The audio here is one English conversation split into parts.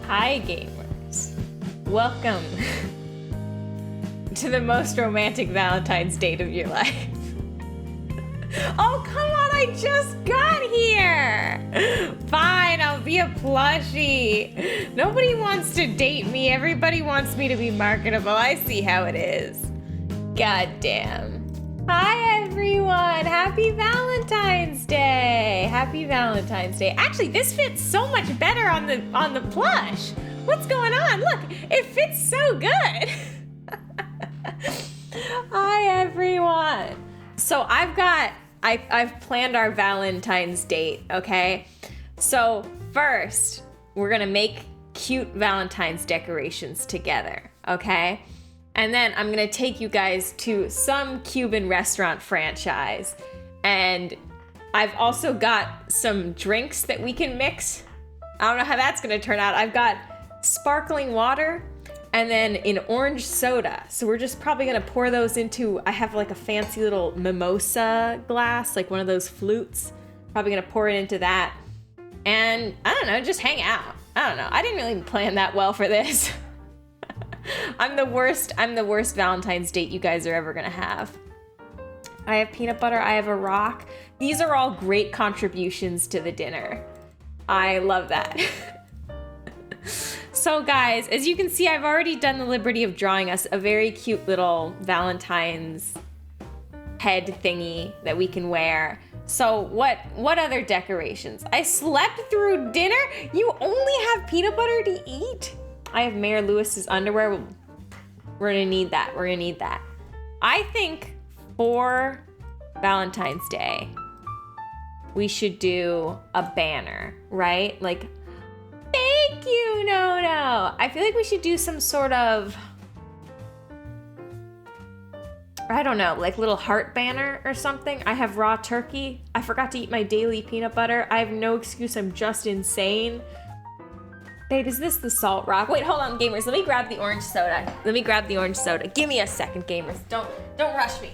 Hi gamers, welcome to the most romantic Valentine's date of your life. Oh come on, I just got here! Fine, I'll be a plushie. Nobody wants to date me, everybody wants me to be marketable. I see how it is. God damn. Hi everyone! Happy Valentine's Day! Happy Valentine's Day. Actually, this fits so much better on the plush. What's going on? Look, it fits so good. Hi everyone. So I've planned our Valentine's date, okay? So first, we're gonna make cute Valentine's decorations together, okay? And then I'm gonna take you guys to some Cuban restaurant franchise. And I've also got some drinks that we can mix. I don't know how that's gonna turn out. I've got sparkling water and then an orange soda. So we're just probably gonna pour those into, I have like a fancy little mimosa glass, like one of those flutes. Probably gonna pour it into that. And I don't know, just hang out. I don't know, I didn't really plan that well for this. I'm the worst Valentine's date you guys are ever gonna have. I have peanut butter, I have a rock. These are all great contributions to the dinner. I love that. So guys, as you can see, I've already done the liberty of drawing us a very cute little Valentine's head thingy that we can wear. So what other decorations? I slept through dinner? You only have peanut butter to eat? I have Mayor Lewis's underwear. We're gonna need that. We're gonna need that. I think for Valentine's Day, we should do a banner, right? Like, thank you, no. I feel like we should do some sort of, I don't know, like little heart banner or something. I have raw turkey. I forgot to eat my daily peanut butter. I have no excuse. I'm just insane. Babe, is this the salt rock? Wait, hold on, gamers. Let me grab the orange soda. Give me a second, gamers. Don't rush me.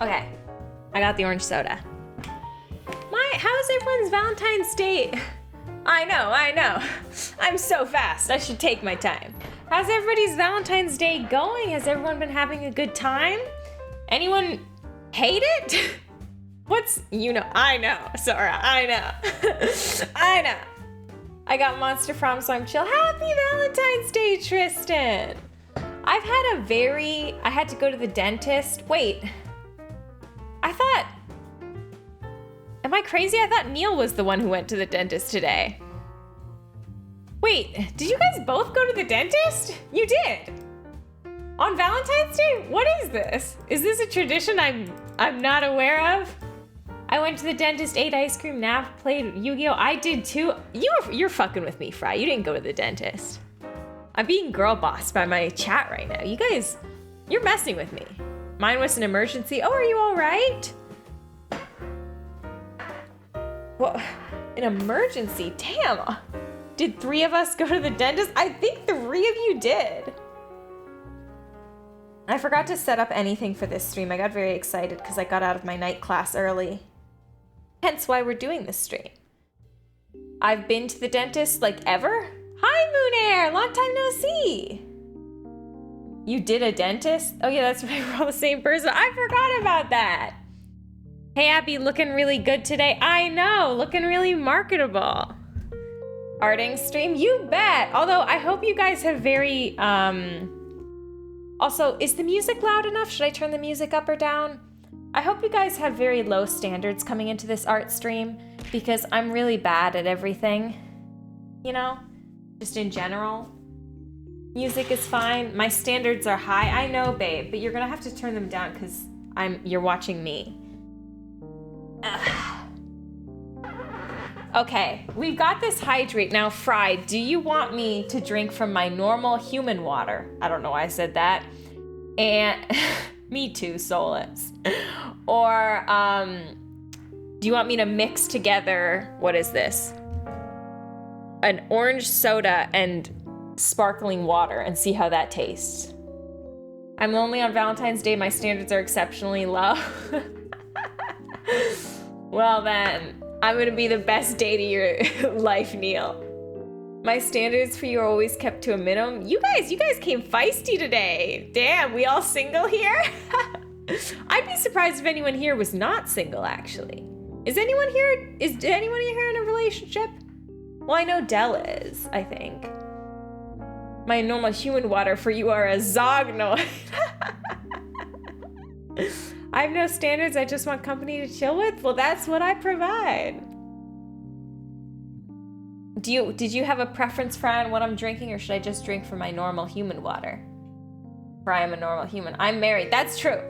Okay, I got the orange soda. How's everyone's Valentine's Day? I know. I'm so fast. I should take my time. How's everybody's Valentine's Day going? Has everyone been having a good time? Anyone hate it? I know, Sora, I know. I know. I got Monster From, so I'm chill. Happy Valentine's Day, Tristan. I had to go to the dentist. Wait, am I crazy? I thought Neil was the one who went to the dentist today. Wait, did you guys both go to the dentist? You did. On Valentine's Day? What is this? Is this a tradition I'm not aware of? I went to the dentist, ate ice cream, napped, played Yu-Gi-Oh! I did too. You're fucking with me, Fry. You didn't go to the dentist. I'm being girl bossed by my chat right now. You guys, you're messing with me. Mine was an emergency. Oh, are you all right? What? An emergency? Damn. Did 3 of us go to the dentist? I think 3 of you did. I forgot to set up anything for this stream. I got very excited because I got out of my night class early. Hence why we're doing this stream. I've been to the dentist like ever? Hi, Moon Air! Long time no see! You did a dentist? Oh yeah, that's right, we're all the same person. I forgot about that! Hey Abby, looking really good today. I know, looking really marketable. Arting stream? You bet! Although I hope you guys have very, Also, is the music loud enough? Should I turn the music up or down? I hope you guys have very low standards coming into this art stream because I'm really bad at everything, you know, just in general. Music is fine. My standards are high. I know, babe, but you're gonna have to turn them down because you're watching me. Ugh. Okay, we've got this hydrate. Now, Fry, do you want me to drink from my normal human water? I don't know why I said that. And me too, Solus. Or do you want me to mix together, what is this? An orange soda and sparkling water and see how that tastes. I'm lonely on Valentine's Day. My standards are exceptionally low. Well then, I'm gonna be the best date of your life, Neil. My standards for you are always kept to a minimum. You guys came feisty today. Damn, we all single here? I'd be surprised if anyone here was not single, actually. Is anyone here in a relationship? Well, I know Del is, I think. My normal human water for you are a Zognoid. I have no standards, I just want company to chill with? Well, that's what I provide. Did you have a preference, Fry, on what I'm drinking, or should I just drink from my normal human water? For I am a normal human. I'm married, that's true.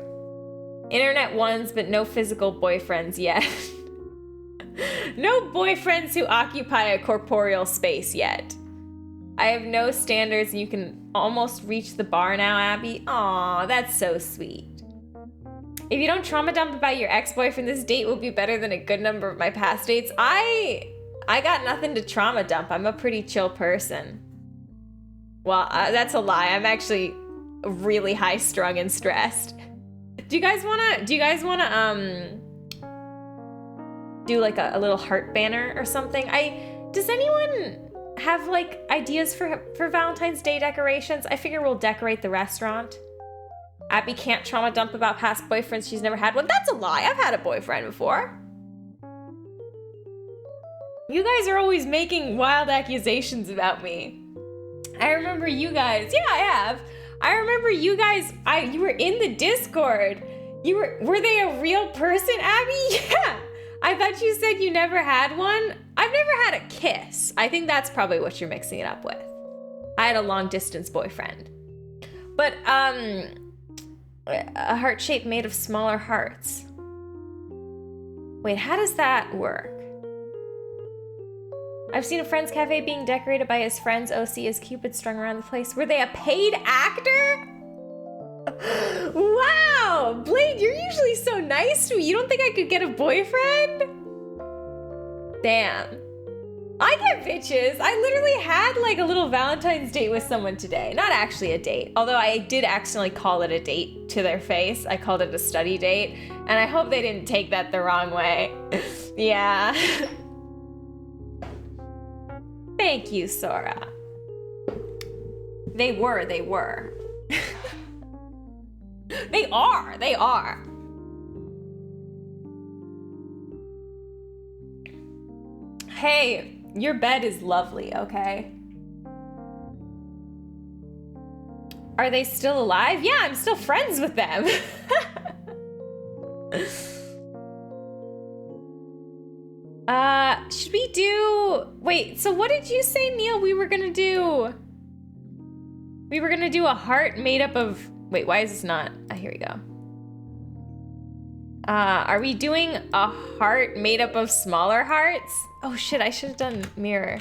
Internet ones, but no physical boyfriends yet. No boyfriends who occupy a corporeal space yet. I have no standards and you can almost reach the bar now, Abby. Aw, that's so sweet. If you don't trauma dump about your ex-boyfriend, this date will be better than a good number of my past dates. I got nothing to trauma dump. I'm a pretty chill person. Well, that's a lie. I'm actually really high strung and stressed. Do you guys wanna do like a little heart banner or something? Does anyone have like ideas for Valentine's Day decorations? I figure we'll decorate the restaurant. Abby can't trauma dump about past boyfriends. She's never had one. That's a lie. I've had a boyfriend before. You guys are always making wild accusations about me. I remember you guys. Yeah, I have. I remember you guys. You were in the Discord. Were they a real person, Abby? Yeah. I thought you said you never had one. I've never had a kiss. I think that's probably what you're mixing it up with. I had a long distance boyfriend. But a heart shape made of smaller hearts. Wait, how does that work? I've seen a friend's cafe being decorated by his friend's OC as Cupid strung around the place. Were they a paid actor? Wow, Blade, you're usually so nice to me. You don't think I could get a boyfriend? Damn. I get bitches. I literally had like a little Valentine's date with someone today. Not actually a date, although I did accidentally call it a date to their face. I called it a study date, and I hope they didn't take that the wrong way. Yeah. Thank you, Sora. They were. They are. Hey, your bed is lovely, okay? Are they still alive? Yeah, I'm still friends with them. Should we do... Wait, so what did you say, Neil, we were gonna do? We were gonna do a heart made up of... Wait, why is this not? Oh, here we go. Are we doing a heart made up of smaller hearts? Oh shit, I should have done mirror.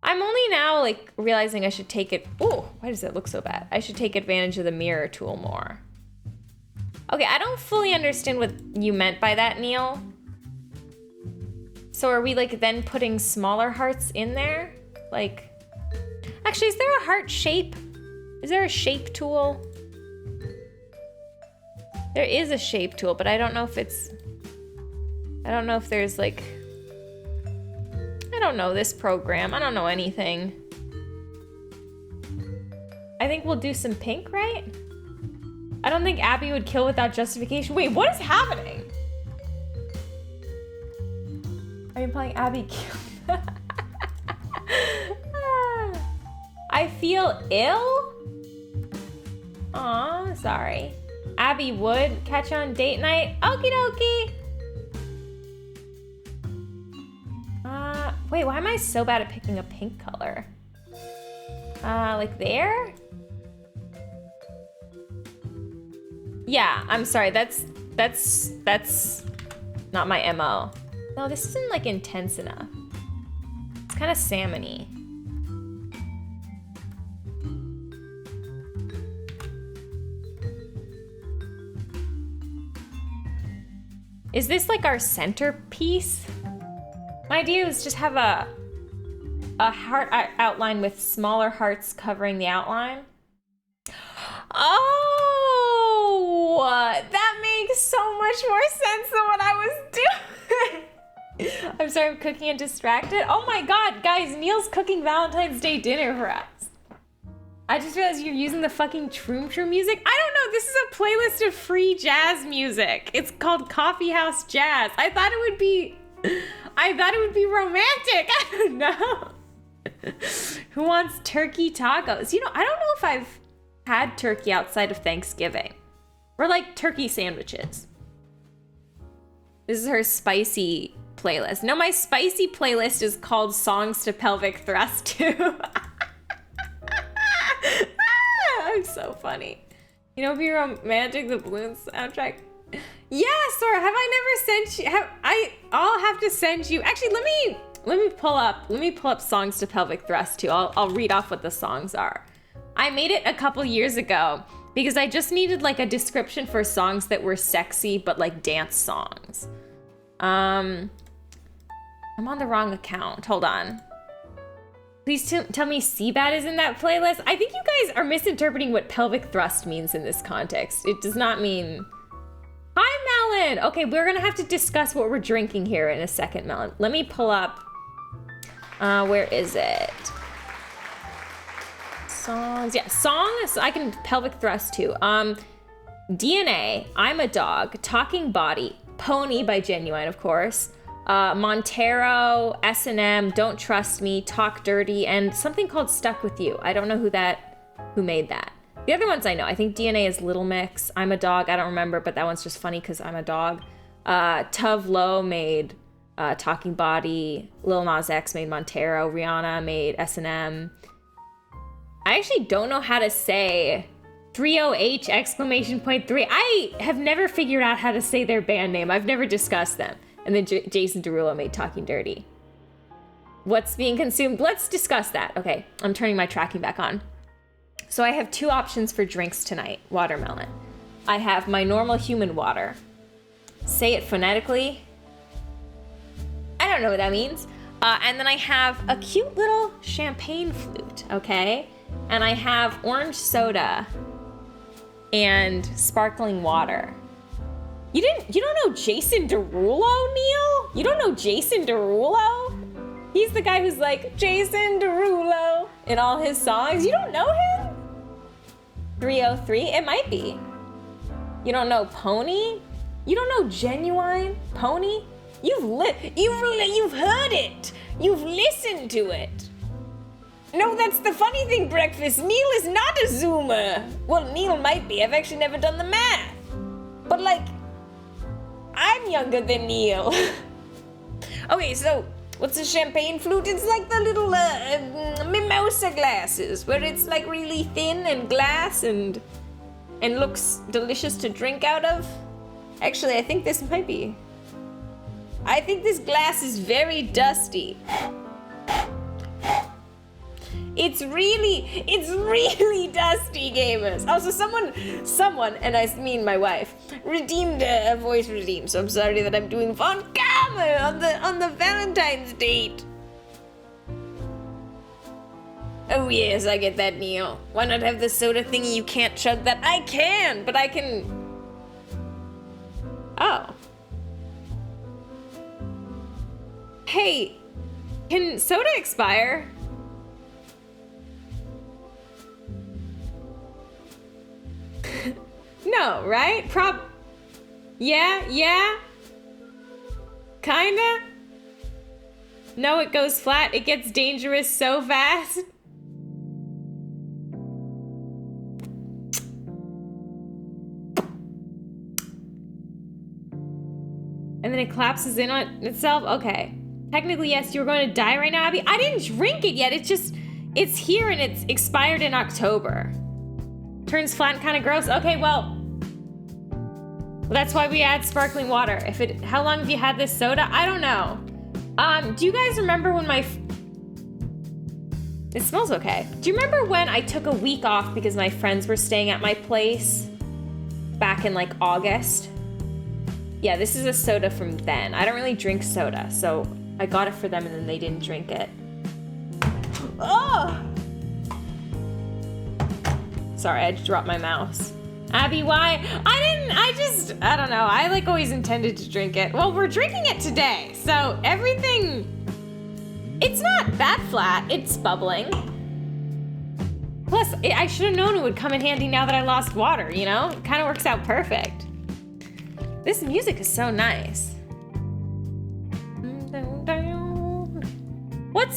I'm only now like realizing I should take it. Oh, why does it look so bad? I should take advantage of the mirror tool more. Okay, I don't fully understand what you meant by that, Neil. So are we like then putting smaller hearts in there? Like, actually, is there a heart shape? Is there a shape tool? There is a shape tool, but I don't know if it's... I don't know if there's like... I don't know this program. I don't know anything. I think we'll do some pink, right? I don't think Abby would kill without justification. Wait, what is happening? Are you playing Abby kill? I feel ill? Aw, sorry. Abby would catch on date night. Okie dokie. Wait, why am I so bad at picking a pink color? Like there? Yeah, I'm sorry. That's not my MO. No, this isn't like intense enough. It's kind of salmon-y. Is this like our centerpiece? My idea was just have a heart outline with smaller hearts covering the outline. Oh, that makes so much more sense than what I was doing. I'm sorry, I'm cooking and distracted. Oh my God, guys, Neil's cooking Valentine's Day dinner for us. I just realized you're using the fucking Troom Troom music. I don't know, this is a playlist of free jazz music. It's called Coffee House Jazz. I thought it would be I thought it would be romantic. I don't know. Who wants turkey tacos? You know, I don't know if I've had turkey outside of Thanksgiving. Or like turkey sandwiches. This is her spicy playlist. No, my spicy playlist is called Songs to Pelvic Thrust too. I'm so funny. You know, be romantic, the balloons soundtrack. Yes, or have I never sent you? I'll have to send you. Actually, let me pull up Songs to Pelvic Thrust too. I'll read off what the songs are. I made it a couple years ago because I just needed like a description for songs that were sexy but like dance songs. I'm on the wrong account. Hold on. Please tell me Seabat is in that playlist. I think you guys are misinterpreting what pelvic thrust means in this context. It does not mean... Hi, Melon! Okay, we're gonna have to discuss what we're drinking here in a second, Melon. Let me pull up... where is it? Songs. Yeah, songs. I can pelvic thrust too. DNA, I'm a Dog, Talking Body, Pony by Genuine, of course. Montero, S&M, Don't Trust Me, Talk Dirty, and something called Stuck With You. I don't know who made that. The other ones I know. I think DNA is Little Mix. I'm a Dog. I don't remember, but that one's just funny because I'm a dog. Tove Lo made Talking Body. Lil Nas X made Montero. Rihanna made S&M. I actually don't know how to say 30H exclamation point 3. I have never figured out how to say their band name. I've never discussed them. And then Jason Derulo made Talking Dirty. What's being consumed? Let's discuss that. Okay, I'm turning my tracking back on. So I have two options for drinks tonight. Watermelon. I have my normal human water. Say it phonetically. I don't know what that means. And then I have a cute little champagne flute, okay? And I have orange soda and sparkling water. You don't know Jason Derulo, Neil? You don't know Jason Derulo? He's the guy who's like, Jason Derulo in all his songs. You don't know him? 303? It might be. You don't know Pony? You don't know Genuine Pony? You've heard it. You've listened to it. No, that's the funny thing, Breakfast. Neil is not a Zoomer. Well, Neil might be. I've actually never done the math. But like, I'm younger than Neil. Okay, so what's a champagne flute? It's like the little mimosa glasses, where it's like really thin and glass and looks delicious to drink out of. Actually, I think this might be. I think this glass is very dusty. It's really dusty, gamers. Also, someone, and I mean my wife, redeemed a voice redeem. So I'm sorry that I'm doing Von Gamer on the Valentine's date. Oh yes, I get that, Neil. Why not have the soda thingy you can't chug that? I can, but I can. Oh. Hey, can soda expire? No, right? Yeah? Kinda? No, it goes flat. It gets dangerous so fast. And then it collapses in on itself? Okay. Technically, yes, you're going to die right now, Abby. I didn't drink it yet. It's here and it's expired in October. Turns flat and kind of gross. Okay, well, that's why we add sparkling water. How long have you had this soda? I don't know. Do you guys remember when it smells okay. Do you remember when I took a week off because my friends were staying at my place back in like August? Yeah, this is a soda from then. I don't really drink soda, so I got it for them and then they didn't drink it. Oh! Sorry, I just dropped my mouse. Abby, why? I don't know. I like always intended to drink it. Well, we're drinking it today, so everything, it's not that flat. It's bubbling. Plus, I should have known it would come in handy now that I lost water, you know? It kind of works out perfect. This music is so nice.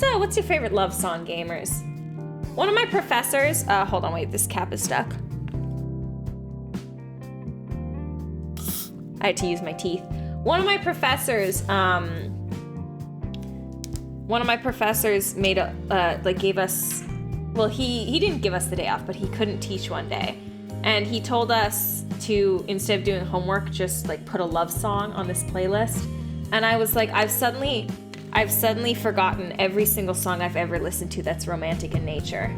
What's your favorite love song, gamers? One of my professors, hold on, wait, this cap is stuck. I had to use my teeth. One of my professors made gave us, well, he didn't give us the day off, but he couldn't teach one day. And he told us to, instead of doing homework, just like put a love song on this playlist. And I was like, I've suddenly forgotten every single song I've ever listened to that's romantic in nature.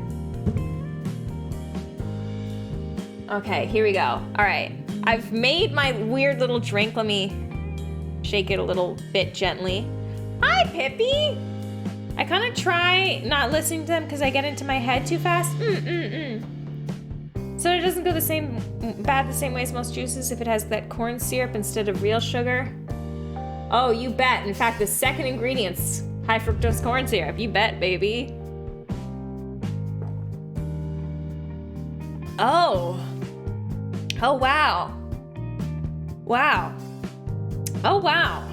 Okay, here we go. All right, I've made my weird little drink. Let me shake it a little bit gently. Hi, Pippi. I kind of try not listening to them because I get into my head too fast. So it doesn't go the same way as most juices if it has that corn syrup instead of real sugar. Oh, you bet. In fact, the second ingredient's high fructose corn syrup. You bet, baby. Oh. Oh, wow. Wow. Oh, wow.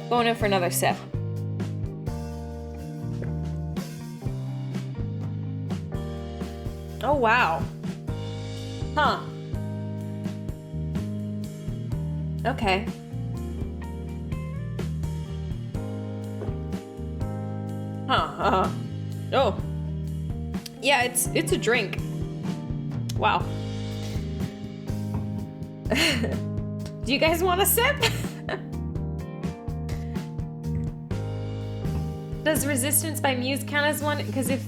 Going in for another sip. Oh, wow. Huh. Okay. Huh. Oh. Yeah, it's a drink. Wow. Do you guys want a sip? Does Resistance by Muse count as one? Because if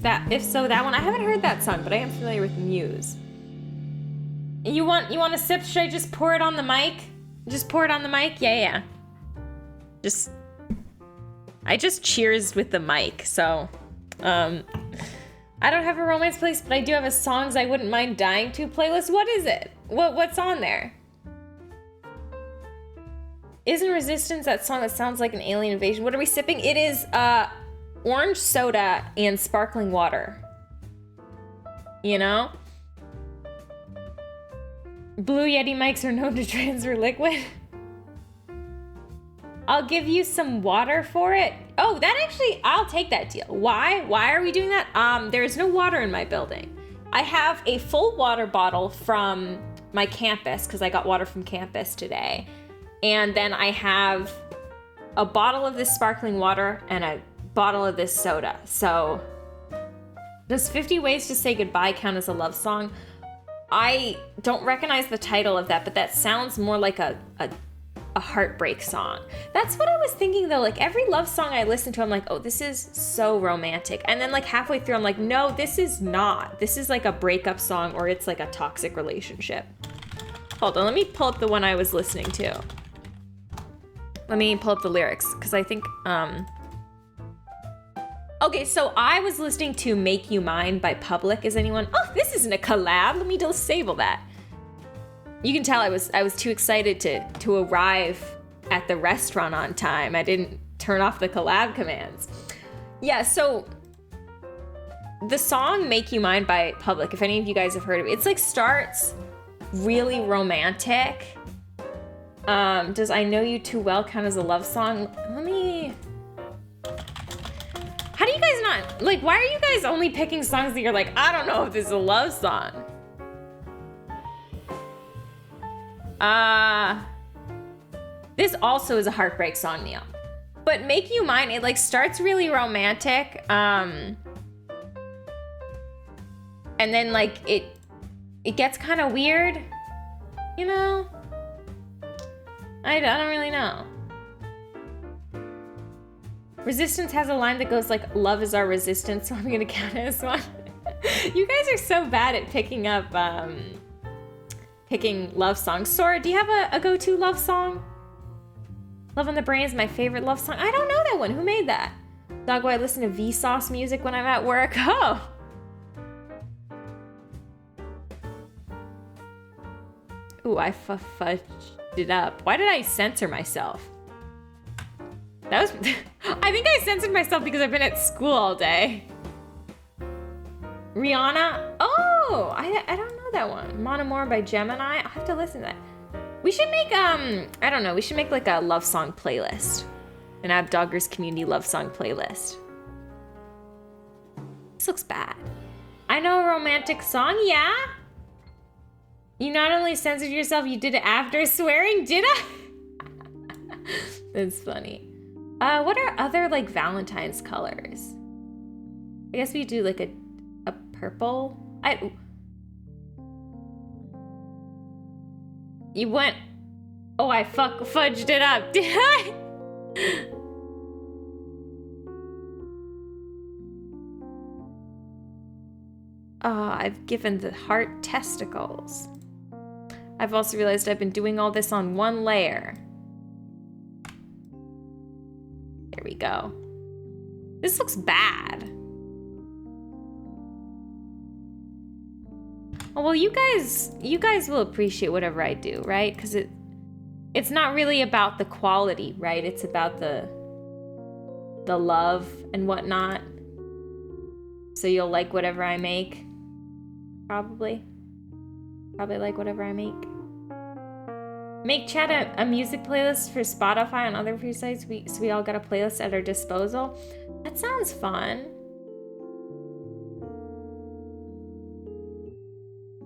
so, that one, I haven't heard that song, but I am familiar with Muse. You want a sip? Should I just pour it on the mic? Just pour it on the mic? Yeah. I just cheers with the mic, so, I don't have a romance playlist, but I do have a songs I wouldn't mind dying to playlist. What is it? What's on there? Isn't Resistance that song that sounds like an alien invasion? What are we sipping? It is, orange soda and sparkling water. You know? Blue Yeti mics are known to transfer liquid. I'll give you some water for it. Oh, that actually, I'll take that deal. Why? Why are we doing that? There's no water in my building. I have a full water bottle from my campus because I got water from campus today. And then I have a bottle of this sparkling water and a bottle of this soda. So does 50 Ways to Say Goodbye count as a love song? I don't recognize the title of that, but that sounds more like a heartbreak song. That's what I was thinking though. Like every love song I listen to, I'm like, oh, this is so romantic. And then like halfway through, I'm like, no, this is not. This is like a breakup song or it's like a toxic relationship. Hold on, let me pull up the one I was listening to. Let me pull up the lyrics because I think, okay, so I was listening to Make You Mine by Public. Is anyone, oh, this isn't a collab. Let me disable that. You can tell I was too excited to arrive at the restaurant on time. I didn't turn off the collab commands. Yeah, so the song Make You Mine by Public, if any of you guys have heard of it, it's like starts really romantic. Does I Know You Too Well count as a love song? How do you guys not, like, why are you guys only picking songs that you're like, I don't know if this is a love song? This also is a heartbreak song, Neil. But Make You Mine, it like starts really romantic, and then like it gets kind of weird, you know? I don't really know. Resistance has a line that goes like, love is our resistance, so I'm gonna count it as one. You guys are so bad at picking up, picking love songs. Sora, do you have a go-to love song? Love on the Brain is my favorite love song. I don't know that one. Who made that? Doggo, I listen to Vsauce music when I'm at work. Oh. Ooh, I fudged it up. Why did I censor myself? That was, I think I censored myself because I've been at school all day. Rihanna? Oh, I don't know that one. Mon Amour by Gemini? I'll have to listen to that. We should make, I don't know, we should make like a love song playlist. An Abdoggers community love song playlist. This looks bad. I know a romantic song, yeah? You not only censored yourself, you did it after swearing, did I? That's funny. What are other like Valentine's colors? I guess we do like a purple. You went. Oh, I fudged it up. Did I? I've given the heart testicles. I've also realized I've been doing all this on one layer. There we go. This looks bad. Oh, well, you guys will appreciate whatever I do, right? Because it's not really about the quality, right? It's about the love and whatnot. So you'll like whatever I make. Probably like whatever I make. Make chat a music playlist for Spotify and other free sites so we all got a playlist at our disposal. That sounds fun.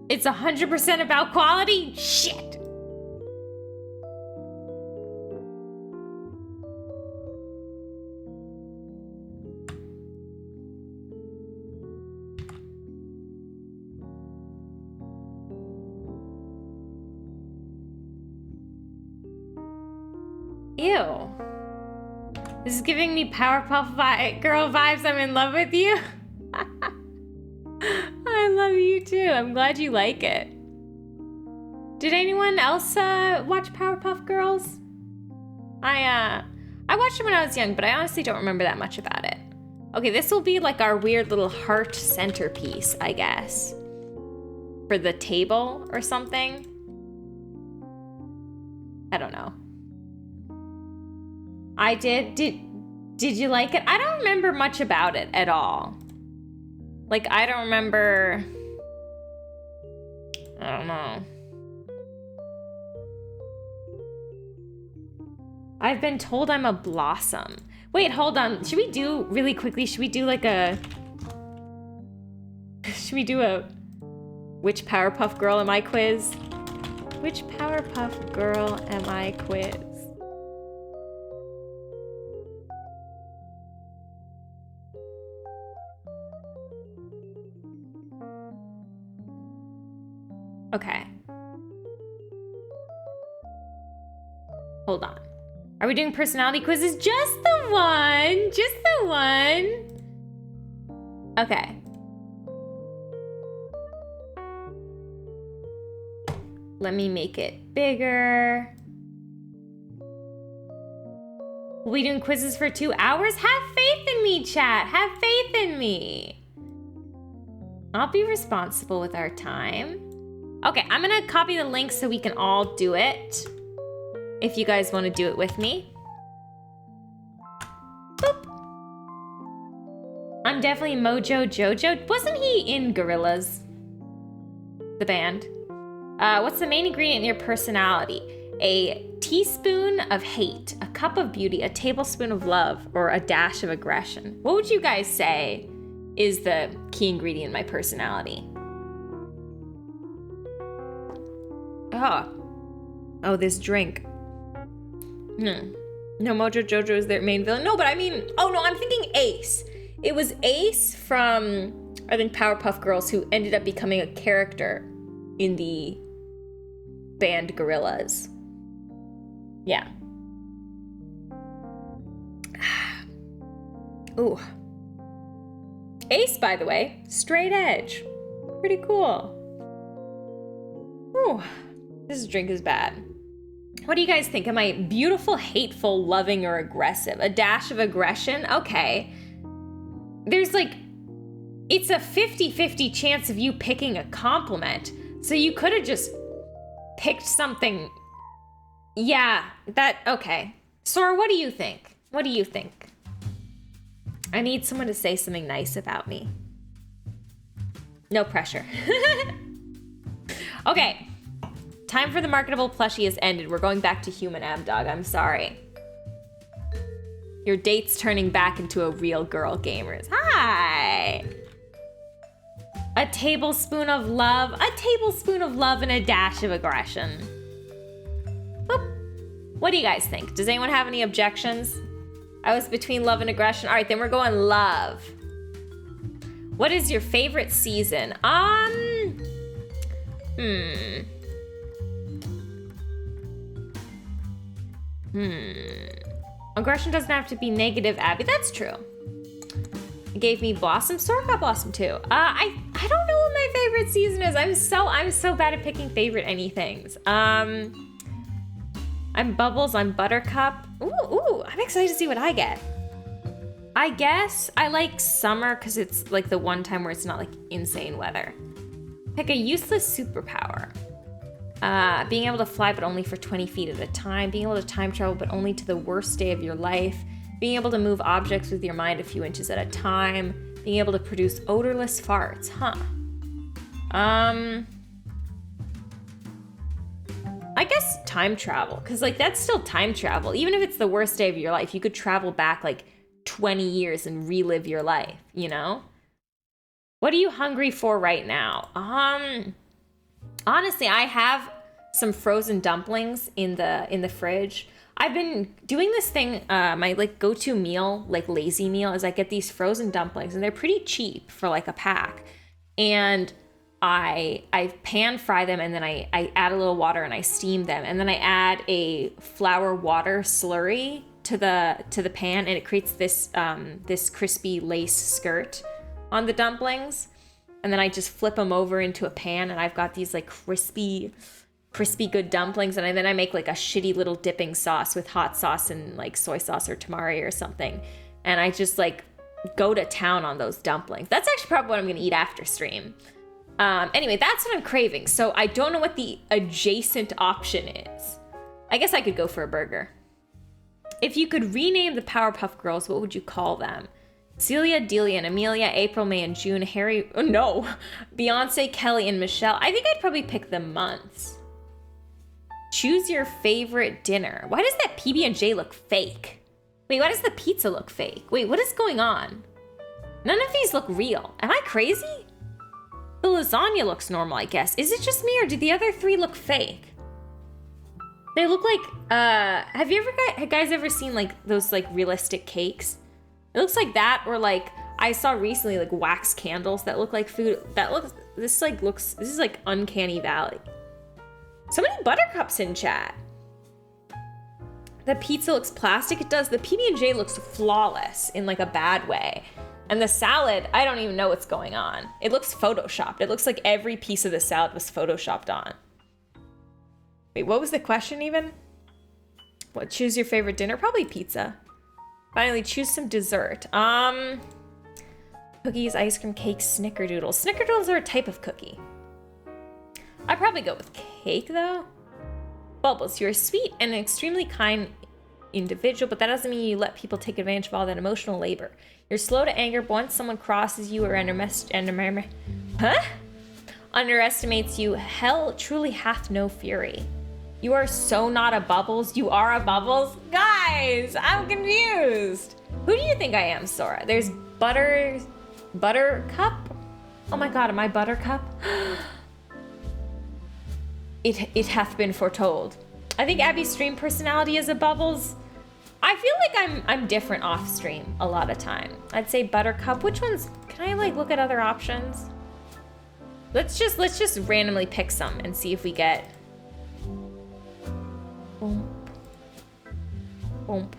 It's 100% about quality? Shit. Ew. This is giving me Powerpuff Girl vibes. I'm in love with you. I love you too. I'm glad you like it. Did anyone else watch Powerpuff Girls? I watched it when I was young, but I honestly don't remember that much about it. Okay, this will be like our weird little heart centerpiece, I guess. For the table or something. I don't know. I did. Did you like it? I don't remember much about it at all. Like, I don't remember. I don't know. I've been told I'm a blossom. Wait, hold on. Should we do, really quickly, should we do like a... Should we do a which Powerpuff Girl am I quiz? Which Powerpuff Girl am I quiz? Okay. Hold on. Are we doing personality quizzes? Just the one. Just the one. Okay. Let me make it bigger. Are we doing quizzes for 2 hours? Have faith in me, chat. Have faith in me. I'll be responsible with our time. Okay, I'm gonna copy the link so we can all do it. If you guys want to do it with me. Boop. I'm definitely Mojo Jojo. Wasn't he in Gorillaz? The band. What's the main ingredient in your personality? A teaspoon of hate, a cup of beauty, a tablespoon of love, or a dash of aggression? What would you guys say is the key ingredient in my personality? Oh, this drink. No, Mojo Jojo is their main villain. No, but I mean, oh no, I'm thinking Ace. It was Ace from, I think, Powerpuff Girls, who ended up becoming a character in the band Gorillaz. Yeah. Ooh. Ace, by the way, straight edge. Pretty cool. Ooh. This drink is bad. What do you guys think? Am I beautiful, hateful, loving, or aggressive? A dash of aggression? Okay. There's like, it's a 50-50 chance of you picking a compliment. So you could have just picked something. Yeah, okay. Sora, what do you think? What do you think? I need someone to say something nice about me. No pressure. Okay. Time for the marketable plushie has ended. We're going back to human Abdog. I'm sorry. Your date's turning back into a real girl, gamers. Hi! A tablespoon of love. A tablespoon of love and a dash of aggression. Boop. What do you guys think? Does anyone have any objections? I was between love and aggression. All right, then we're going love. What is your favorite season? Aggression doesn't have to be negative, Abby. That's true. It gave me Blossom. Sora got Blossom too. I don't know what my favorite season is. I'm so bad at picking favorite anythings. I'm Bubbles. I'm Buttercup. Ooh, I'm excited to see what I get. I guess I like summer because it's like the one time where it's not like insane weather. Pick a useless superpower. Being able to fly but only for 20 feet at a time. Being able to time travel but only to the worst day of your life. Being able to move objects with your mind a few inches at a time. Being able to produce odorless farts. I guess time travel, because like that's still time travel. Even if it's the worst day of your life, you could travel back like 20 years and relive your life, you know? What are you hungry for right now? Honestly, I have some frozen dumplings in the fridge. I've been doing this thing, my like go-to meal, like lazy meal, is I get these frozen dumplings and they're pretty cheap for like a pack. And I pan fry them and then I add a little water and I steam them. And then I add a flour water slurry to the pan and it creates this this crispy lace skirt on the dumplings. And then I just flip them over into a pan and I've got these like crispy good dumplings. And then I make like a shitty little dipping sauce with hot sauce and like soy sauce or tamari or something. And I just like go to town on those dumplings. That's actually probably what I'm gonna eat after stream. Anyway, that's what I'm craving. So I don't know what the adjacent option is. I guess I could go for a burger. If you could rename the Powerpuff Girls, what would you call them? Celia, Delia, and Amelia, April, May, and June, Harry, oh no, Beyonce, Kelly, and Michelle. I think I'd probably pick the months. Choose your favorite dinner. Why does that PB&J look fake? Wait, why does the pizza look fake? Wait, what is going on? None of these look real. Am I crazy? The lasagna looks normal, I guess. Is it just me or do the other three look fake? They look like, have you guys ever seen like those like realistic cakes? It looks like that, or like I saw recently like wax candles that look like food. This is like Uncanny Valley. So many buttercups in chat. The pizza looks plastic. It does. The PB&J looks flawless in like a bad way. And the salad, I don't even know what's going on. It looks photoshopped. It looks like every piece of the salad was photoshopped on. Wait, what was the question even? What, choose your favorite dinner? Probably pizza. Finally, choose some dessert. Cookies, ice cream, cake, snickerdoodles. Snickerdoodles are a type of cookie. I'd probably go with cake though. Bubbles, you're a sweet and extremely kind individual, but that doesn't mean you let people take advantage of all that emotional labor. You're slow to anger, but once someone crosses you or underestimates you, hell truly hath no fury. You are so not a Bubbles. You are a Bubbles? Guys, I'm confused. Who do you think I am, Sora? There's Buttercup? Oh my god, am I Buttercup? It hath been foretold. I think Abby's stream personality is a Bubbles. I feel like I'm different off stream a lot of time. I'd say Buttercup. Which ones? Can I like look at other options? Let's just randomly pick some and see if we get. Boom. Boom.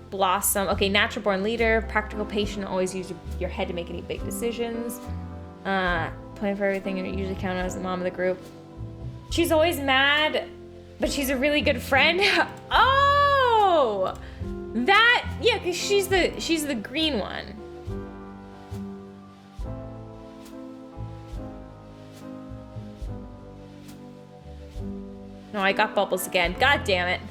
Blossom. Okay, natural born leader, practical patient, always use your head to make any big decisions. Plan for everything and usually count as the mom of the group. She's always mad, but she's a really good friend. Oh! That, yeah, because she's the green one. No, I got Bubbles again. God damn it.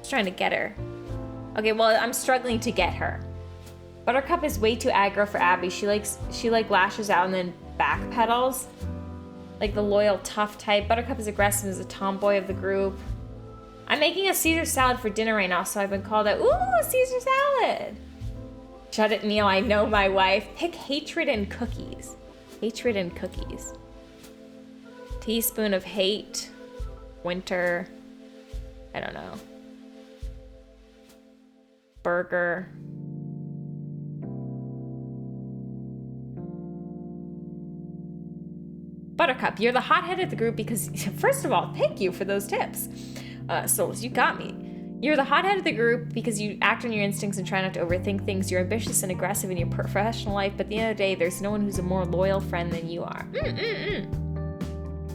Trying to get her. Okay, well, I'm struggling to get her. Buttercup is way too aggro for Abby. She like lashes out and then backpedals. like the loyal, tough type. Buttercup is aggressive, is a tomboy of the group. I'm making a Caesar salad for dinner right now, so I've been called out. Ooh, Caesar salad. Shut it, Neil. I know my wife. Pick hatred and cookies. Hatred and cookies. Teaspoon of hate. Winter. I don't know. Burger. Buttercup, you're the hothead of the group because, first of all, thank you for those tips. Souls, you got me. You're the hothead of the group because you act on your instincts and try not to overthink things. You're ambitious and aggressive in your professional life, but at the end of the day, there's no one who's a more loyal friend than you are.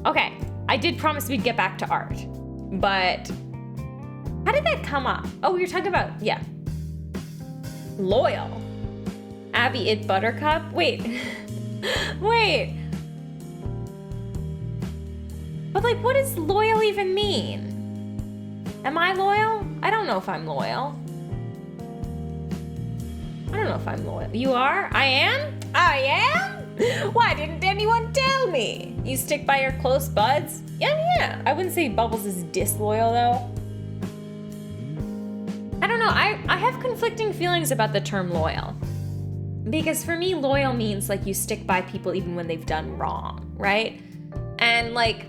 Okay, I did promise we'd get back to art, but how did that come up? Oh, we were talking about, yeah. Loyal. Abby, it Buttercup? Wait. Wait. But like, what does loyal even mean? Am I loyal? I don't know if I'm loyal. I don't know if I'm loyal. You are? I am? I am? Why didn't anyone tell me? You stick by your close buds? Yeah. I wouldn't say Bubbles is disloyal though. I don't know. I have conflicting feelings about the term loyal. Because for me, loyal means like you stick by people even when they've done wrong, right? And like,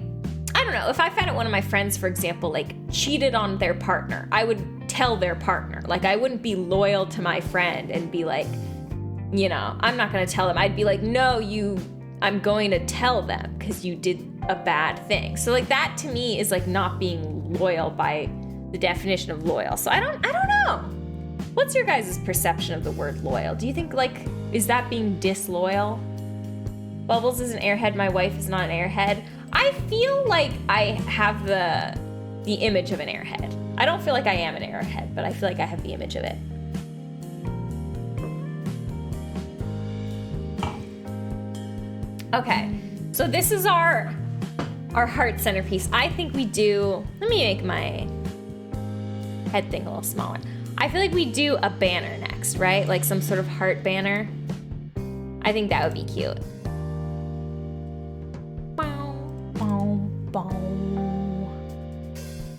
I don't know, if I found out one of my friends, for example, like cheated on their partner, I would tell their partner. Like I wouldn't be loyal to my friend and be like, you know, I'm not gonna tell them. I'd be like, no, I'm going to tell them because you did a bad thing. So like that to me is like not being loyal by the definition of loyal. So I don't know. What's your guys' perception of the word loyal? Do you think like, is that being disloyal? Bubbles is an airhead, my wife is not an airhead. I feel like I have the image of an airhead. I don't feel like I am an airhead, but I feel like I have the image of it. Okay, so this is our heart centerpiece. I think we do, let me make my head thing a little smaller. I feel like we do a banner next, right? Like some sort of heart banner. I think that would be cute.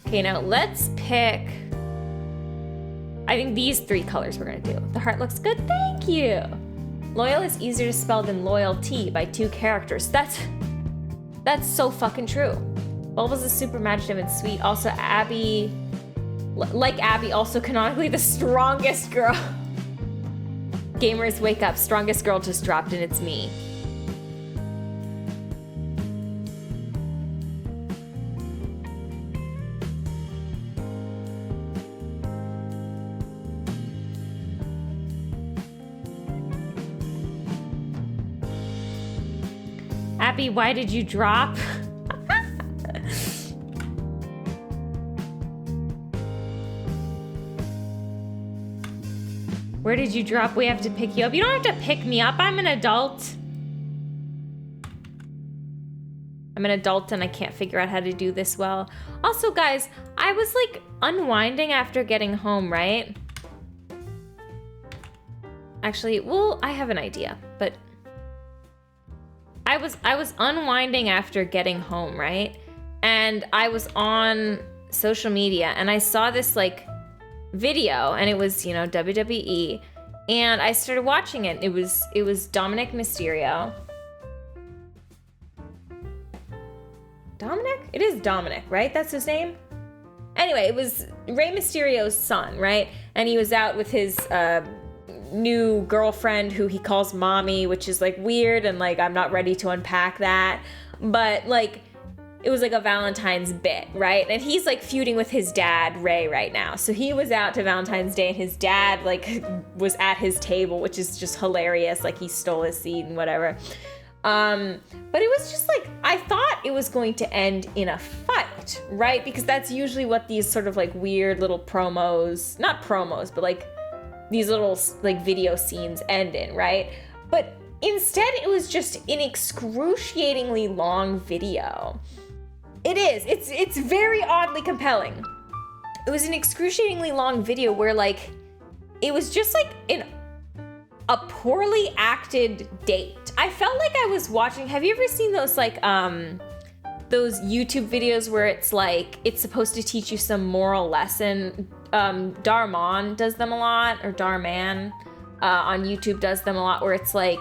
Okay, now let's pick, I think these 3 colors we're gonna do. The heart looks good, thank you. Loyal is easier to spell than loyalty by 2 characters. That's so fucking true. Bubbles is super imaginative and sweet. Also Abby, like Abby, also canonically the strongest girl. Gamers wake up, strongest girl just dropped and it's me. Abby, why did you drop? Where did you drop? We have to pick you up. You don't have to pick me up. I'm an adult. I'm an adult and I can't figure out how to do this well. Also, guys, I was like unwinding after getting home, right? Actually, well, I have an idea, but I was unwinding after getting home, right? And I was on social media and I saw this like video and it was, you know, WWE, and I started watching it. It was Dominic Mysterio. Dominic? It is Dominic, right? That's his name? Anyway, it was Rey Mysterio's son, right? And he was out with his new girlfriend who he calls mommy, which is like weird, and like I'm not ready to unpack that, but like it was like a Valentine's bit, right? And he's like feuding with his dad, Ray, right now. So he was out to Valentine's Day and his dad like was at his table, which is just hilarious. Like he stole his seat and whatever. But it was just like, I thought it was going to end in a fight, right? Because that's usually what these sort of like weird little promos, not promos, but like these little like video scenes end in, right? But instead it was just an excruciatingly long video. It is, it's very oddly compelling. It was an excruciatingly long video where like, it was just like a poorly acted date. I felt like I was watching, have you ever seen those like those YouTube videos where it's like it's supposed to teach you some moral lesson? Darman does them a lot, or Darman on YouTube does them a lot, where it's like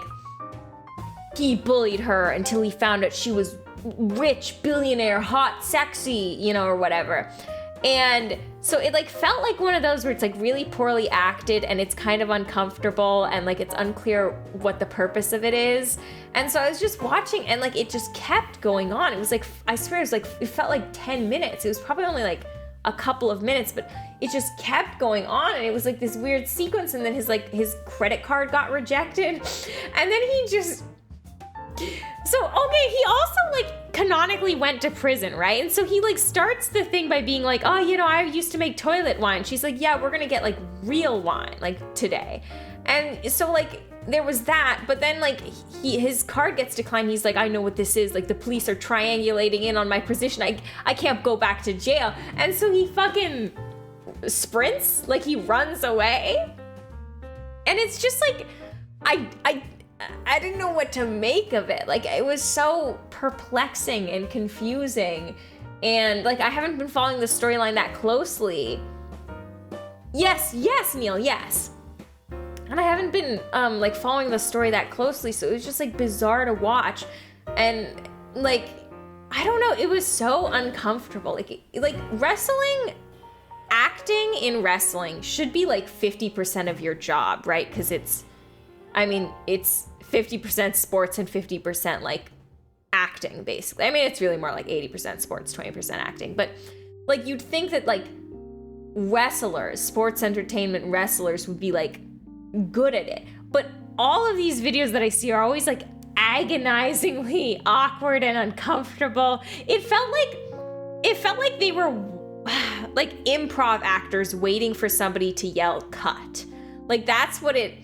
he bullied her until he found out she was rich, billionaire, hot, sexy, you know, or whatever. And so it like felt like one of those where it's like really poorly acted and it's kind of uncomfortable and like it's unclear what the purpose of it is. And so I was just watching and like it just kept going on. It was like, I swear it was like, it felt like 10 minutes. It was probably only like a couple of minutes, but it just kept going on. And it was like this weird sequence. And then his credit card got rejected. And then he just, so, okay, he also, like, canonically went to prison, right? And so he, like, starts the thing by being like, oh, you know, I used to make toilet wine. She's like, yeah, we're gonna get, like, real wine, like, today. And so, like, there was that, but then, like, his card gets declined. He's like, I know what this is. Like, the police are triangulating in on my position. I can't go back to jail. And so he fucking sprints, like, he runs away. And it's just, like, I didn't know what to make of it. Like, it was so perplexing and confusing. And, like, I haven't been following the storyline that closely. Yes, Neil, yes. And I haven't been, like, following the story that closely, so it was just, like, bizarre to watch. And, like, I don't know, it was so uncomfortable. Like wrestling, acting in wrestling should be, like, 50% of your job, right? Because it's 50% sports and 50% like acting, basically. I mean, it's really more like 80% sports, 20% acting. But like you'd think that like wrestlers, sports entertainment wrestlers would be like good at it. But all of these videos that I see are always like agonizingly awkward and uncomfortable. It felt like they were like improv actors waiting for somebody to yell cut. Like that's what it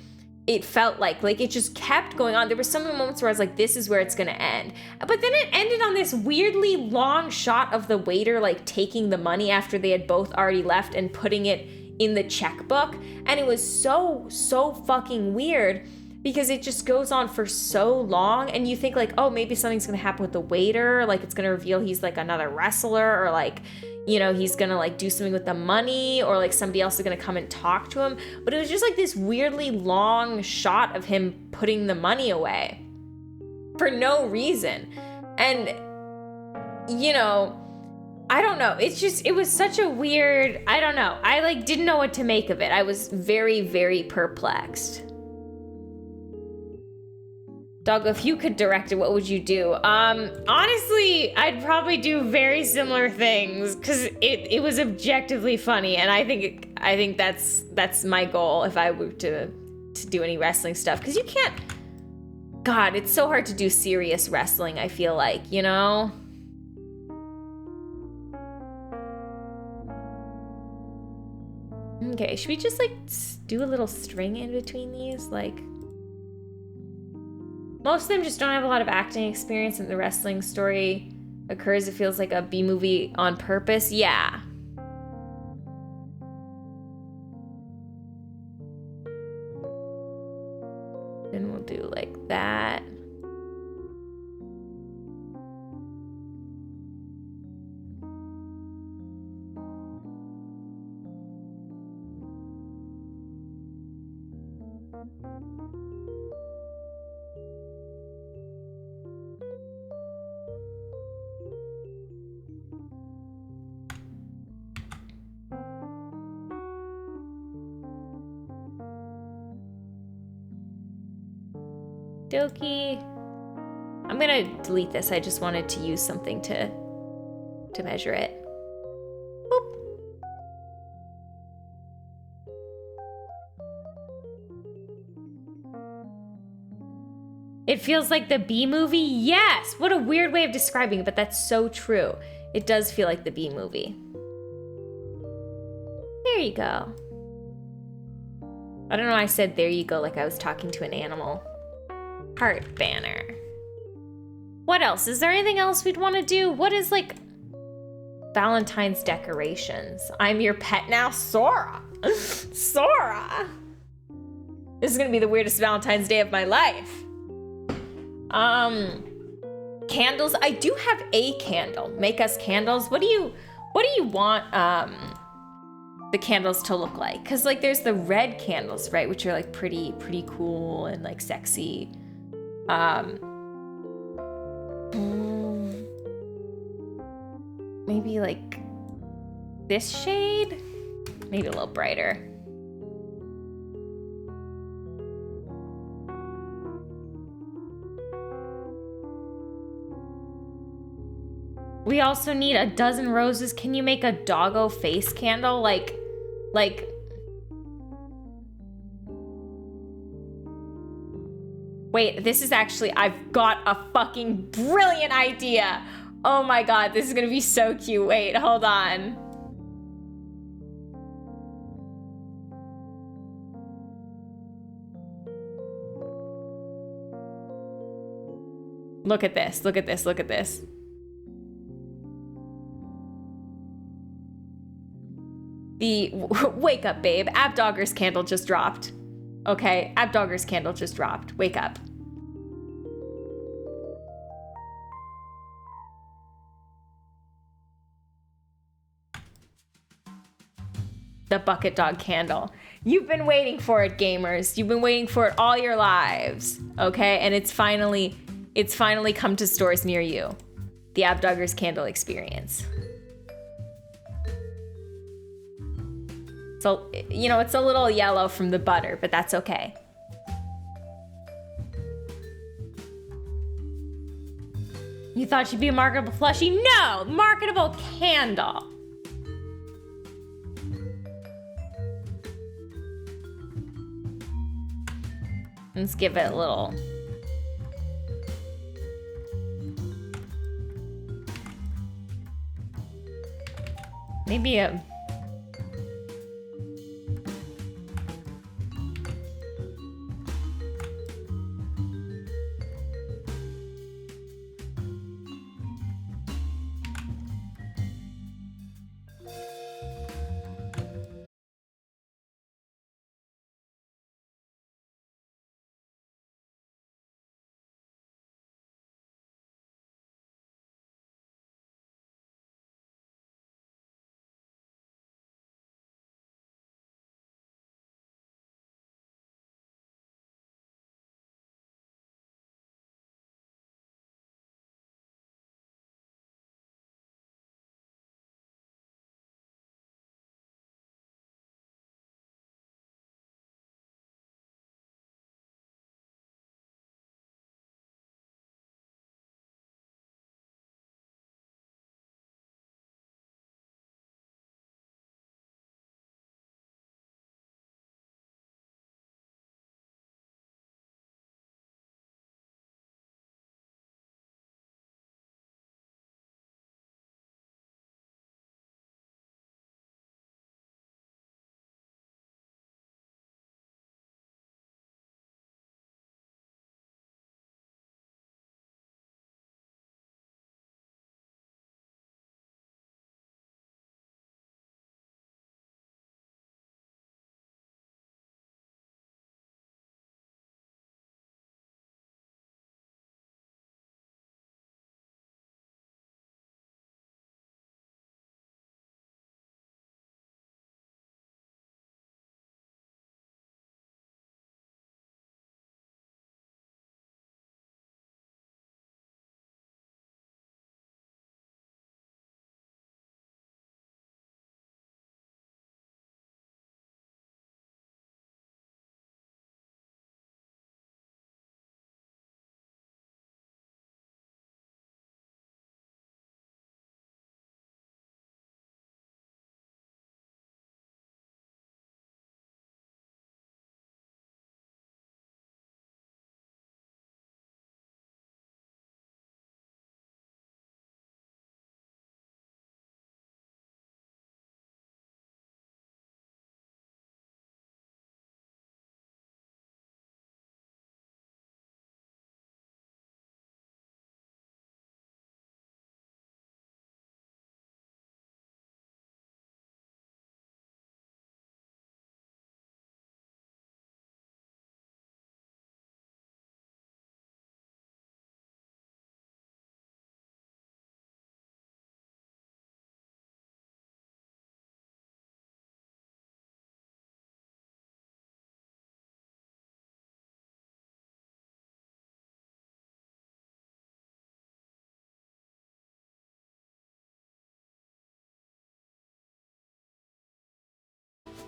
felt like it just kept going on. There were some moments where I was like, this is where it's gonna end. But then it ended on this weirdly long shot of the waiter like taking the money after they had both already left and putting it in the checkbook. And it was so fucking weird because it just goes on for so long and you think like, oh, maybe something's gonna happen with the waiter, like it's gonna reveal he's like another wrestler, or like, you know, he's gonna like do something with the money, or like somebody else is gonna come and talk to him. But it was just like this weirdly long shot of him putting the money away for no reason. And, you know, I don't know. It was such a weird, I don't know. I like didn't know what to make of it. I was very, very perplexed. Doggo, if you could direct it, what would you do? Honestly, I'd probably do very similar things because it was objectively funny, and I think that's my goal if I were to do any wrestling stuff. Because you can't. God, it's so hard to do serious wrestling. I feel like, you know. Okay, should we just like do a little string in between these, like? Most of them just don't have a lot of acting experience, and the wrestling story occurs, it feels like a B-movie on purpose. Yeah. Then we'll do like that. Dokie. I'm gonna delete this. I just wanted to use something to measure it. Boop. It feels like the B movie? Yes! What a weird way of describing it, but that's so true. It does feel like the B movie. There you go. I don't know why I said there you go like I was talking to an animal. Heart banner. What else? Is there anything else we'd want to do? What is like Valentine's decorations? I'm your pet now, Sora. Sora. This is gonna be the weirdest Valentine's Day of my life. Candles. I do have a candle. Make us candles. What do you want the candles to look like? Cause like there's the red candles, right? Which are like pretty cool and like sexy. Maybe like this shade? Maybe a little brighter. We also need a dozen roses. Can you make a doggo face candle? Like, wait, this is actually, I've got a fucking brilliant idea. Oh my God, this is gonna be so cute. Wait, hold on. Look at this, look at this, look at this. Wake up, babe. Abdogger's candle just dropped. Okay, Abdogger's candle just dropped. Wake up. The bucket dog candle. You've been waiting for it, gamers. You've been waiting for it all your lives. Okay, and it's finally come to stores near you. The Abdogger's candle experience. So, you know, it's a little yellow from the butter, but that's okay. You thought she'd be a marketable plushie? No! Marketable candle! Let's give it a little... maybe a...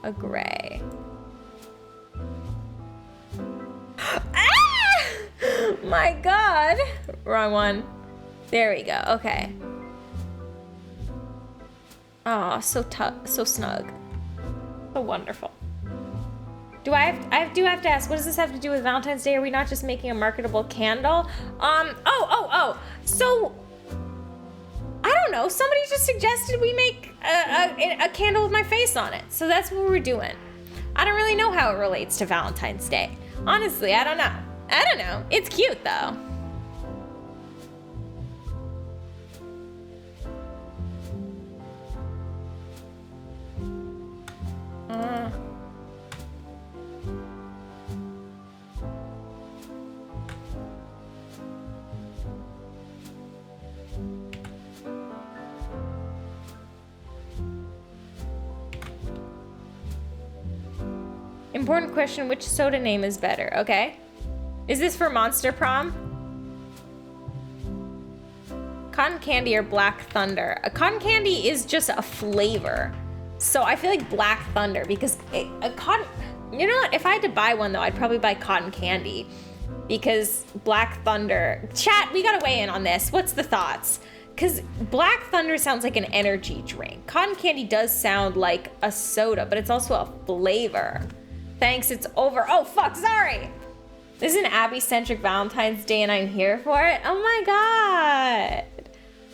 a gray. Ah! My God. Wrong one. There we go. Okay. Oh, so snug. So wonderful. I do have to ask, what does this have to do with Valentine's Day? Are we not just making a marketable candle? So, I don't know. Somebody just suggested we make a candle with my face on it. So that's what we're doing. I don't really know how it relates to Valentine's Day. Honestly, I don't know. It's cute though. Important question, which soda name is better? Okay. Is this for Monster Prom? Cotton candy or Black Thunder? A cotton candy is just a flavor. So I feel like Black Thunder because you know what? If I had to buy one though, I'd probably buy cotton candy because Black Thunder. Chat, we gotta weigh in on this. What's the thoughts? Because Black Thunder sounds like an energy drink. Cotton candy does sound like a soda, but it's also a flavor. Thanks, it's over. Oh, fuck, sorry. This is an Abby-centric Valentine's Day and I'm here for it. Oh my God.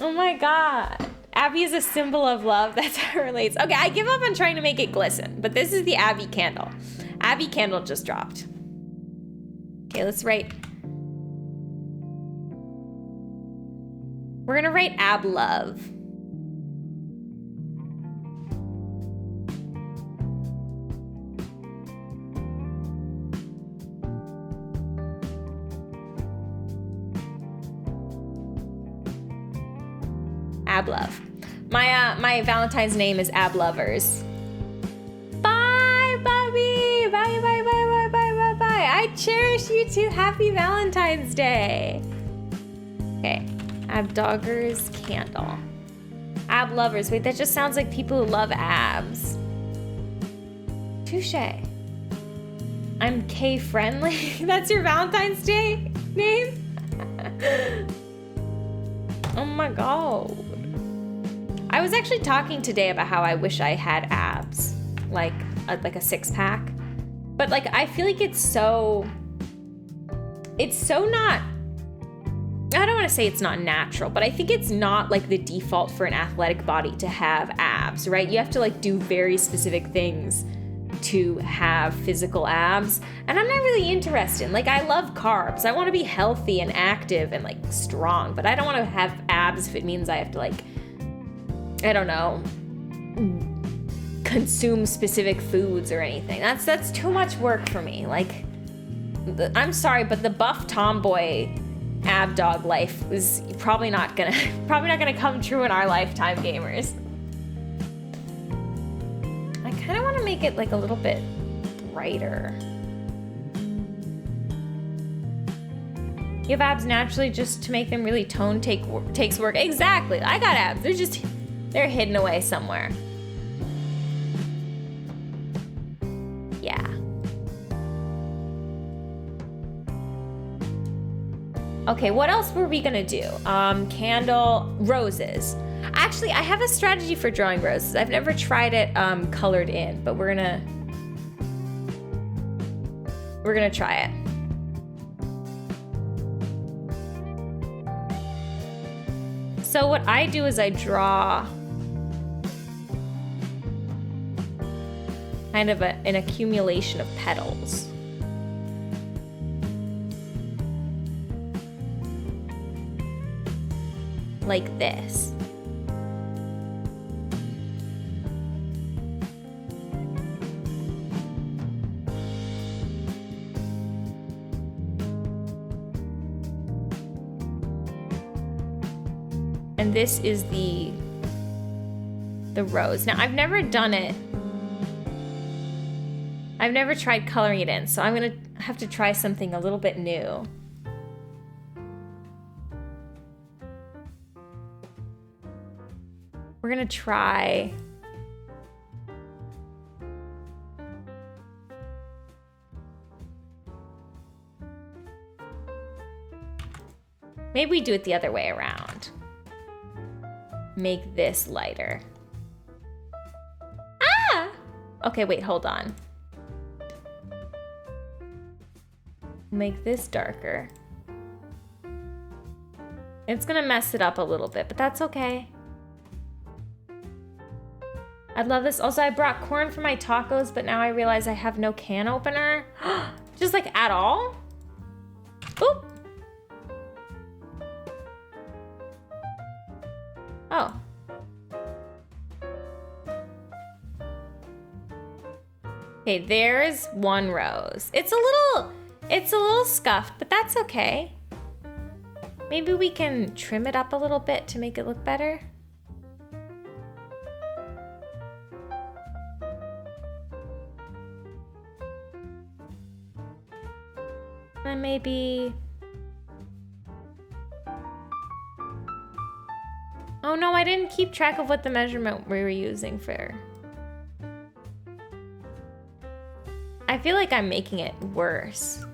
Oh my God. Abby is a symbol of love. That's how it relates. Okay, I give up on trying to make it glisten, but this is the Abby candle. Abby candle just dropped. Okay, let's write. We're gonna write Ab Love. Ab Love. My Valentine's name is Ab Lovers. Bye, Bobby. Bye, bye, bye, bye, bye, bye, bye. I cherish you too. Happy Valentine's Day. Okay. Ab Doggers candle. Ab Lovers. Wait, that just sounds like people who love abs. Touche. I'm K friendly. That's your Valentine's Day name? Oh my God. I was actually talking today about how I wish I had abs, like a six-pack, but like I feel like it's so not. I don't want to say it's not natural, but I think it's not like the default for an athletic body to have abs, right? You have to like do very specific things to have physical abs, and I'm not really interested. Like I love carbs. I want to be healthy and active and like strong, but I don't want to have abs if it means I have to like, I don't know, consume specific foods or anything. That's too much work for me. Like, I'm sorry, but the buff tomboy ab dog life is probably not gonna come true in our lifetime, gamers. I kind of want to make it like a little bit brighter. You have abs naturally just to make them really toned takes work. Exactly. I got abs. They're hidden away somewhere. Yeah. Okay, what else were we gonna do? Candle, roses. Actually, I have a strategy for drawing roses. I've never tried it colored in, but we're gonna try it. So what I do is I draw kind of an accumulation of petals. Like this. And this is the rose. Now, I've never done it. I've never tried coloring it in, so I'm gonna have to try something a little bit new. We're gonna try Maybe we do it the other way around. Make this lighter. Ah! Okay, wait, hold on. Make this darker. It's gonna mess it up a little bit, but that's okay. I love this. Also, I brought corn for my tacos, but now I realize I have no can opener. Just like at all? Oop. Oh. Okay, there's one rose. It's a little scuffed, but that's okay. Maybe we can trim it up a little bit to make it look better. And maybe... Oh no, I didn't keep track of what the measurement we were using for... I feel like I'm making it worse.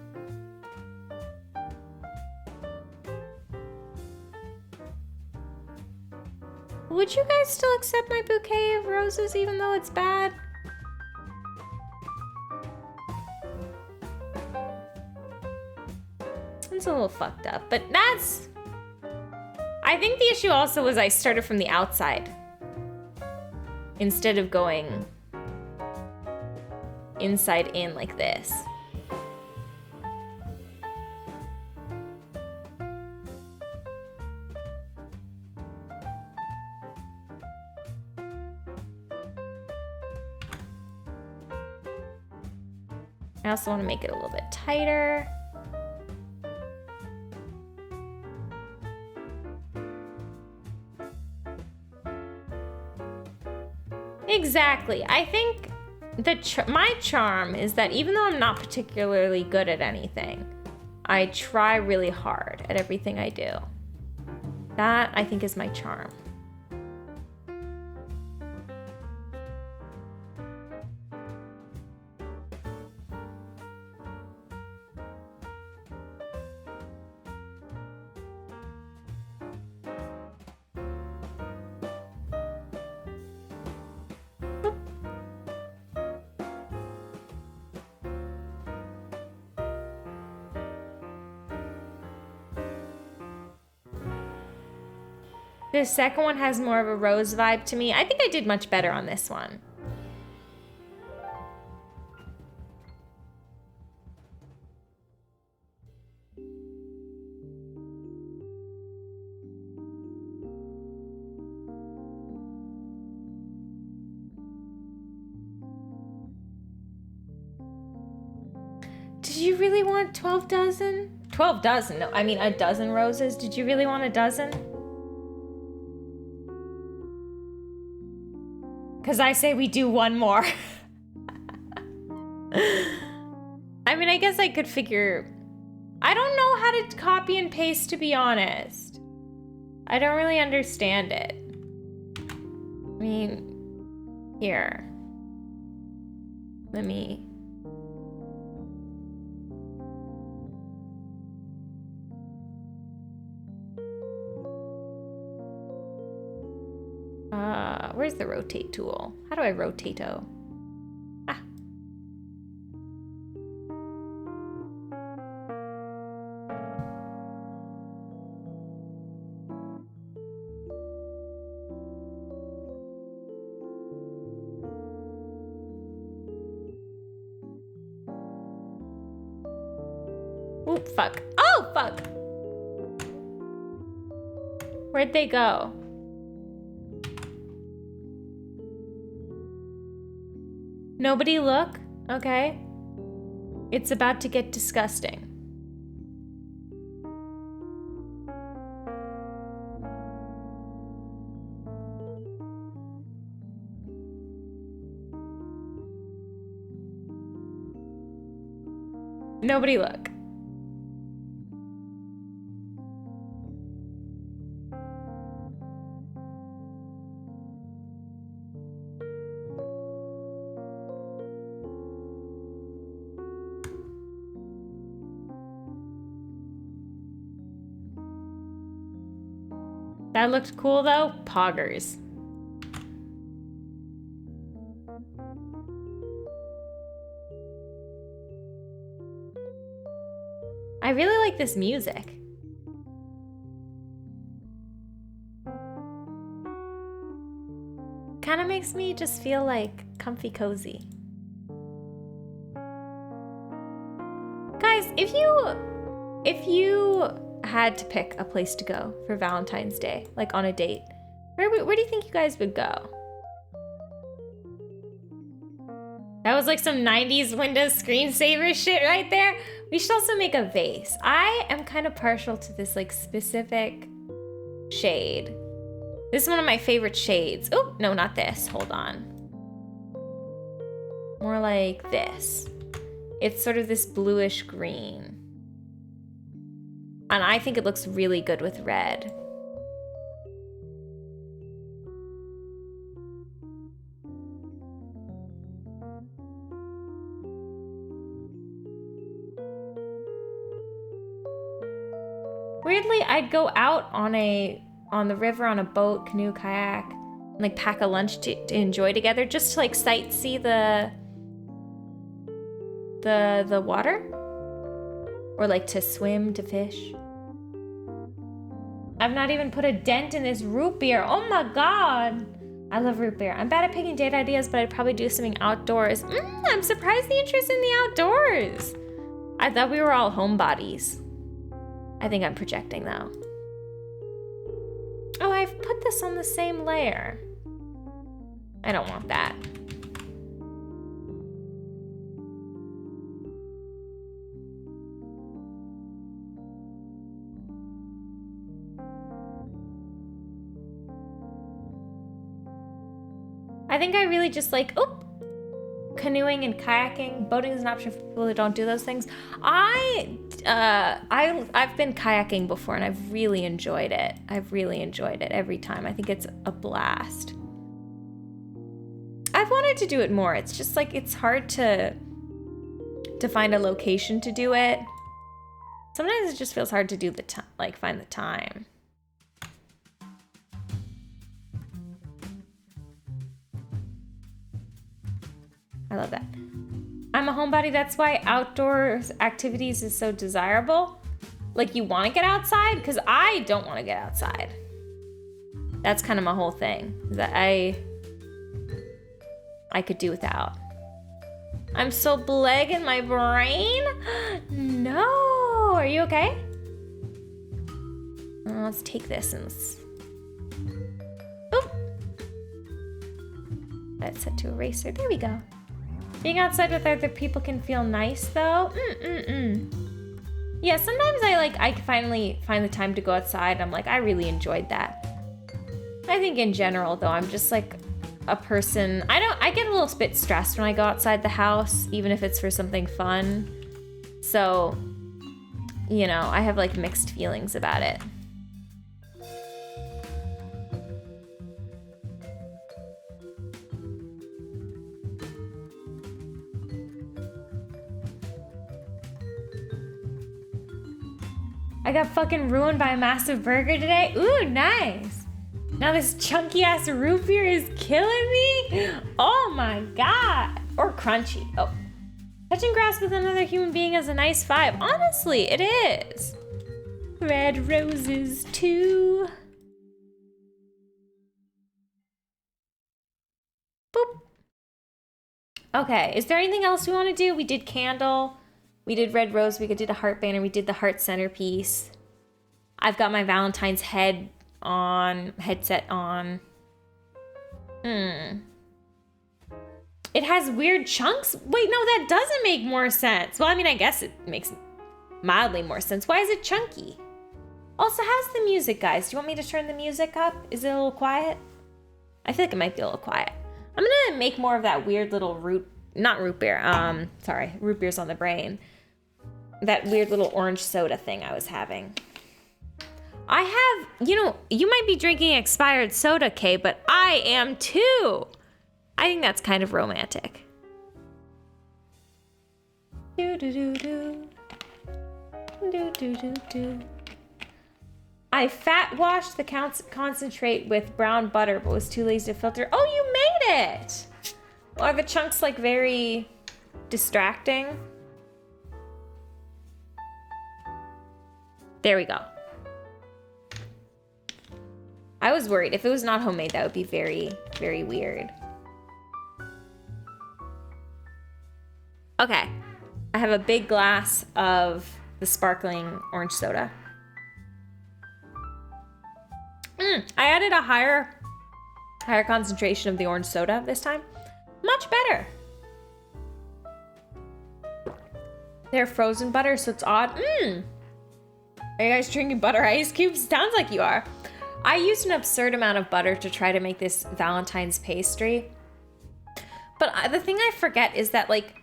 Would you guys still accept my bouquet of roses even though it's bad? It's a little fucked up, but that's... I think the issue also was I started from the outside instead of going inside in like this. I also want to make it a little bit tighter. Exactly. I think my charm is that even though I'm not particularly good at anything, I try really hard at everything I do. That, I think, is my charm. The second one has more of a rose vibe to me. I think I did much better on this one. Did you really want 12 dozen? 12 dozen? No, I mean a dozen roses. Did you really want a dozen? Because I say we do one more. I mean, I guess I could figure... I don't know how to copy and paste, to be honest. I don't really understand it. I mean, here. Let me... where's the rotate tool? How do I rotate-o? Ah. Oop, fuck. Oh, fuck! Where'd they go? Nobody look? Okay. It's about to get disgusting. Nobody look. That looked cool though. Poggers. I really like this music. Kind of makes me just feel like comfy cozy. Guys, if you had to pick a place to go for Valentine's Day, like on a date, where do you think you guys would go? That was like some 90s Windows screensaver shit right there. We should also make a vase. I am kind of partial to this like specific shade. This is one of my favorite shades. Oh, no, not this. Hold on. More like this. It's sort of this bluish green. And I think it looks really good with red. Weirdly, I'd go out on the river on a boat, canoe, kayak, and like pack a lunch to enjoy together, just to like sightsee the water, or like to swim, to fish. I've not even put a dent in this root beer. Oh my god, I love root beer. I'm bad at picking date ideas, but I'd probably do something outdoors. I'm surprised the interest in the outdoors. I thought we were all homebodies. I think I'm projecting though. Oh, I've put this on the same layer. I don't want that. I think I really just like, canoeing and kayaking. Boating is an option for people who don't do those things. I've been kayaking before and I've really enjoyed it. I've really enjoyed it every time. I think it's a blast. I've wanted to do it more. It's just like it's hard to find a location to do it. Sometimes it just feels hard to do find the time. I love that. I'm a homebody, that's why outdoors activities is so desirable. Like, you want to get outside? Because I don't want to get outside. That's kind of my whole thing. That I could do without. I'm so bleg in my brain. No. Are you okay? Let's take this and boop. That's set to eraser. There we go. Being outside with other people can feel nice though. Yeah, sometimes I finally find the time to go outside. I'm like, I really enjoyed that. I think in general though, I'm just like a person, I get a little bit stressed when I go outside the house, even if it's for something fun. So, you know, I have like mixed feelings about it. I got fucking ruined by a massive burger today. Ooh, nice. Now this chunky ass root beer is killing me. Oh my god. Or crunchy. Oh. Touching grass with another human being is a nice vibe. Honestly, it is. Red roses too. Boop. Okay, is there anything else we want to do? We did candle. We did red rose, we did a heart banner, we did the heart centerpiece. I've got my Valentine's headset on. It has weird chunks. Wait, no, that doesn't make more sense. Well, I mean, I guess it makes mildly more sense. Why is it chunky? Also, how's the music, guys? Do you want me to turn the music up? Is it a little quiet? I feel like it might be a little quiet. I'm gonna make more of that weird little root beer, root beer's on the brain. That weird little orange soda thing I was having. I have, you might be drinking expired soda, Kay, but I am too. I think that's kind of romantic. Do do do do. Do do do do. I fat washed the concentrate with brown butter, but was too lazy to filter. Oh, you made it! Are the chunks like very distracting? There we go. I was worried. If it was not homemade, that would be very, very weird. Okay. I have a big glass of the sparkling orange soda. I added a higher concentration of the orange soda this time. Much better. They're frozen butter, so it's odd. Are you guys drinking butter ice cubes? Sounds like you are. I used an absurd amount of butter to try to make this Valentine's pastry. But the thing I forget is that, like,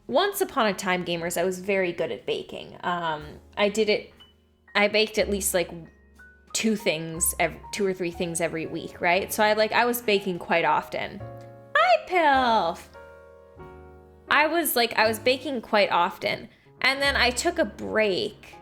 once upon a time, gamers, I was very good at baking. I baked at least like two or three things every week, right? So I was baking quite often. Hi, Pilf! I was baking quite often. And then I took a break.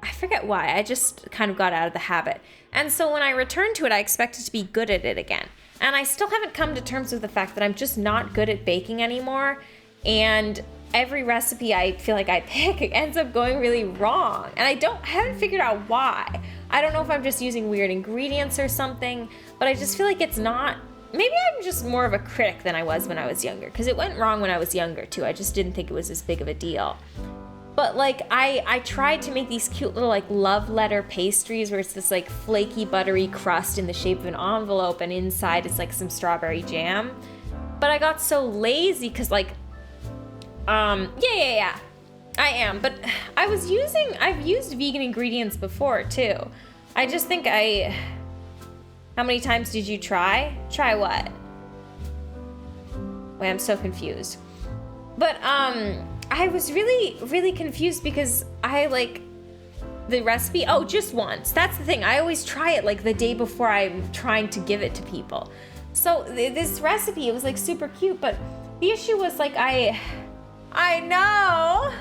I forget why. I just kind of got out of the habit. And so when I returned to it, I expected to be good at it again. And I still haven't come to terms with the fact that I'm just not good at baking anymore. And every recipe I feel like I pick ends up going really wrong. And I haven't figured out why. I don't know if I'm just using weird ingredients or something, but I just feel like it's not. Maybe I'm just more of a critic than I was when I was younger, because it went wrong when I was younger too. I just didn't think it was as big of a deal. But like I tried to make these cute little like love letter pastries where it's this like flaky buttery crust in the shape of an envelope and inside it's like some strawberry jam. But I got so lazy because like yeah. I am, but I've used vegan ingredients before too. I just think how many times did you try? Try what? Wait, I'm so confused. But I was really, really confused because I like the recipe. Oh, just once. That's the thing. I always try it like the day before I'm trying to give it to people. So this recipe, it was like super cute, but the issue was like I know,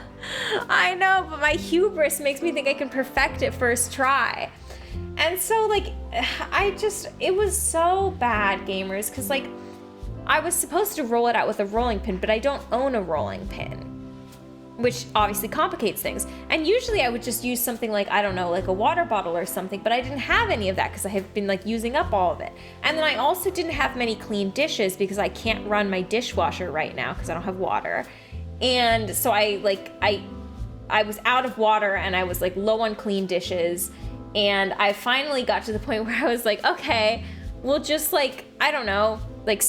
but my hubris makes me think I can perfect it first try. And so like, it was so bad, gamers, because like, I was supposed to roll it out with a rolling pin, but I don't own a rolling pin, which obviously complicates things. And usually I would just use something like, I don't know, like a water bottle or something, but I didn't have any of that because I have been like using up all of it. And then I also didn't have many clean dishes because I can't run my dishwasher right now because I don't have water. And so I was out of water and I was like low on clean dishes. And I finally got to the point where I was like, okay, we'll just like, I don't know, like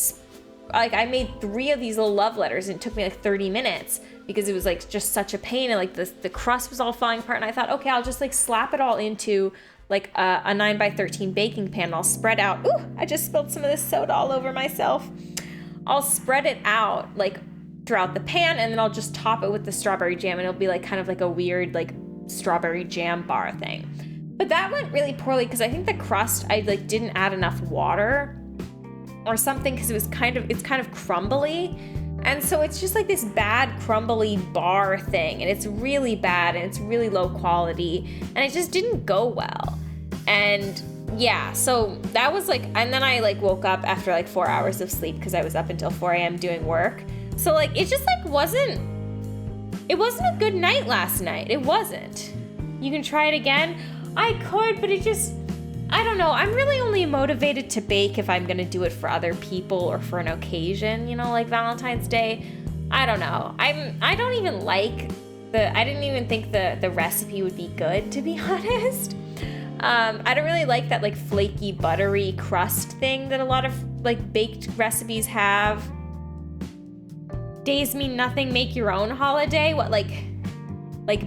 I made 3 of these little love letters and it took me like 30 minutes because it was like just such a pain. And like the crust was all falling apart. And I thought, okay, I'll just like slap it all into like a 9x13 baking pan. And I'll spread out. Ooh, I just spilled some of this soda all over myself. I'll spread it out like throughout the pan and then I'll just top it with the strawberry jam and it'll be like kind of like a weird like strawberry jam bar thing. But that went really poorly because I think the crust, I like didn't add enough water or something because it's kind of crumbly. And so it's just like this bad crumbly bar thing and it's really bad and it's really low quality and it just didn't go well. And yeah, so that was like, and then I like woke up after like 4 hours of sleep because I was up until 4 a.m. doing work. So like, it just like wasn't a good night last night. It wasn't. You can try it again. I could, but I don't know. I'm really only motivated to bake if I'm gonna do it for other people or for an occasion, you know, like Valentine's Day. I don't know. I don't even like I didn't even think the recipe would be good, to be honest. I don't really like that like flaky buttery crust thing that a lot of like baked recipes have. Days mean nothing, make your own holiday. What, like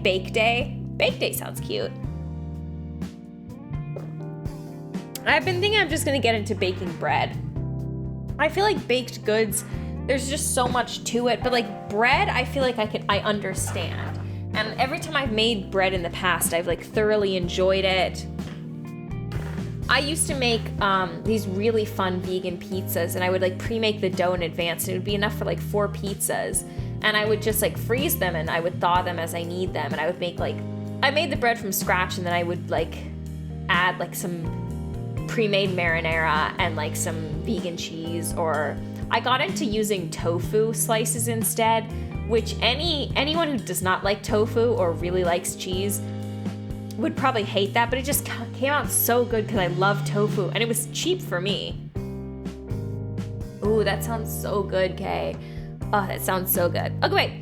bake day? Bake day sounds cute. I've been thinking I'm just gonna get into baking bread. I feel like baked goods, there's just so much to it, but like bread, I feel like I understand. And every time I've made bread in the past, I've like thoroughly enjoyed it. I used to make these really fun vegan pizzas and I would like pre-make the dough in advance and it would be enough for like 4 pizzas. And I would just like freeze them and I would thaw them as I need them. And I would make I made the bread from scratch and then I would like add like some pre-made marinara and like some vegan cheese, or I got into using tofu slices instead, which anyone who does not like tofu or really likes cheese would probably hate that, but it just came out so good because I love tofu and it was cheap for me. Ooh, that sounds so good, Kay. Oh, that sounds so good. Okay, wait.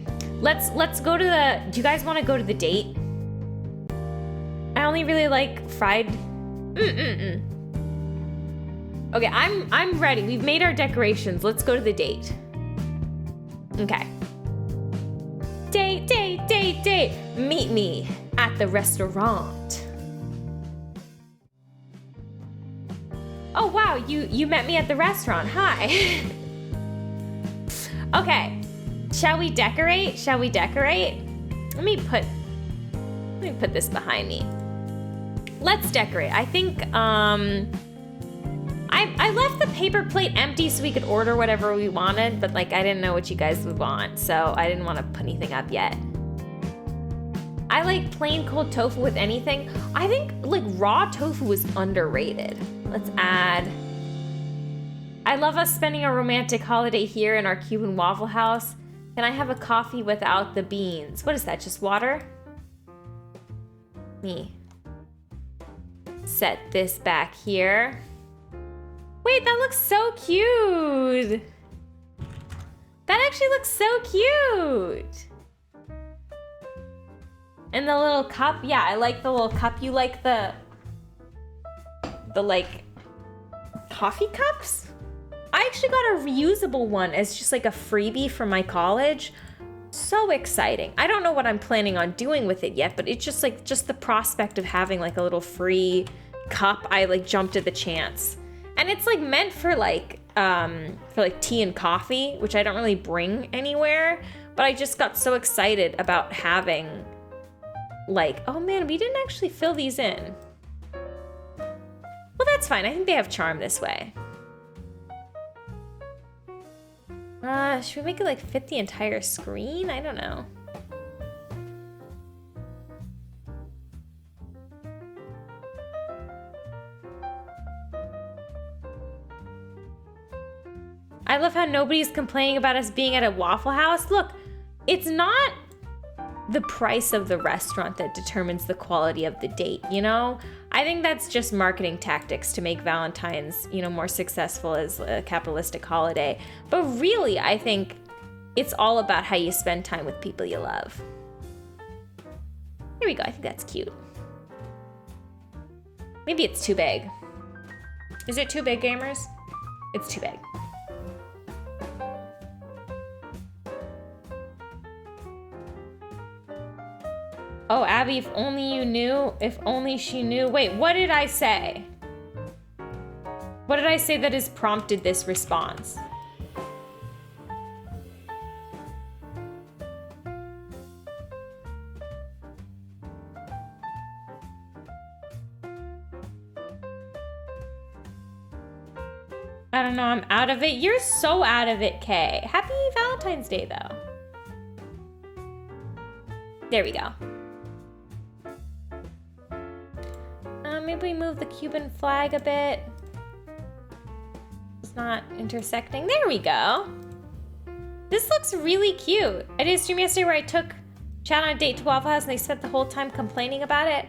Let's go to the. Do you guys want to go to the date? I only really like fried. Okay, I'm ready. We've made our decorations. Let's go to the date. Okay. Date. Meet me at the restaurant. Oh wow, you met me at the restaurant. Hi. Okay. Shall we decorate? Let me put this behind me. Let's decorate. I think I left the paper plate empty so we could order whatever we wanted, but like I didn't know what you guys would want, so I didn't want to put anything up yet. I like plain cold tofu with anything. I think like raw tofu is underrated. Let's add. I love us spending a romantic holiday here in our Cuban Waffle House. Can I have a coffee without the beans? What is that, just water? Me. Set this back here. Wait, that looks so cute. That actually looks so cute. And the little cup, yeah, I like the little cup. You like the like coffee cups? I actually got a reusable one as just like a freebie from my college. So exciting. I don't know what I'm planning on doing with it yet, but it's just like the prospect of having like a little free cup, I like jumped at the chance. And it's like meant for like tea and coffee, which I don't really bring anywhere, but I just got so excited about having like, oh man, we didn't actually fill these in. Well, that's fine. I think they have charm this way. Should we make it like fit the entire screen? I don't know. I love how nobody's complaining about us being at a Waffle House. Look, it's not the price of the restaurant that determines the quality of the date, you know? I think that's just marketing tactics to make Valentine's, more successful as a capitalistic holiday. But really, I think it's all about how you spend time with people you love. Here we go, I think that's cute. Maybe it's too big. Is it too big, gamers? It's too big. Oh, Abby, if only you knew, if only she knew. Wait, what did I say? What did I say that has prompted this response? I don't know, I'm out of it. You're so out of it, Kay. Happy Valentine's Day, though. There we go. Maybe we move the Cuban flag a bit. It's not intersecting. There we go. This looks really cute. I did a stream yesterday where I took Chad on a date to Waffle House and they spent the whole time complaining about it.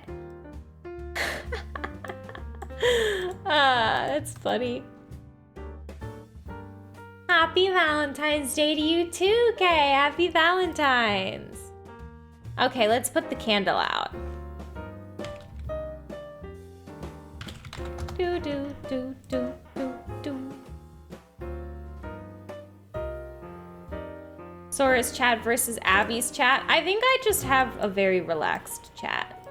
That's funny. Happy Valentine's Day to you too, Kay. Happy Valentine's. Okay, let's put the candle out. Do. Sora's chat versus Abby's chat. I think I just have a very relaxed chat.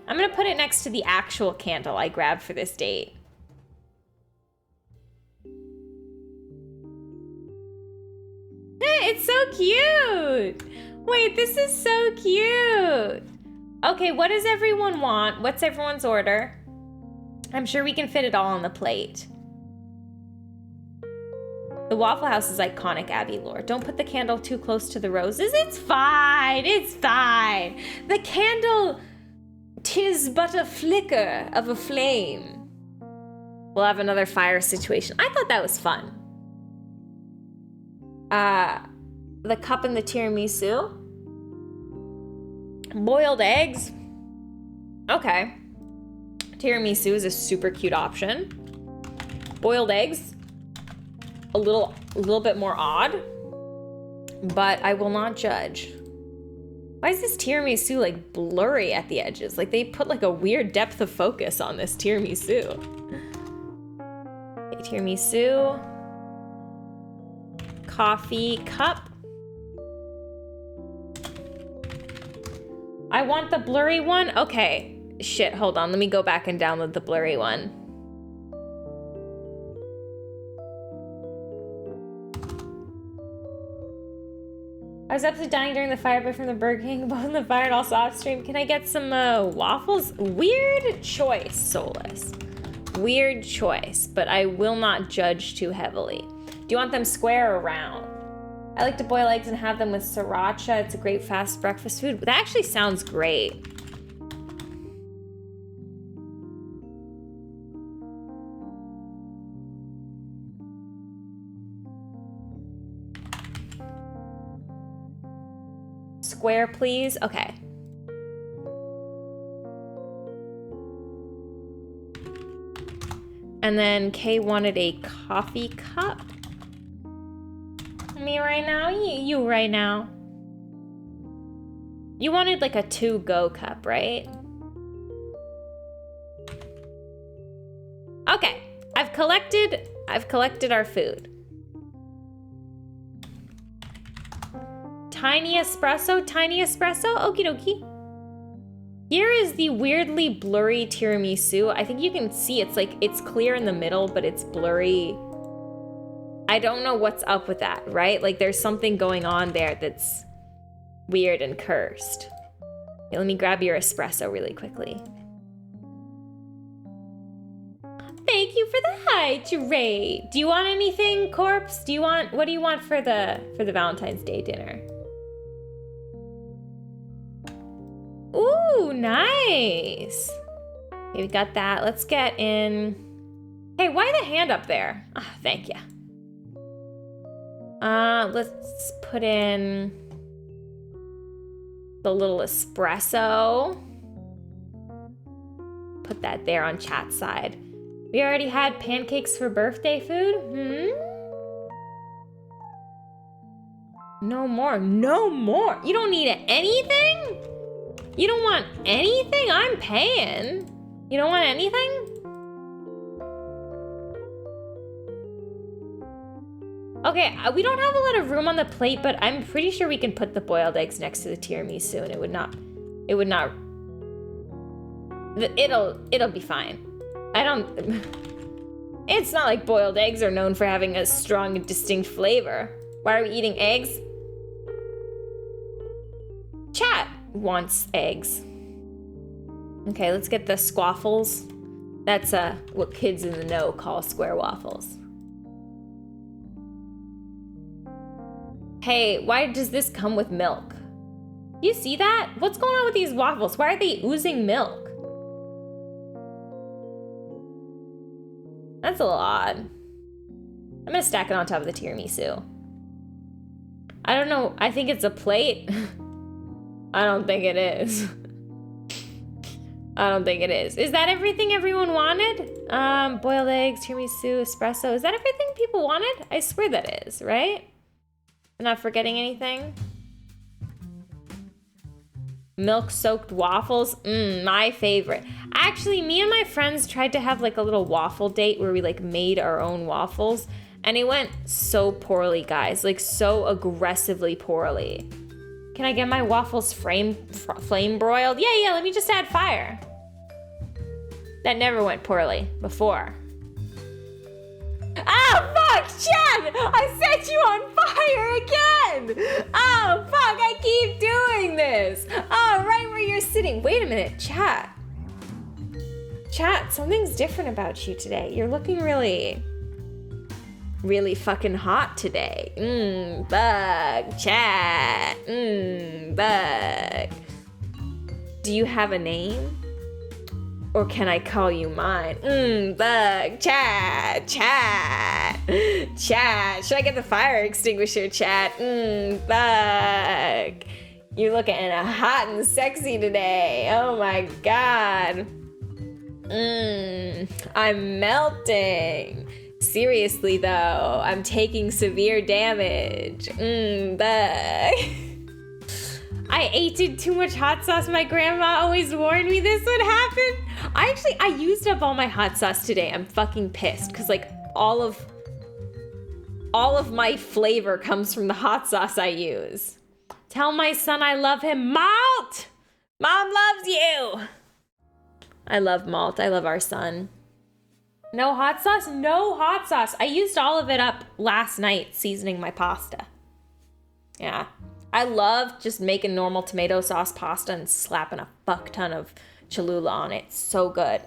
I'm gonna put it next to the actual candle I grabbed for this date. It's so cute! Wait, this is so cute! Okay, what does everyone want? What's everyone's order? I'm sure we can fit it all on the plate. The Waffle House is iconic, Abby lore. Don't put the candle too close to the roses. It's fine. It's fine. The candle, 'tis but a flicker of a flame. We'll have another fire situation. I thought that was fun. The cup and the tiramisu. Boiled eggs. Okay. Tiramisu is a super cute option. Boiled eggs, a little bit more odd, but I will not judge. Why is this tiramisu like blurry at the edges? Like they put like a weird depth of focus on this tiramisu. Okay, tiramisu. Coffee cup. I want the blurry one. Okay. Shit, hold on. Let me go back and download the blurry one. I was absolutely dying during the fire, but from the Burger King, both in the fire and also off stream. Can I get some waffles? Weird choice, Solus. Weird choice, but I will not judge too heavily. Do you want them square or round? I like to boil eggs and have them with sriracha. It's a great fast breakfast food. That actually sounds great. Square, please. Okay. And then Kay wanted a coffee cup. Me right now? You right now. You wanted like a to-go cup, right? Okay. I've collected our food. Tiny espresso, okie dokie. Here is the weirdly blurry tiramisu. I think you can see it's clear in the middle, but it's blurry. I don't know what's up with that, right? Like there's something going on there that's weird and cursed. Okay, let me grab your espresso really quickly. Thank you for the hydrate. Do you want anything, Corpse? What do you want for the Valentine's Day dinner? Ooh, nice. Okay, we got that. Let's get in. Hey, why the hand up there? Ah, thank you. Let's put in the little espresso. Put that there on chat side. We already had pancakes for birthday food? No more. You don't need anything? You don't want anything? I'm paying. You don't want anything? Okay, we don't have a lot of room on the plate, but I'm pretty sure we can put the boiled eggs next to the tiramisu and it'll be fine. It's not like boiled eggs are known for having a strong and distinct flavor. Why are we eating eggs? Chat wants eggs. Okay, let's get the squaffles. That's what kids in the know call square waffles. Hey, why does this come with milk? You see that? What's going on with these waffles? Why are they oozing milk? That's a little odd. I'm gonna stack it on top of the tiramisu. I don't know. I think it's a plate. I don't think it is. I don't think it is. Is that everything everyone wanted? Boiled eggs, tiramisu, espresso. Is that everything people wanted? I swear that is, right? I'm not forgetting anything. Milk-soaked waffles. My favorite. Actually, me and my friends tried to have like a little waffle date where we like made our own waffles. And it went so poorly, guys. Like so aggressively poorly. Can I get my waffles flame broiled? Yeah, let me just add fire. That never went poorly before. Oh, fuck, Chad! I set you on fire again! Oh, fuck, I keep doing this! Oh, right where you're sitting. Wait a minute, chat. Chat, something's different about you today. You're looking really really fucking hot today. Bug, chat. Bug. Do you have a name? Or can I call you mine? Bug, chat. Should I get the fire extinguisher, chat? Bug. You're looking hot and sexy today. Oh my god. I'm melting. Seriously though, I'm taking severe damage. Bug. I ate too much hot sauce. My grandma always warned me this would happen. I used up all my hot sauce today. I'm fucking pissed because like all of my flavor comes from the hot sauce I use. Tell my son I love him. Malt! Mom loves you! I love Malt. I love our son. No hot sauce? No hot sauce. I used all of it up last night seasoning my pasta. Yeah. I love just making normal tomato sauce pasta and slapping a fuck ton of Cholula on it. So good.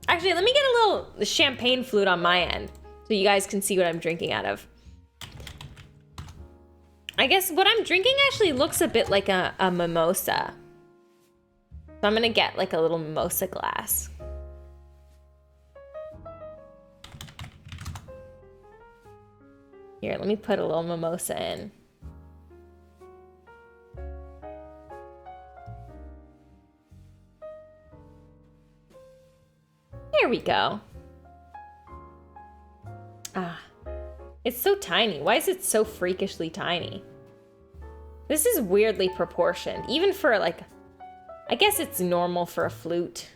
Actually, let me get a little champagne flute on my end so you guys can see what I'm drinking out of. I guess what I'm drinking actually looks a bit like a mimosa. So I'm gonna get like a little mimosa glass. Here, let me put a little mimosa in. There we go. It's so tiny. Why is it so freakishly tiny? This is weirdly proportioned, even for like, I guess it's normal for a flute.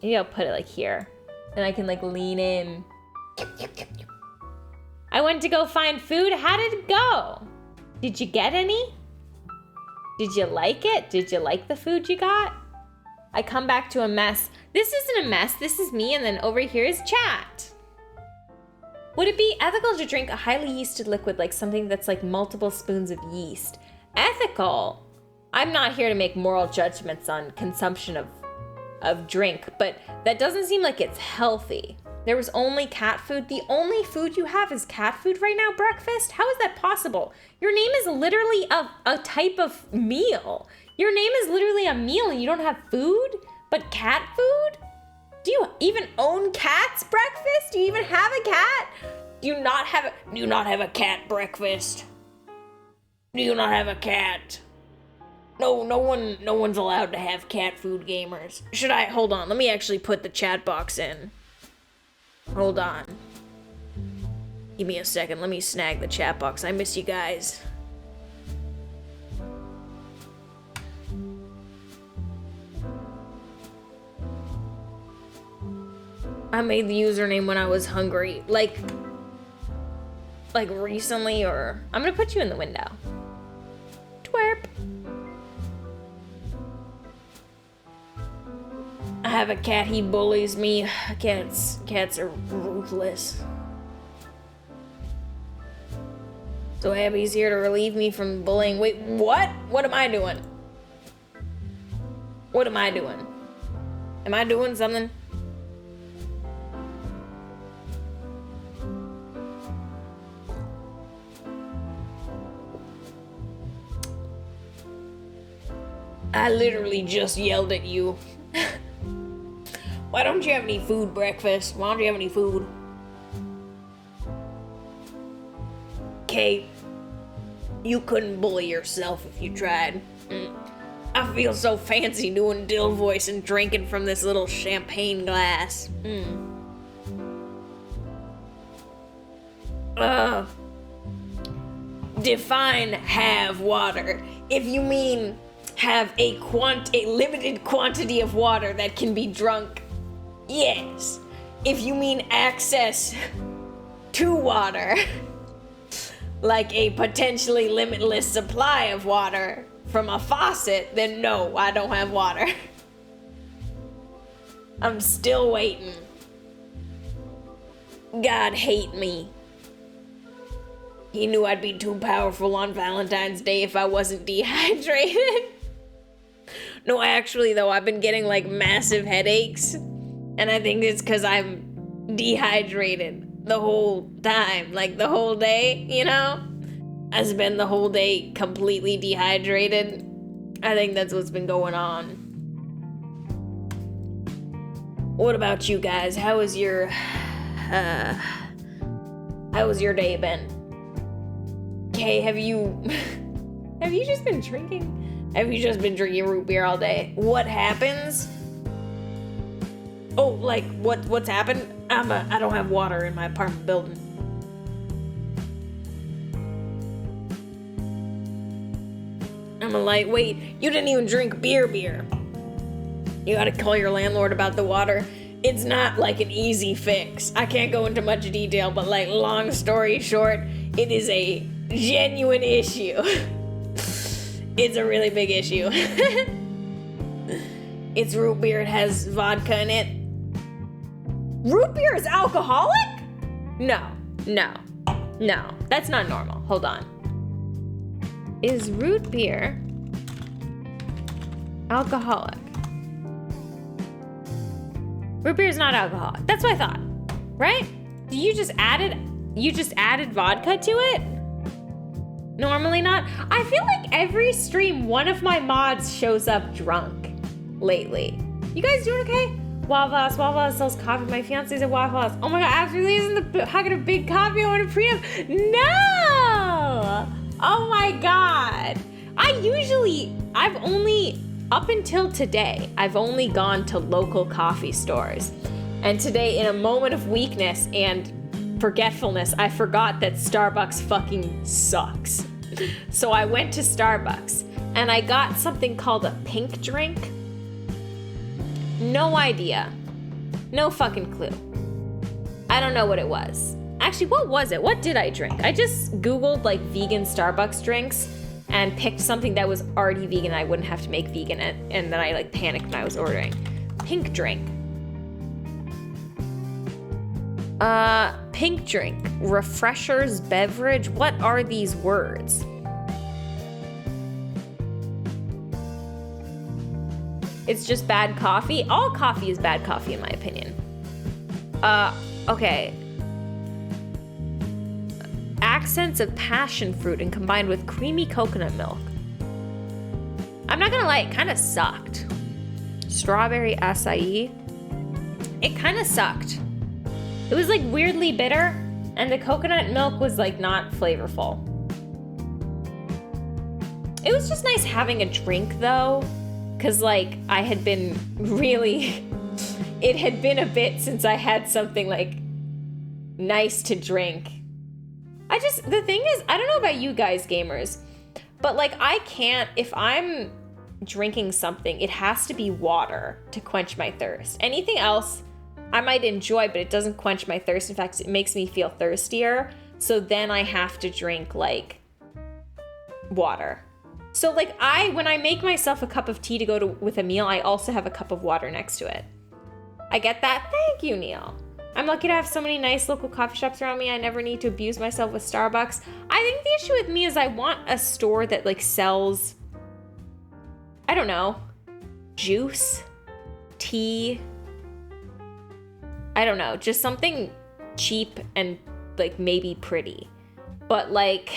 Maybe I'll put it like here, and I can like lean in. I went to go find food. How did it go? Did you get any? Did you like it? Did you like the food you got? I come back to a mess. This isn't a mess. This is me, and then over here is chat. Would it be ethical to drink a highly yeasted liquid, like something that's like multiple spoons of yeast? Ethical? I'm not here to make moral judgments on consumption of drink, but that doesn't seem like it's healthy. There was only cat food. The only food you have is cat food right now, breakfast? How is that possible? Your name is literally a type of meal. Your name is literally a meal and you don't have food, but cat food? Do you even own cats, breakfast? Do you even have a cat? Do you not have a cat, breakfast? Do you not have a cat? No one's allowed to have cat food, gamers. Hold on, let me actually put the chat box in. Hold on. Give me a second, let me snag the chat box. I miss you guys. I made the username when I was hungry. Like recently, or... I'm gonna put you in the window. Twerp. I have a cat, he bullies me. Cats are ruthless. So Abby's here to relieve me from bullying. Wait, what? What am I doing? What am I doing? Am I doing something? I literally just yelled at you. Why don't you have any food, breakfast? Why don't you have any food? Kate, you couldn't bully yourself if you tried. I feel so fancy doing Dill voice and drinking from this little champagne glass. Define have water. If you mean have a limited quantity of water that can be drunk, yes. If you mean access to water, like a potentially limitless supply of water from a faucet, then no, I don't have water. I'm still waiting. God hate me. He knew I'd be too powerful on Valentine's Day if I wasn't dehydrated. No, actually, though, I've been getting, like, massive headaches. And I think it's because I'm dehydrated the whole time. Like, the whole day, you know? I spend the whole day completely dehydrated. I think that's what's been going on. What about you guys? How was your day been? Okay, have you just been drinking? Have you just been drinking root beer all day? What happens? Oh, like what's happened? I don't have water in my apartment building. I'm a lightweight. You didn't even drink beer. You gotta call your landlord about the water. It's not like an easy fix. I can't go into much detail, but like long story short, it is a genuine issue. It's a really big issue. It's root beer. It has vodka in it. Root beer is alcoholic? No. That's not normal. Hold on. Is root beer alcoholic? Root beer is not alcoholic. That's what I thought. Right? You just added vodka to it? Normally not. I feel like every stream one of my mods shows up drunk lately. You guys doing okay? Waffle House sells coffee. My fiance's at Waffle House. Oh my god, after leaving the pocket of big coffee, I want a prenup. No! Oh my god. Up until today, I've only gone to local coffee stores. And today, in a moment of weakness and forgetfulness, I forgot that Starbucks fucking sucks. So I went to Starbucks and I got something called a pink drink. No idea. No fucking clue. I don't know what it was. Actually, what was it? What did I drink? I just Googled like vegan Starbucks drinks and picked something that was already vegan. I wouldn't have to make vegan it. And then I like panicked when I was ordering. Pink drink. Pink drink. Refreshers, beverage. What are these words? It's just bad coffee. All coffee is bad coffee in my opinion. Okay. Accents of passion fruit and combined with creamy coconut milk. I'm not gonna lie, it kind of sucked. Strawberry acai. It kind of sucked. It was like weirdly bitter, and the coconut milk was like not flavorful. It was just nice having a drink though, because like I had been really, it had been a bit since I had something like nice to drink. The thing is, I don't know about you guys gamers, but like I can't, if I'm drinking something, it has to be water to quench my thirst. Anything else I might enjoy, but it doesn't quench my thirst. In fact, it makes me feel thirstier. So then I have to drink like water. So like when I make myself a cup of tea to go with a meal, I also have a cup of water next to it. I get that. Thank you, Neil. I'm lucky to have so many nice local coffee shops around me. I never need to abuse myself with Starbucks. I think the issue with me is I want a store that like sells, I don't know, juice, tea, I don't know, just something cheap and like maybe pretty. But like,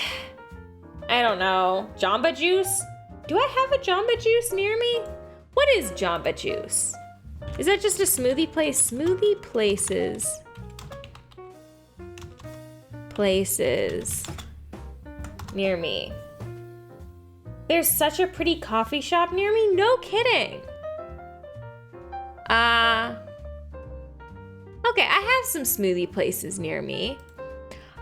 I don't know, Jamba Juice? Do I have a Jamba Juice near me? What is Jamba Juice? Is that just a smoothie place? Smoothie places. Places near me. There's such a pretty coffee shop near me? No kidding. Okay, I have some smoothie places near me.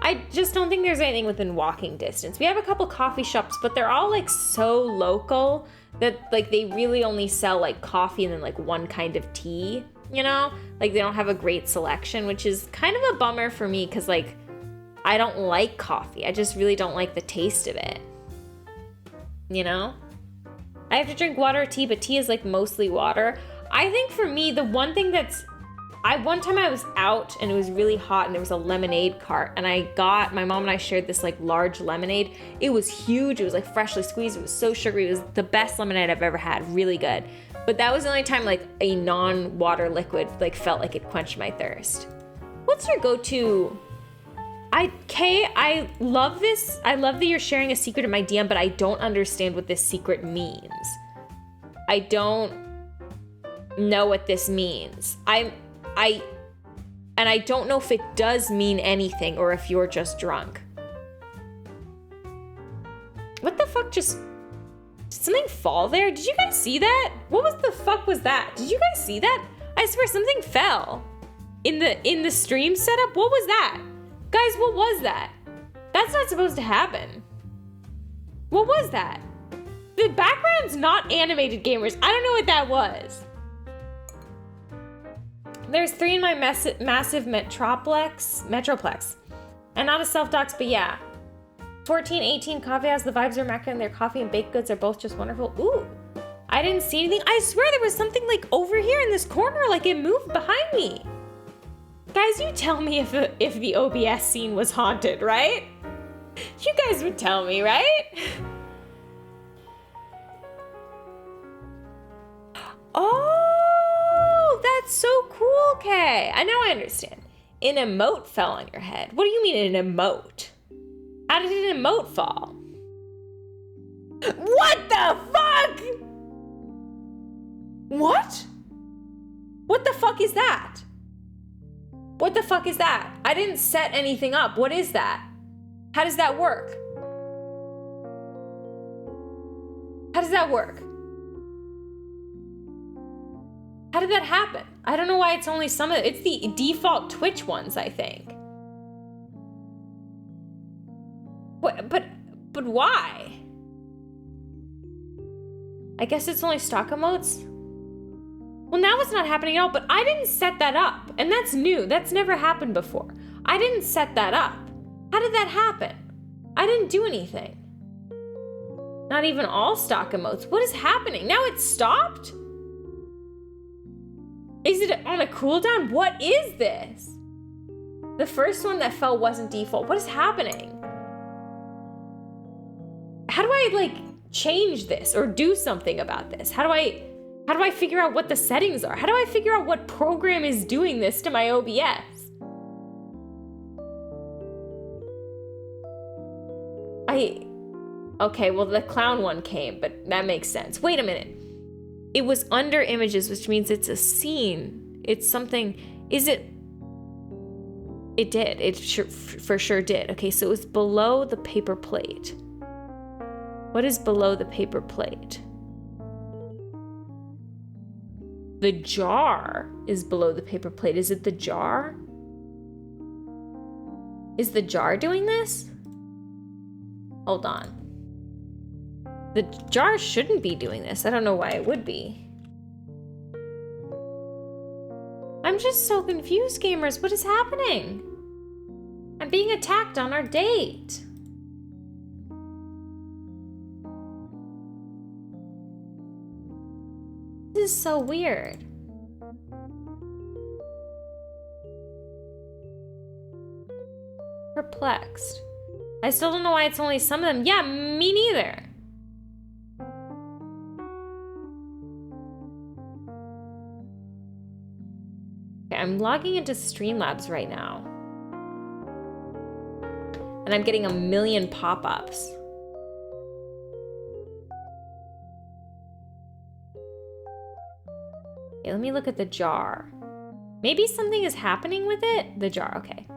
I just don't think there's anything within walking distance. We have a couple coffee shops, but they're all like so local that like they really only sell like coffee and then like one kind of tea, you know? Like they don't have a great selection, which is kind of a bummer for me because like I don't like coffee. I just really don't like the taste of it. You know? I have to drink water or tea, but tea is like mostly water. I think for me, the one thing that's one time I was out and it was really hot and there was a lemonade cart and my mom and I shared this like large lemonade. It was huge. It was like freshly squeezed. It was so sugary. It was the best lemonade I've ever had. Really good. But that was the only time like a non-water liquid like felt like it quenched my thirst. What's your go-to? Kay, I love this. I love that you're sharing a secret in my DM, but I don't understand what this secret means. I don't know what this means. I don't know if it does mean anything or if you're just drunk. What the fuck did something fall there? Did you guys see that? What the fuck was that? Did you guys see that? I swear something fell in the stream setup. What was that? Guys, what was that? That's not supposed to happen. What was that? The background's not animated, gamers. I don't know what that was. There's 3 in my massive Metroplex. And not a self-docs, but yeah. 1418 Coffee House, the vibes are immaculate and their coffee and baked goods are both just wonderful. Ooh, I didn't see anything. I swear there was something like over here in this corner, like it moved behind me. Guys, you tell me if the OBS scene was haunted, right? You guys would tell me, right? Oh, that's so cool, Kay. I know I understand. An emote fell on your head. What do you mean an emote? How did an emote fall? What the fuck? What? What the fuck is that? What the fuck is that? I didn't set anything up. What is that? How does that work? How does that work? How did that happen? I don't know why it's only some of it. It's the default Twitch ones, I think. But why? I guess it's only stock emotes? Well, now it's not happening at all, but I didn't set that up. And that's new. That's never happened before. I didn't set that up. How did that happen? I didn't do anything. Not even all stock emotes. What is happening? Now it's stopped? Is it on a cooldown? What is this? The first one that fell wasn't default. What is happening? How do I like change this or do something about this? How do I figure out what the settings are? How do I figure out what program is doing this to my OBS? Okay, well the clown one came, but that makes sense. Wait a minute. It was under images, which means it's a scene. It's something, is it? It did, it for sure did. Okay, so it was below the paper plate. What is below the paper plate? The jar is below the paper plate. Is it the jar? Is the jar doing this? Hold on. The jar shouldn't be doing this. I don't know why it would be. I'm just so confused, gamers. What is happening? I'm being attacked on our date. This is so weird. Perplexed. I still don't know why it's only some of them. Yeah, me neither. Okay, I'm logging into Streamlabs right now. And I'm getting a million pop-ups. Okay, let me look at the jar. Maybe something is happening with it? The jar, okay.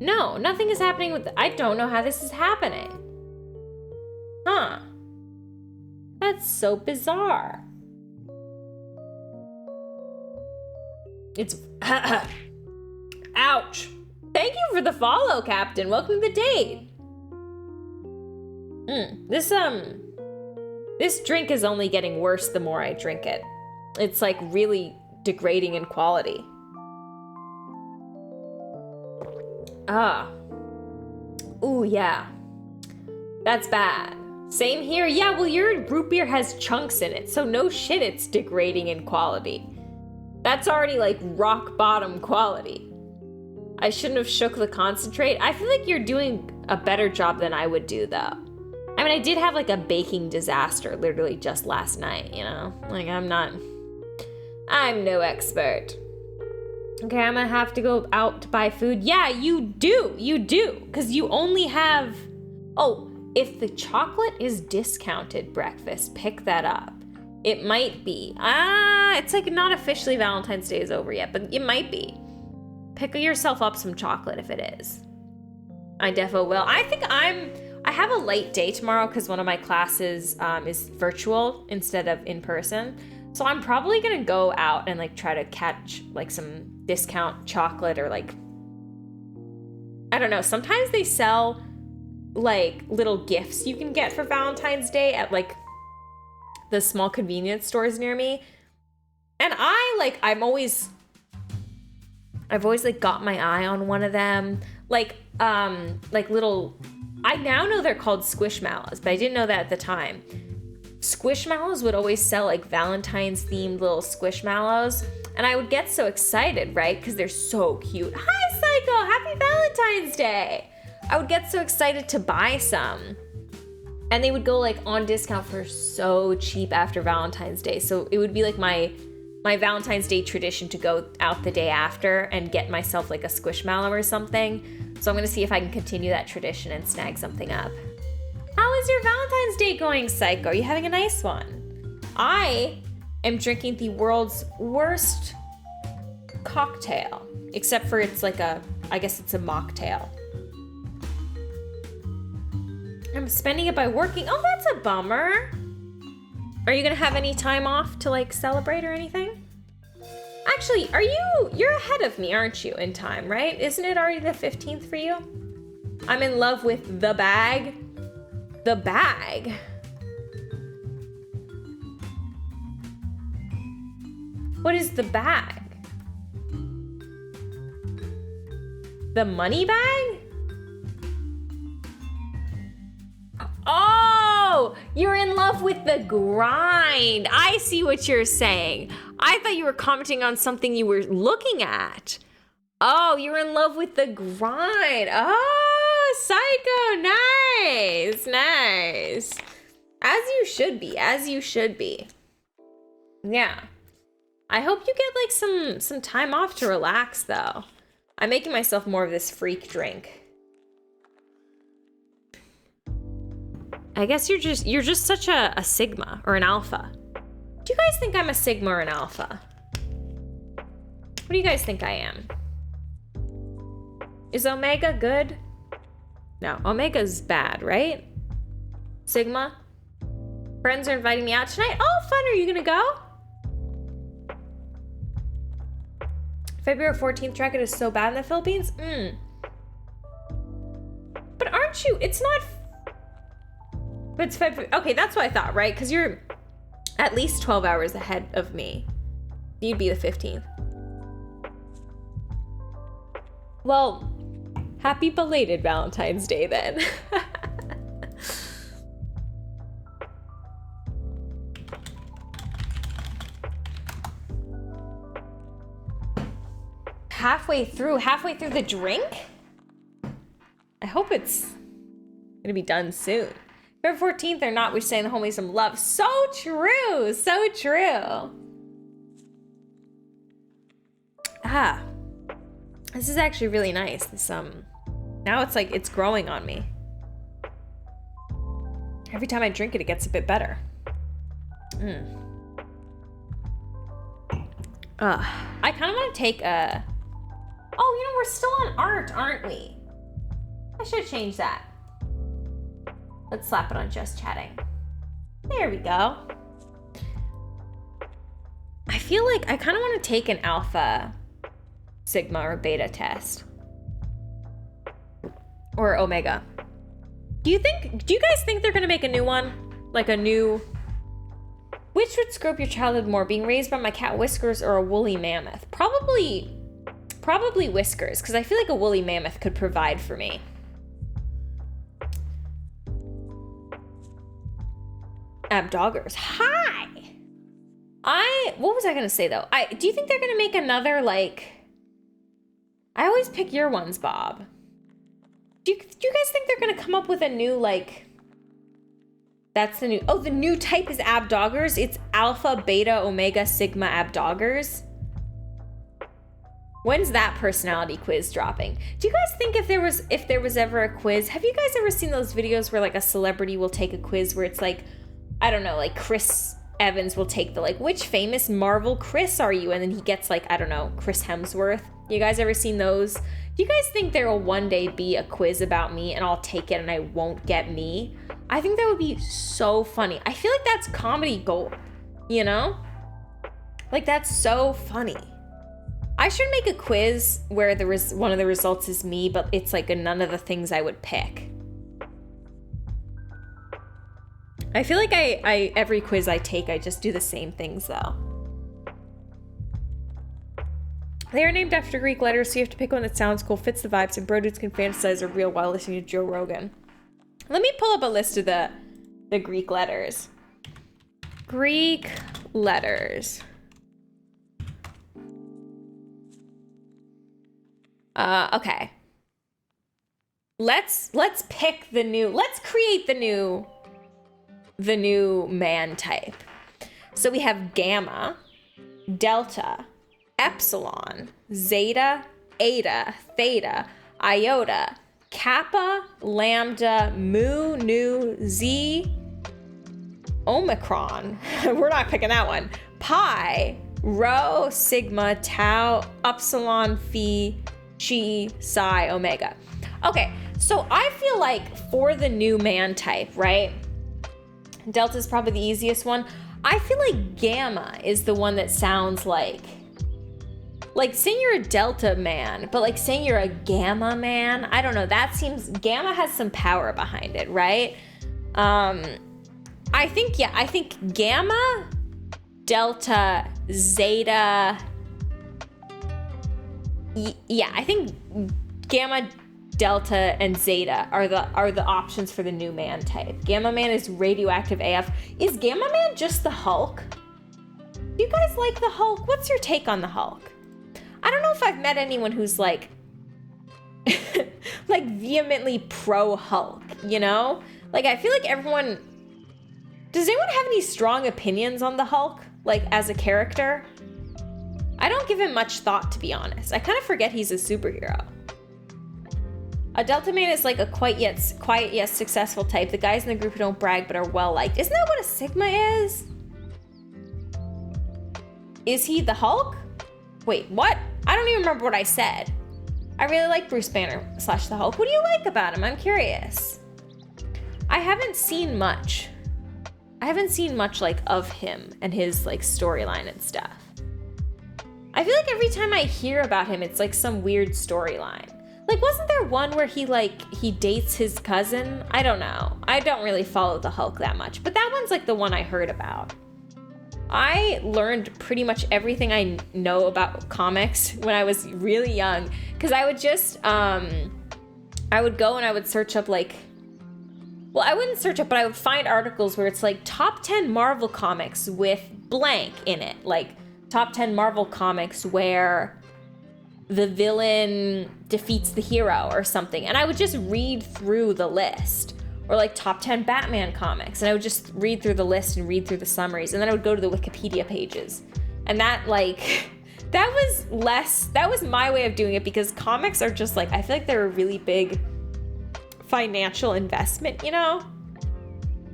No, nothing is happening with I don't know how this is happening. Huh. That's so bizarre. It's ouch. Thank you for the follow, Captain. Welcome to the date. This drink is only getting worse the more I drink it. It's like really degrading in quality. Ah. Ooh, yeah. That's bad. Same here. Yeah, well, your root beer has chunks in it, so no shit it's degrading in quality. That's already like rock bottom quality. I shouldn't have shook the concentrate. I feel like you're doing a better job than I would do, though. I mean, I did have like a baking disaster literally just last night, you know? Like, I'm no expert. Okay, I'm gonna have to go out to buy food. Yeah, you do, because you only have, oh, if the chocolate is discounted breakfast, pick that up. It might be. It's like not officially Valentine's Day is over yet, but it might be. Pick yourself up some chocolate if it is. I defo will. I think I have a light day tomorrow because one of my classes is virtual instead of in person. So I'm probably gonna go out and like try to catch like some discount chocolate or like, I don't know. Sometimes they sell like little gifts you can get for Valentine's Day at like the small convenience stores near me. And I've always like got my eye on one of them. Like little, I now know they're called Squishmallows, but I didn't know that at the time. Squishmallows would always sell like Valentine's themed little Squishmallows. And I would get so excited, right? Because they're so cute. Hi, Psycho, happy Valentine's Day. I would get so excited to buy some. And they would go like on discount for so cheap after Valentine's Day. So it would be like my Valentine's Day tradition to go out the day after and get myself like a Squishmallow or something. So I'm gonna see if I can continue that tradition and snag something up. How is your Valentine's Day going, Psycho? Are you having a nice one? I am drinking the world's worst cocktail, except for it's like I guess it's a mocktail. I'm spending it by working. Oh, that's a bummer. Are you gonna have any time off to like celebrate or anything? Actually, you're ahead of me, aren't you, in time, right? Isn't it already the 15th for you? I'm in love with the bag. The bag? What is the bag? The money bag? Oh, you're in love with the grind. I see what you're saying. I thought you were commenting on something you were looking at. Oh, you're in love with the grind. Oh, Psycho, nice. As you should be. Yeah. I hope you get like some time off to relax though. I'm making myself more of this freak drink. I guess you're just such a Sigma or an Alpha. Do you guys think I'm a Sigma or an Alpha? What do you guys think I am? Is Omega good? No, Omega's bad, right? Sigma? Friends are inviting me out tonight. Oh, fun, are you gonna go? February 14th jacket is so bad in the Philippines? But aren't you, it's not, but it's February, okay, that's what I thought, right? Because you're at least 12 hours ahead of me. You'd be the 15th. Well, happy belated Valentine's Day then. Halfway through the drink? I hope it's gonna be done soon. February 14th, they're not. We're saying the homies some love. So true. So true. This is actually really nice. This now it's like it's growing on me. Every time I drink it, it gets a bit better. I kind of want to take a. Oh, you know, we're still on art, aren't we? I should change that. Let's slap it on just chatting. There we go. I feel like I kind of want to take an alpha, sigma, or beta test. Or omega. Do you guys think they're gonna make a new one? Like a new... Which would screw up your childhood more, being raised by my cat Whiskers or a woolly mammoth? Probably Whiskers, because I feel like a woolly mammoth could provide for me. Abdoggers. Hi! What was I gonna say though? Do you think they're gonna make another, like, I always pick your ones, Bob. Do you guys think they're gonna come up with a new, like, that's the new, oh, the new type is Abdoggers? It's Alpha, Beta, Omega, Sigma Abdoggers? When's that personality quiz dropping? Do you guys think if there was ever a quiz, have you guys ever seen those videos where like a celebrity will take a quiz where it's like, I don't know, like Chris Evans will take the like, which famous Marvel Chris are you? And then he gets like, I don't know, Chris Hemsworth. You guys ever seen those? Do you guys think there will one day be a quiz about me and I'll take it and I won't get me? I think that would be so funny. I feel like that's comedy gold, you know? Like that's so funny. I should make a quiz where one of the results is me, but it's like none of the things I would pick. I feel like every quiz I take, I just do the same things though. They are named after Greek letters, so you have to pick one that sounds cool, fits the vibes, and bro dudes can fantasize are real while listening to Joe Rogan. Let me pull up a list of the Greek letters. Greek letters. Okay. Let's create the new man type. So we have gamma, delta, epsilon, zeta, eta, theta, iota, kappa, lambda, mu, nu, z, omicron. We're not picking that one. Pi, rho, sigma, tau, upsilon, phi, chi, psi, omega. Okay, so I feel like for the new man type, right? Delta is probably the easiest one. I feel like gamma is the one that sounds like saying you're a delta man, but like saying you're a gamma man. I don't know. That seems, gamma has some power behind it, right? I think gamma, delta, zeta. Yeah, I think gamma, delta, and zeta are the options for the new man type. Gamma man is radioactive AF. Is gamma man just the Hulk? Do you guys like the Hulk? What's your take on the Hulk? I don't know if I've met anyone who's like like vehemently pro Hulk, you know? Like I feel like everyone, does anyone have any strong opinions on the Hulk, like as a character? I don't give him much thought, to be honest. I kind of forget he's a superhero. A Delta man is like a quiet yet successful type. The guys in the group who don't brag but are well liked. Isn't that what a Sigma is? Is he the Hulk? Wait, what? I don't even remember what I said. I really like Bruce Banner / the Hulk. What do you like about him? I'm curious. I haven't seen much like of him and his like storyline and stuff. I feel like every time I hear about him, it's like some weird storyline. Like, wasn't there one where he dates his cousin? I don't know. I don't really follow the Hulk that much, but that one's like the one I heard about. I learned pretty much everything I know about comics when I was really young, because I would just, I would go and I would search up like, well, I wouldn't search up, but I would find articles where it's like top 10 Marvel comics with blank in it, like top 10 Marvel comics where the villain defeats the hero or something. And I would just read through the list. Or like top 10 Batman comics. And I would just read through the list and read through the summaries. And then I would go to the Wikipedia pages. And that was my way of doing it, because comics are just like, I feel like they're a really big financial investment, you know?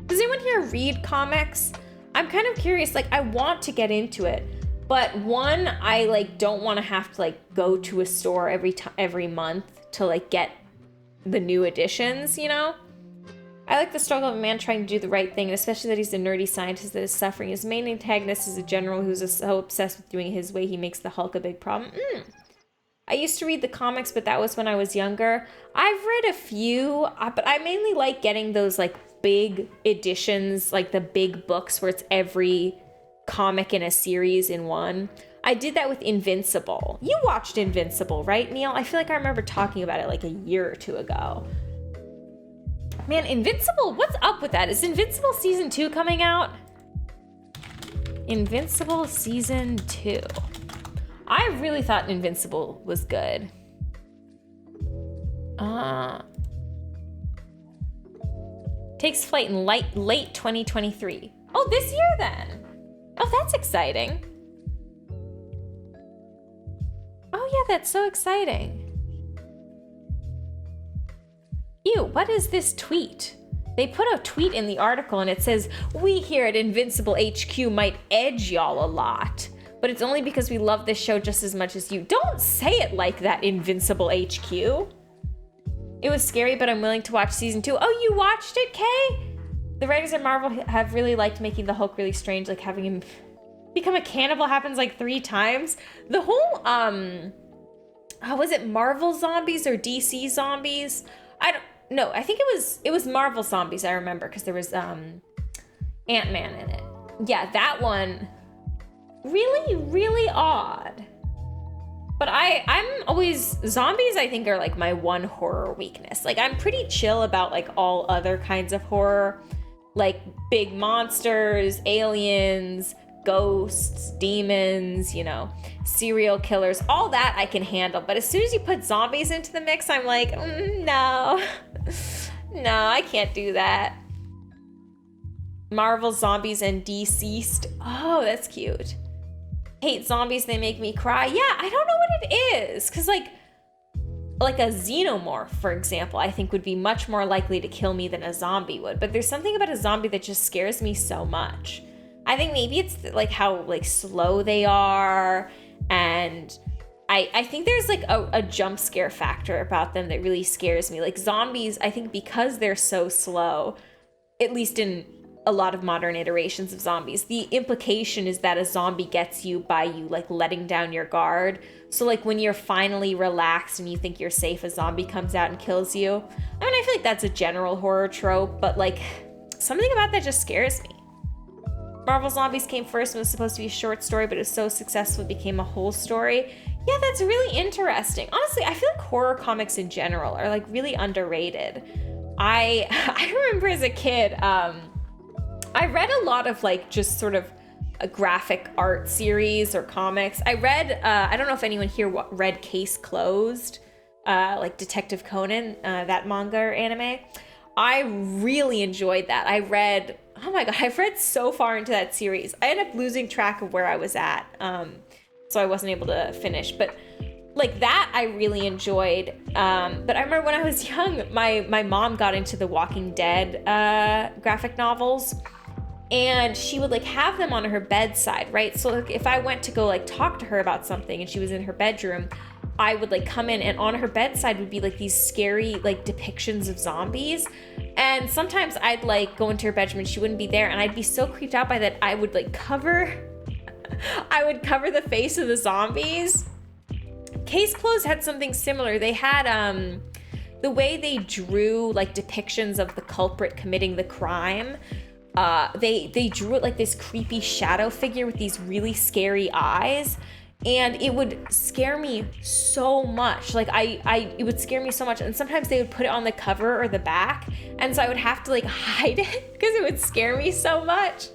Does anyone here read comics? I'm kind of curious, like I want to get into it. But one, I like don't want to have to like go to a store every month to like get the new editions, you know? I like the struggle of a man trying to do the right thing, and especially that he's a nerdy scientist that is suffering. His main antagonist is a general who's so obsessed with doing it his way, he makes the Hulk a big problem. I used to read the comics, but that was when I was younger. I've read a few, but I mainly like getting those like big editions, like the big books where it's every comic in a series in one. I did that with Invincible. You watched Invincible, right, Neil? I feel like I remember talking about it like a year or two ago. Man, Invincible, what's up with that? Is Invincible season 2 coming out? Invincible season 2. I really thought Invincible was good. Takes flight in late 2023. Oh, this year then. Oh, that's exciting. Oh yeah, that's so exciting. Ew, what is this tweet? They put a tweet in the article and it says, "We here at Invincible HQ might edge y'all a lot, but it's only because we love this show just as much as you." Don't say it like that, Invincible HQ. It was scary, but I'm willing to watch season 2. Oh, you watched it, Kay? The writers at Marvel have really liked making the Hulk really strange, like having him become a cannibal happens like 3 times. The whole, was it Marvel zombies or DC zombies? I don't know. I think it was Marvel zombies, I remember, because there was Ant-Man in it. Yeah, that one, really, really odd. But I'm always, zombies I think are like my one horror weakness. Like I'm pretty chill about like all other kinds of horror, like big monsters, aliens, ghosts, demons, you know, serial killers, all that I can handle. But as soon as you put zombies into the mix, I'm like, no, no, I can't do that. Marvel zombies and deceased. Oh, that's cute. Hate zombies, they make me cry. Yeah, I don't know what it is. Cause like a xenomorph, for example, I think would be much more likely to kill me than a zombie would. But there's something about a zombie that just scares me so much. I think maybe it's like how like slow they are, and I think there's like a jump scare factor about them that really scares me. Like zombies, I think because they're so slow, at least in a lot of modern iterations of zombies, the implication is that a zombie gets you by you like letting down your guard. So like when you're finally relaxed and you think you're safe, a zombie comes out and kills you. I mean, I feel like that's a general horror trope, but like something about that just scares me. Marvel Zombies came first and was supposed to be a short story, but it was so successful it became a whole story. Yeah, that's really interesting. Honestly, I feel like horror comics in general are like really underrated. I remember as a kid, I read a lot of like just sort of a graphic art series or comics. I read, I don't know if anyone here read Case Closed, like Detective Conan, that manga or anime. I really enjoyed that. Oh my God, I've read so far into that series. I ended up losing track of where I was at, so I wasn't able to finish. But like that, I really enjoyed. But I remember when I was young, my mom got into the Walking Dead graphic novels, and she would like have them on her bedside, right? So like, if I went to go like talk to her about something and she was in her bedroom, I would like come in, and on her bedside would be like these scary like depictions of zombies. And sometimes I'd like go into her bedroom and she wouldn't be there, and I'd be so creeped out by that I would like cover the face of the zombies. Case Closed had something similar. They had the way they drew like depictions of the culprit committing the crime. They drew it like this creepy shadow figure with these really scary eyes. And it would scare me so much. Like it would scare me so much. And sometimes they would put it on the cover or the back. And so I would have to like hide it because it would scare me so much.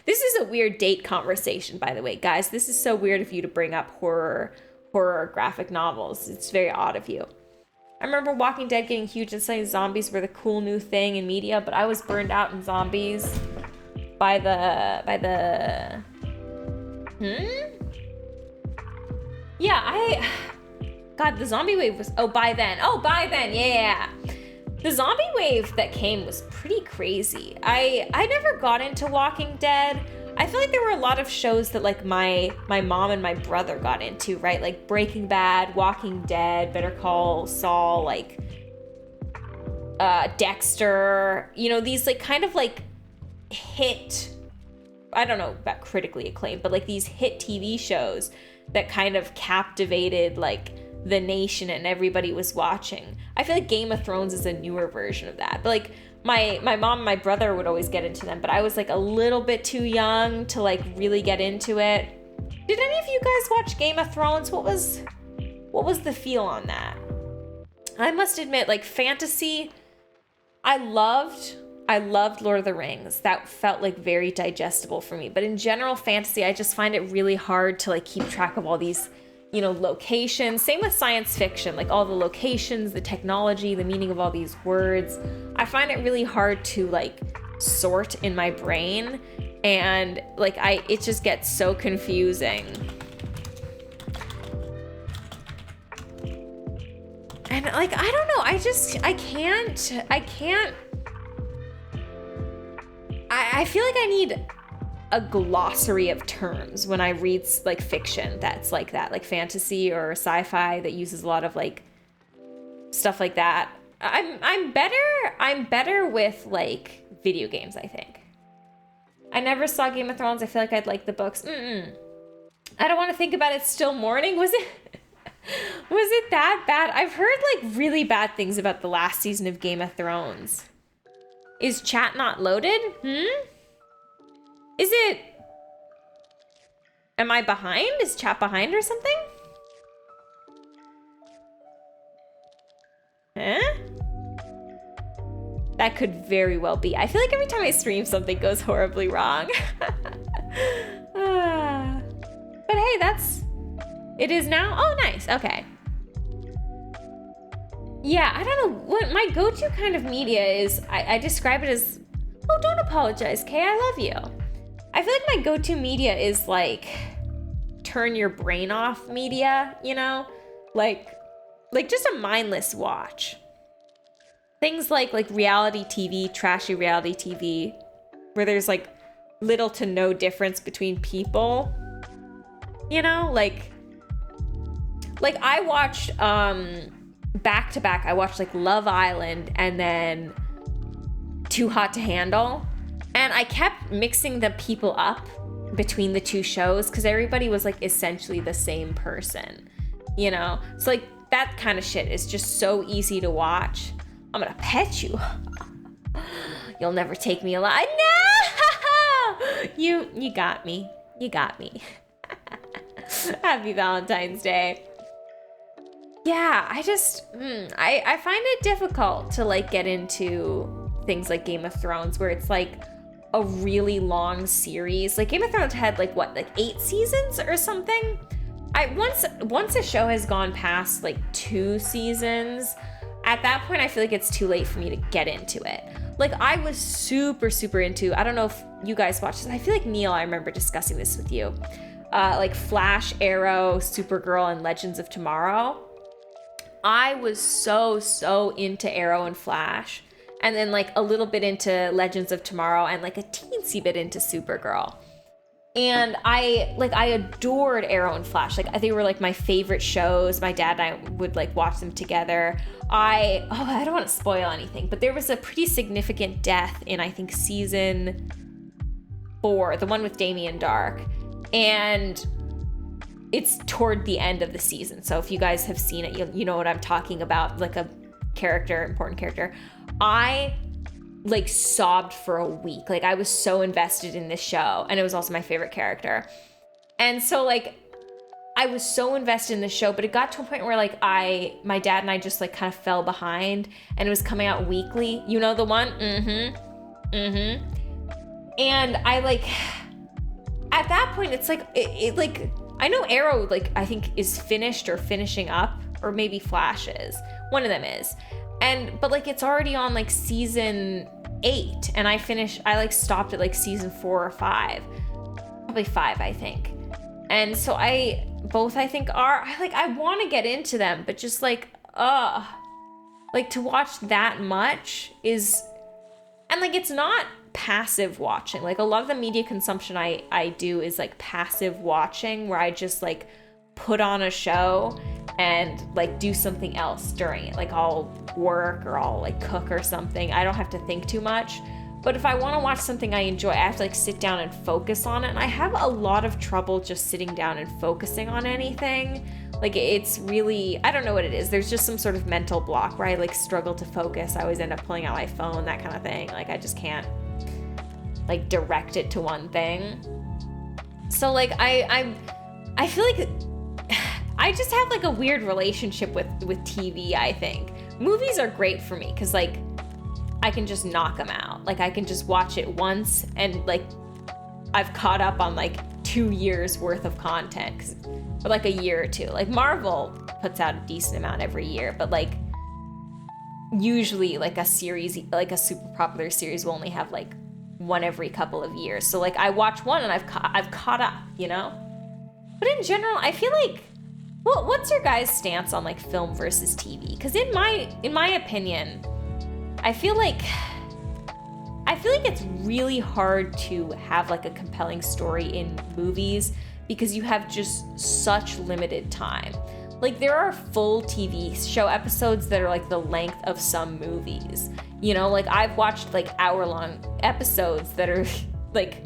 This is a weird date conversation, by the way, guys. This is so weird of you to bring up horror graphic novels. It's very odd of you. I remember Walking Dead getting huge and saying zombies were the cool new thing in media, but I was burned out in zombies by the Yeah, God, the zombie wave was, by then, yeah. The zombie wave that came was pretty crazy. I never got into Walking Dead. I feel like there were a lot of shows that like my mom and my brother got into, right? Like Breaking Bad, Walking Dead, Better Call Saul, like Dexter, you know, these like kind of like hit, I don't know about critically acclaimed, but like these hit TV shows that kind of captivated like the nation and everybody was watching. I feel like Game of Thrones is a newer version of that. But like my mom and my brother would always get into them, but I was like a little bit too young to like really get into it. Did any of you guys watch Game of Thrones? What was the feel on that? I must admit, like fantasy, I loved Lord of the Rings. That felt like very digestible for me. But in general fantasy, I just find it really hard to like keep track of all these, you know, locations. Same with science fiction, like all the locations, the technology, the meaning of all these words. I find it really hard to like sort in my brain, and like it just gets so confusing. And like, I don't know, I can't. I feel like I need a glossary of terms when I read like fiction that's like that, like fantasy or sci-fi that uses a lot of like stuff like that. I'm better with like video games, I think. I never saw Game of Thrones. I feel like I'd like the books. I don't want to think about it. Still morning. Was it that bad? I've heard like really bad things about the last season of Game of Thrones. Is chat not loaded? Is it... Am I behind? Is chat behind or something? Huh? That could very well be. I feel like every time I stream, something goes horribly wrong. But hey, it is now? Oh, nice. Okay. Yeah, I don't know what my go-to kind of media is. I describe it as, oh, don't apologize, Kay, I love you. I feel like my go-to media is like turn your brain off media, you know? Like just a mindless watch. Things like reality TV, trashy reality TV, where there's like little to no difference between people. You know, like I watched back to back, I watched like Love Island and then Too Hot to Handle, and I kept mixing the people up between the two shows because everybody was like essentially the same person, you know? So like that kind of shit is just so easy to watch. I'm gonna pet you. You'll never take me alive. No! You got me. You got me. Happy Valentine's Day. Yeah, I just, I find it difficult to like get into things like Game of Thrones where it's like a really long series. Like Game of Thrones had like 8 seasons or something? Once a show has gone past like 2 seasons, at that point I feel like it's too late for me to get into it. Like I was super, super into, I don't know if you guys watched this. I feel like Neil, I remember discussing this with you. Like Flash, Arrow, Supergirl, and Legends of Tomorrow. I was so into Arrow and Flash, and then like a little bit into Legends of Tomorrow and like a teensy bit into Supergirl. And I adored Arrow and Flash. Like they were like my favorite shows. My dad and I would like watch them together. I don't want to spoil anything, but there was a pretty significant death in I think season 4, the one with Damien Dark. And it's toward the end of the season. So if you guys have seen it, you know what I'm talking about, like a important character. I like sobbed for a week. Like I was so invested in this show, and it was also my favorite character. And so like I was so invested in the show, but it got to a point where like my dad and I just like kind of fell behind, and it was coming out weekly. You know the one? And I like, at that point, it's like, it like, I know Arrow, like, I think is finished or finishing up, or maybe Flash is. One of them is. But like, it's already on like season 8, and I like stopped at like season 4 or 5. Probably 5, I think. And so I think I want to get into them, but just like, like to watch that much is, and like, it's not passive watching. Like a lot of the media consumption I do is like passive watching, where I just like put on a show and like do something else during it. Like I'll work or I'll like cook or something. I don't have to think too much. But if I want to watch something I enjoy, I have to like sit down and focus on it. And I have a lot of trouble just sitting down and focusing on anything. Like it's really, I don't know what it is. There's just some sort of mental block where I like struggle to focus. I always end up pulling out my phone, that kind of thing. Like I just can't like direct it to one thing. So like I feel like I just have like a weird relationship with TV, I think. Movies are great for me because like I can just knock them out. Like I can just watch it once and like I've caught up on like 2 years worth of content, or like a year or two. Like Marvel puts out a decent amount every year, but like usually like a series, like a super popular series will only have like one every couple of years. So like I watch one and I've caught up, you know? But in general, I feel like, well, what's your guys' stance on like film versus TV? Because in my opinion, I feel like it's really hard to have like a compelling story in movies because you have just such limited time. Like there are full TV show episodes that are like the length of some movies. You know, like I've watched like hour-long episodes that are like,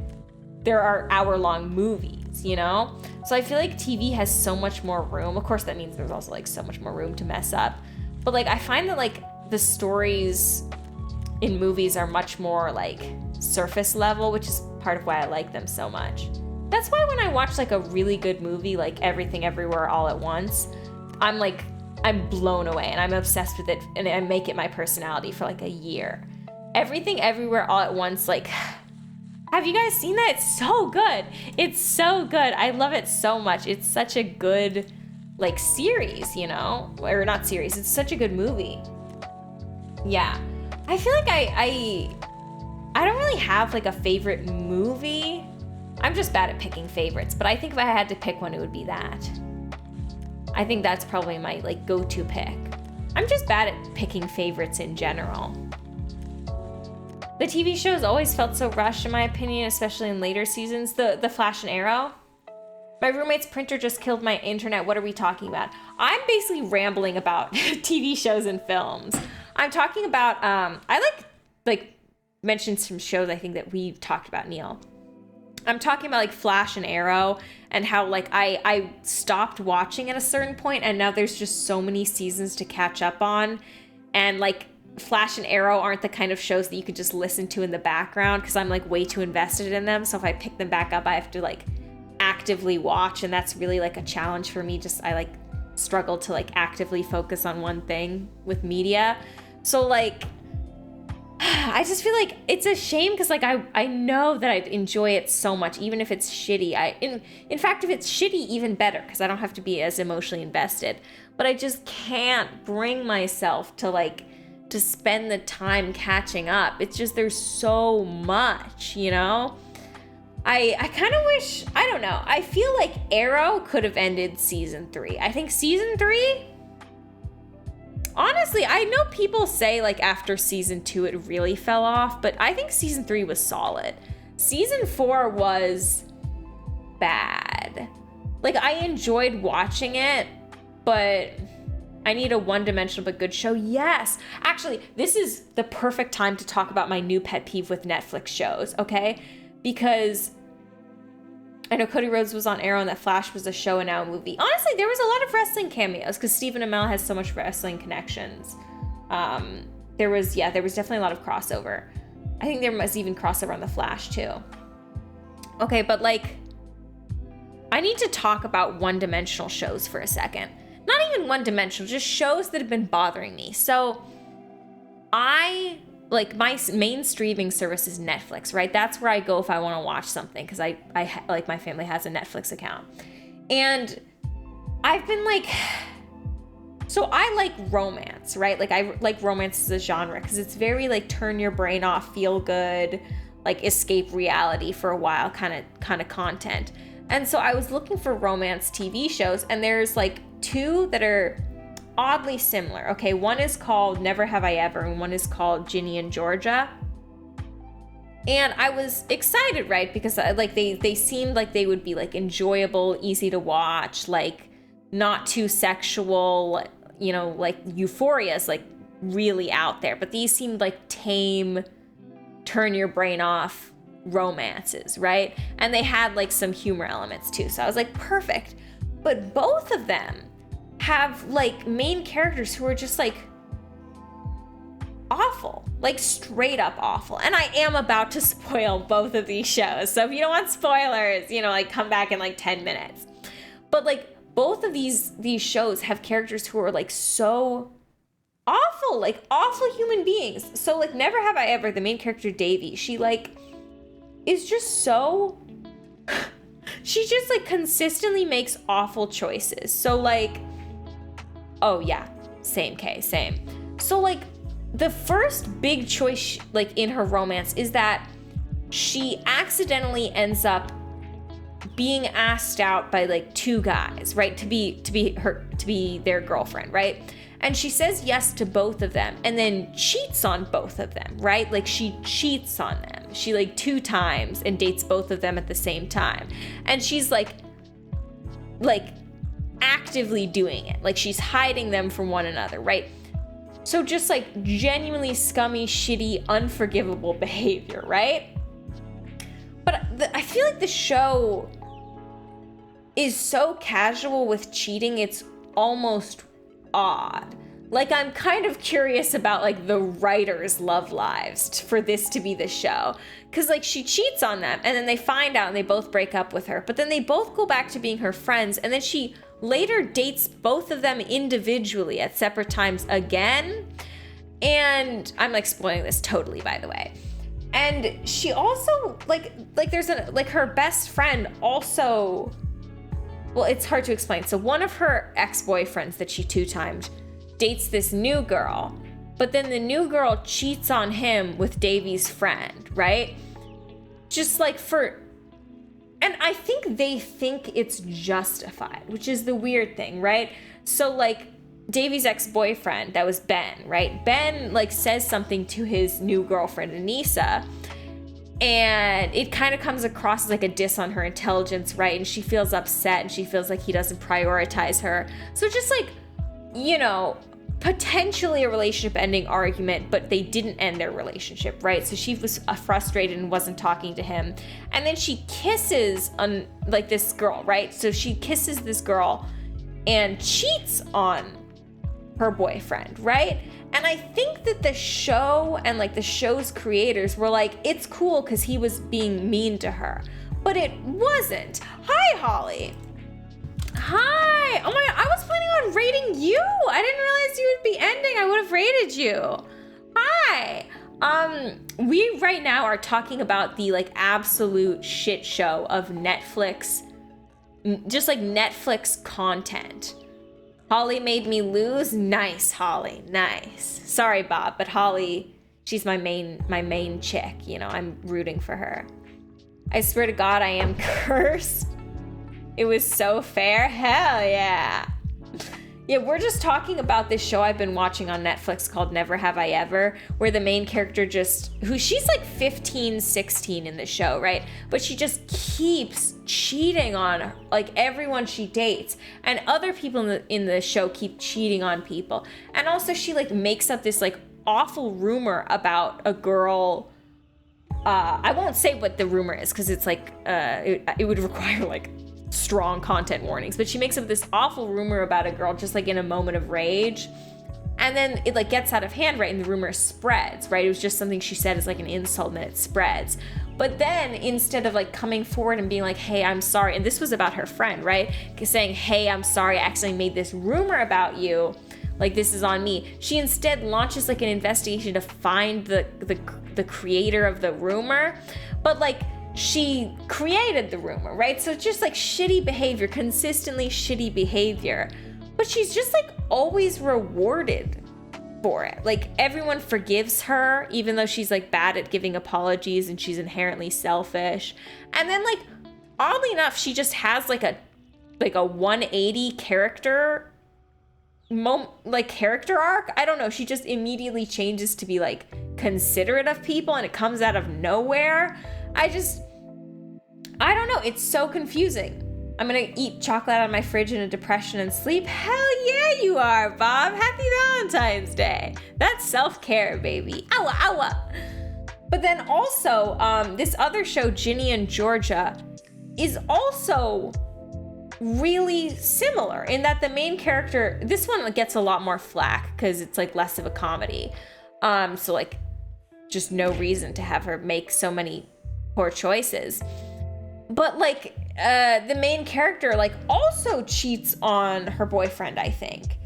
there are hour-long movies, you know? So I feel like TV has so much more room. Of course, that means there's also like so much more room to mess up. But like I find that like the stories in movies are much more like surface level, which is part of why I like them so much. That's why when I watch like a really good movie, like Everything Everywhere All at Once, I'm blown away and I'm obsessed with it and I make it my personality for like a year. Everything Everywhere All at Once, like, have you guys seen that? It's so good. It's so good. I love it so much. It's such a good like series, you know? Or not series, it's such a good movie. Yeah. I feel like I don't really have like a favorite movie. I'm just bad at picking favorites, but I think if I had to pick one, it would be that. I think that's probably my like go-to pick. I'm just bad at picking favorites in general. The TV shows always felt so rushed in my opinion, especially in later seasons. The Flash and Arrow. My roommate's printer just killed my internet. What are we talking about? I'm basically rambling about TV shows and films. I'm talking about, I like mentioned some shows I think that we've talked about, Neil. I'm talking about like Flash and Arrow and how like I stopped watching at a certain point and now there's just so many seasons to catch up on. And like Flash and Arrow aren't the kind of shows that you could just listen to in the background because I'm like way too invested in them. So if I pick them back up, I have to like actively watch, and that's really like a challenge for me. I like struggle to like actively focus on one thing with media. So like I just feel like it's a shame because like I know that I'd enjoy it so much even if it's shitty. In fact, if it's shitty, even better because I don't have to be as emotionally invested. But I just can't bring myself to spend the time catching up. It's just there's so much, you know? I kind of wish, I don't know. I feel like Arrow could have ended season 3. I think season 3, honestly, I know people say like after season 2 it really fell off, but I think season 3 was solid. Season 4 was bad. Like I enjoyed watching it, but I need a one-dimensional but good show. Yes. Actually, this is the perfect time to talk about my new pet peeve with Netflix shows, okay? Because I know Cody Rhodes was on Arrow and that Flash was a show and now a movie. Honestly, there was a lot of wrestling cameos because Stephen Amell has so much wrestling connections. There was definitely a lot of crossover. I think there was even crossover on the Flash too. Okay, but like, I need to talk about one-dimensional shows for a second. Not even one-dimensional, just shows that have been bothering me. So my main streaming service is Netflix, right? That's where I go if I want to watch something because I like my family has a Netflix account. And I've been like, so I like romance, right? Like I like romance as a genre because it's very like turn your brain off, feel good, like escape reality for a while kind of content. And so I was looking for romance TV shows and there's like 2 that are oddly similar. Okay, one is called Never Have I Ever and one is called Ginny and Georgia. And I was excited, right? Because like they seemed like they would be like enjoyable, easy to watch, like not too sexual, you know, like Euphoria's like really out there, but these seemed like tame, turn your brain off romances, right? And they had like some humor elements too. So I was like, perfect. But both of them have like main characters who are just like awful, like straight up awful. And I am about to spoil both of these shows. So if you don't want spoilers, you know, like come back in like 10 minutes. But like both of these shows have characters who are like so awful awful, like awful human beings. So like Never Have I Ever, the main character Davy, she like is just so she just like consistently makes awful choices. So like, oh yeah, same. So like the first big choice like in her romance is that she accidentally ends up being asked out by like two guys, right? To be their girlfriend, right? And she says yes to both of them and then cheats on both of them, right? Like she cheats on them. She like 2 times and dates both of them at the same time. And she's like actively doing it. Like she's hiding them from one another, right? So just like genuinely scummy, shitty, unforgivable behavior, right? But I feel like the show is so casual with cheating, it's almost odd. Like I'm kind of curious about like the writers' love lives for this to be the show. Cause like she cheats on them and then they find out and they both break up with her, but then they both go back to being her friends and then she later dates both of them individually at separate times again. And I'm like spoiling this totally, by the way. And she also like there's her best friend also, well, it's hard to explain. So one of her ex-boyfriends that she 2-timed dates this new girl, but then the new girl cheats on him with Davy's friend, right? Just like and I think they think it's justified, which is the weird thing, right? So like Davy's ex-boyfriend, that was Ben, right? Ben like says something to his new girlfriend, Anissa, and it kind of comes across as like a diss on her intelligence, right? And she feels upset and she feels like he doesn't prioritize her. So just like, you know, potentially a relationship ending argument, but they didn't end their relationship, right? So she was frustrated and wasn't talking to him. And then she kisses on like this girl, right? So she kisses this girl and cheats on her boyfriend, right? And I think that the show and like the show's creators were like, it's cool because he was being mean to her, but it wasn't. Hi, Holly. Hi. Oh my God, I was planning on rating you. I didn't realize you would be ending. I would have rated you. Hi. We right now are talking about the like absolute shit show of Netflix, just like Netflix content. Holly made me lose. Nice, Holly. Nice. Sorry, Bob, but Holly, she's my main chick. You know, I'm rooting for her. I swear to God, I am cursed. It was so fair. Hell yeah. Yeah, we're just talking about this show I've been watching on Netflix called Never Have I Ever, where the main character she's like 15, 16 in the show, right? But she just keeps cheating on like everyone she dates, and other people in the show keep cheating on people. And also she like makes up this like awful rumor about a girl. I won't say what the rumor is because it's like, it would require like strong content warnings, but she makes up this awful rumor about a girl just like in a moment of rage, and then it like gets out of hand, right? And the rumor spreads, right? It was just something she said as like an insult, and then it spreads. But then instead of like coming forward and being like, hey, I'm sorry, and this was about her friend, right? Saying, hey, I'm sorry, I accidentally made this rumor about you, like this is on me. She instead launches like an investigation to find the creator of the rumor, but like she created the rumor, right? So it's just like shitty behavior, consistently shitty behavior. But she's just like always rewarded for it. Like everyone forgives her, even though she's like bad at giving apologies and she's inherently selfish. And then like oddly enough, she just has like a 180 character arc. I don't know. She just immediately changes to be like considerate of people, and it comes out of nowhere. I don't know. It's so confusing. I'm gonna eat chocolate out of my fridge in a depression and sleep. Hell yeah, you are, Bob. Happy Valentine's Day. That's self-care, baby. Owa, owa. But then also, this other show, Ginny and Georgia, is also really similar in that the main character, this one gets a lot more flack because it's like less of a comedy. So like just no reason to have her make so many poor choices. But like the main character like also cheats on her boyfriend, I think.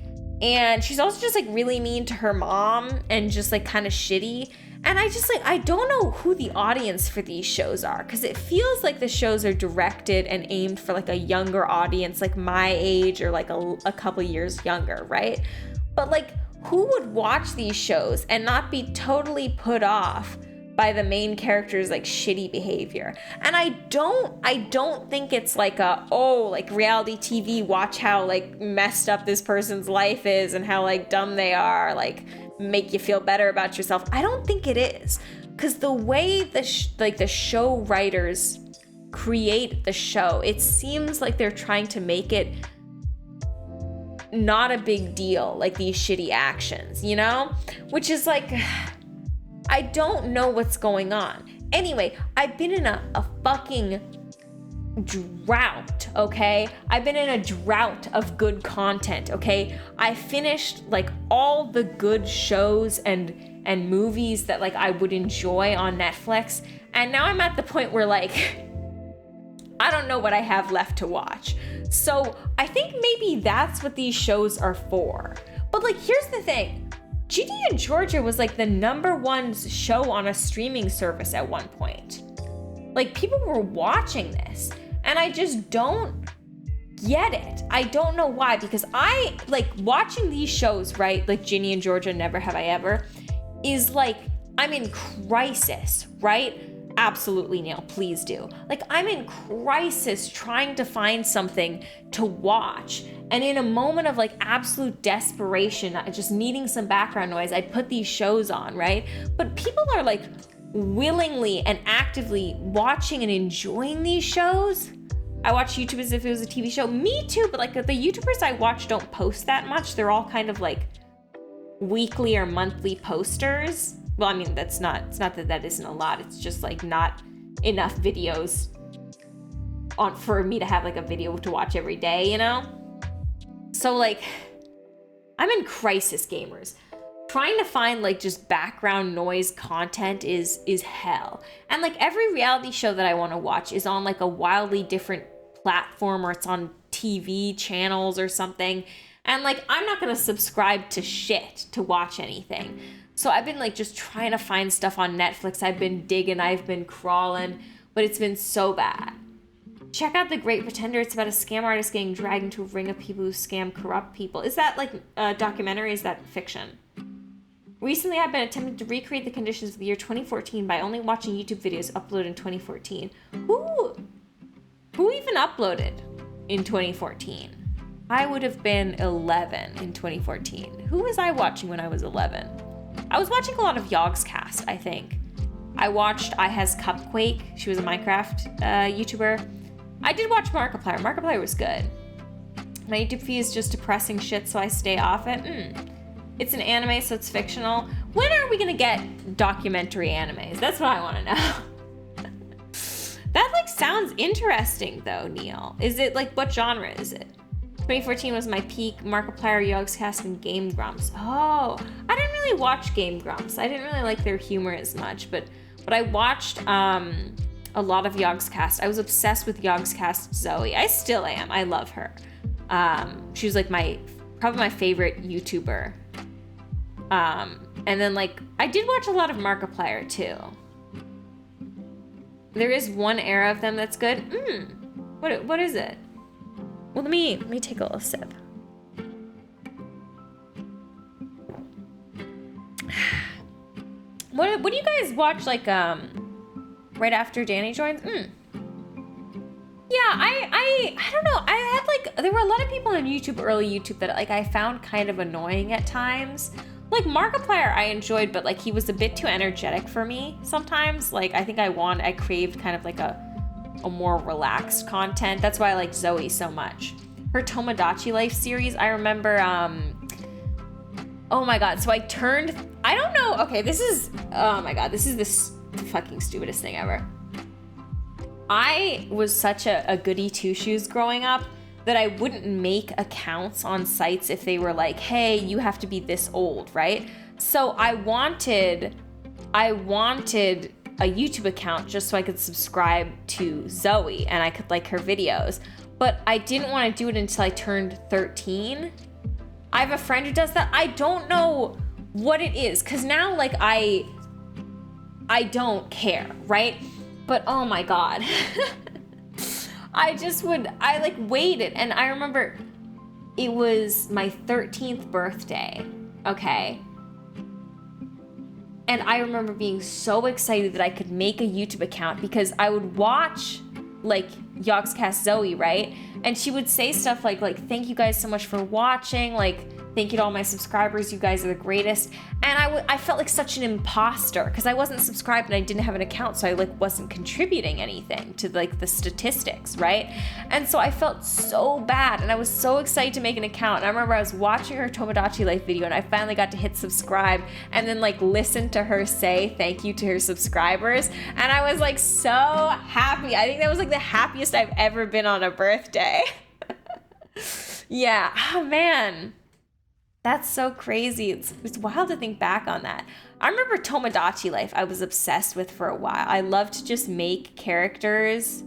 And she's also just like really mean to her mom and just like kind of shitty. And I don't know who the audience for these shows are, because it feels like the shows are directed and aimed for like a younger audience, like my age or like a couple years younger, right? But like, who would watch these shows and not be totally put off by the main character's like shitty behavior? And I don't think it's like like reality TV, watch how like messed up this person's life is and how like dumb they are, like make you feel better about yourself. I don't think it is, because the way the show writers create the show, it seems like they're trying to make it not a big deal, like these shitty actions, you know? Which is like, I don't know what's going on. Anyway, I've been in a fucking drought, okay? I've been in a drought of good content, okay? I finished like all the good shows and movies that like I would enjoy on Netflix, and now I'm at the point where like I don't know what I have left to watch. So I think maybe that's what these shows are for. But like, here's the thing. Ginny and Georgia was like the #1 show on a streaming service at one point. Like, people were watching this, and I just don't get it. I don't know why, because I like watching these shows, right? Like Ginny and Georgia, Never Have I Ever, is like, I'm in crisis, right? Absolutely, Neil, please do. Like, I'm in crisis trying to find something to watch. And in a moment of like absolute desperation, just needing some background noise, I'd put these shows on, right? But people are like willingly and actively watching and enjoying these shows. I watch YouTube as if it was a TV show. Me too, but like the YouTubers I watch don't post that much. They're all kind of like weekly or monthly posters. Well, I mean, it's not that isn't a lot. It's just like not enough videos for me to have like a video to watch every day, you know? So like, I'm in crisis, gamers. Trying to find like just background noise content is hell. And like every reality show that I want to watch is on like a wildly different platform, or it's on TV channels or something. And like, I'm not going to subscribe to shit to watch anything. So I've been like just trying to find stuff on Netflix. I've been digging, I've been crawling, but it's been so bad. Check out The Great Pretender. It's about a scam artist getting dragged into a ring of people who scam corrupt people. Is that like a documentary? Is that fiction? Recently, I've been attempting to recreate the conditions of the year 2014 by only watching YouTube videos uploaded in 2014. Who even uploaded in 2014? I would have been 11 in 2014. Who was I watching when I was 11? I was watching a lot of Yogscast, I think. I watched I Has Cupquake. She was a Minecraft YouTuber. I did watch Markiplier. Markiplier was good. My YouTube feed is just depressing shit, so I stay off it. It's an anime, so it's fictional. When are we gonna get documentary animes? That's what I wanna know. That like sounds interesting though, Neil. Is it like, what genre is it? 2014 was my peak. Markiplier, Yogscast, and Game Grumps. Oh, I didn't really watch Game Grumps. I didn't really like their humor as much, but I watched a lot of Yogscast. I was obsessed with Yogscast Zoe. I still am. I love her. She was like probably my favorite YouTuber. And then like, I did watch a lot of Markiplier too. There is one era of them that's good. What is it? Well, let me take a little sip. What do you guys watch like right after Danny joins? Yeah, I don't know. I had like, there were a lot of people on YouTube, early YouTube, that like I found kind of annoying at times. Like Markiplier I enjoyed, but like he was a bit too energetic for me sometimes. Like I think I craved kind of like a more relaxed content. That's why I like Zoe so much. Her Tomodachi Life series, I remember, oh my god, so I don't know, okay, this is the fucking stupidest thing ever. I was such a goody two-shoes growing up that I wouldn't make accounts on sites if they were like, hey, you have to be this old, right? So I wanted a YouTube account just so I could subscribe to Zoe and I could like her videos. But I didn't want to do it until I turned 13. I have a friend who does that. I don't know what it is, because now like I don't care, right? But oh my God. I like waited, and I remember it was my 13th birthday, okay? And I remember being so excited that I could make a YouTube account because I would watch like Yogscast Zoe, right? And she would say stuff like thank you guys so much for watching, like thank you to all my subscribers, you guys are the greatest. And I felt like such an imposter because I wasn't subscribed and I didn't have an account, so I like wasn't contributing anything to like the statistics, right? And so I felt so bad, and I was so excited to make an account. And I remember I was watching her Tomodachi Life video, and I finally got to hit subscribe and then like listen to her say thank you to her subscribers, and I was like so happy. I think that was like the happiest I've ever been on a birthday. Yeah, oh man. That's so crazy. It's wild to think back on that. I remember Tomodachi Life I was obsessed with for a while. I loved to just make characters.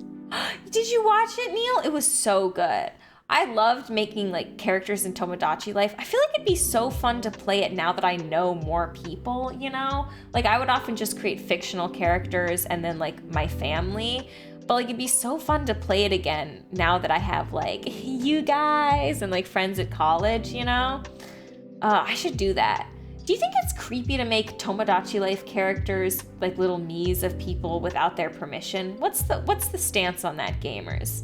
Did you watch it, Neil? It was so good. I loved making like characters in Tomodachi Life. I feel like it'd be so fun to play it now that I know more people, you know? Like I would often just create fictional characters and then like my family. But like it'd be so fun to play it again now that I have like you guys and like friends at college, you know? I should do that. Do you think it's creepy to make Tomodachi Life characters like little me's of people without their permission? What's the stance on that, gamers?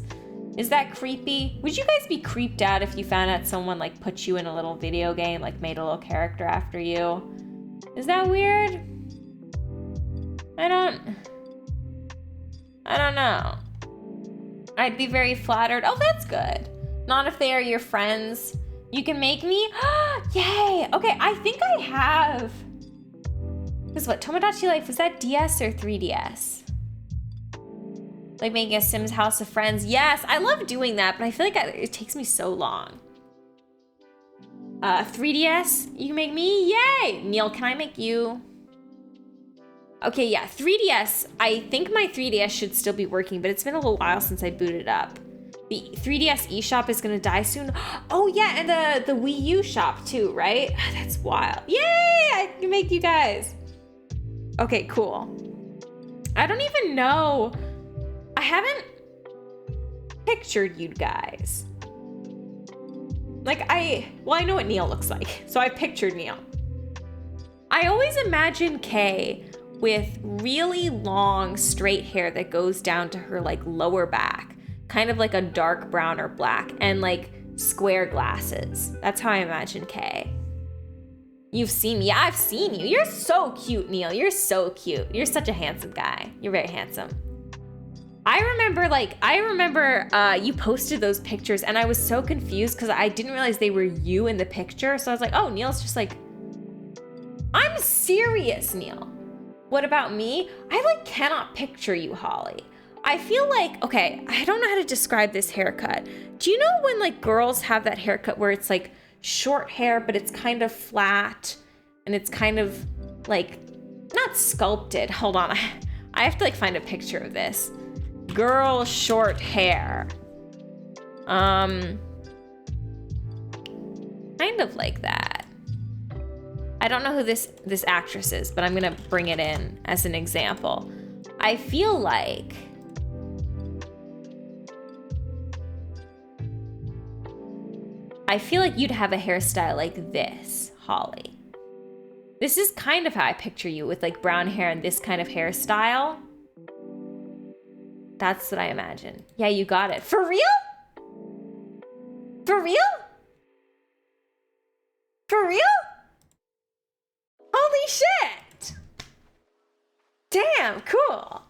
Is that creepy? Would you guys be creeped out if you found out someone like put you in a little video game, like made a little character after you? Is that weird? I don't know. I'd be very flattered. Oh, that's good. Not if they are your friends. You can make me? Yay! Okay, I think I have. Because what, Tomodachi Life, was that DS or 3DS? Like making a Sims House of Friends. Yes, I love doing that, but I feel like it takes me so long. 3DS, you can make me? Yay! Neil, can I make you? Okay, yeah, 3DS. I think my 3DS should still be working, but it's been a little while since I booted up. The 3DS eShop is gonna die soon. Oh yeah, and the Wii U shop too, right? That's wild. Yay! I can make you guys. Okay, cool. I don't even know. I haven't pictured you guys. Like I know what Neil looks like, so I pictured Neil. I always imagine Kay with really long straight hair that goes down to her like lower back. Kind of like a dark brown or black, and like square glasses. That's how I imagine Kay. You've seen me. Yeah, I've seen you. You're so cute, Neil. You're so cute. You're such a handsome guy. You're very handsome. I remember you posted those pictures, and I was so confused because I didn't realize they were you in the picture. So I was like, oh, Neil's just like, I'm serious, Neil. What about me? I like cannot picture you, Holly. I feel like, okay, I don't know how to describe this haircut. Do you know when like girls have that haircut where it's like short hair, but it's kind of flat and it's kind of like, not sculpted. Hold on, I have to like find a picture of this. Girl short hair. Kind of like that. I don't know who this actress is, but I'm gonna bring it in as an example. I feel like you'd have a hairstyle like this, Holly. This is kind of how I picture you, with like brown hair and this kind of hairstyle. That's what I imagine. Yeah, you got it. For real? For real? For real? Holy shit! Damn, cool.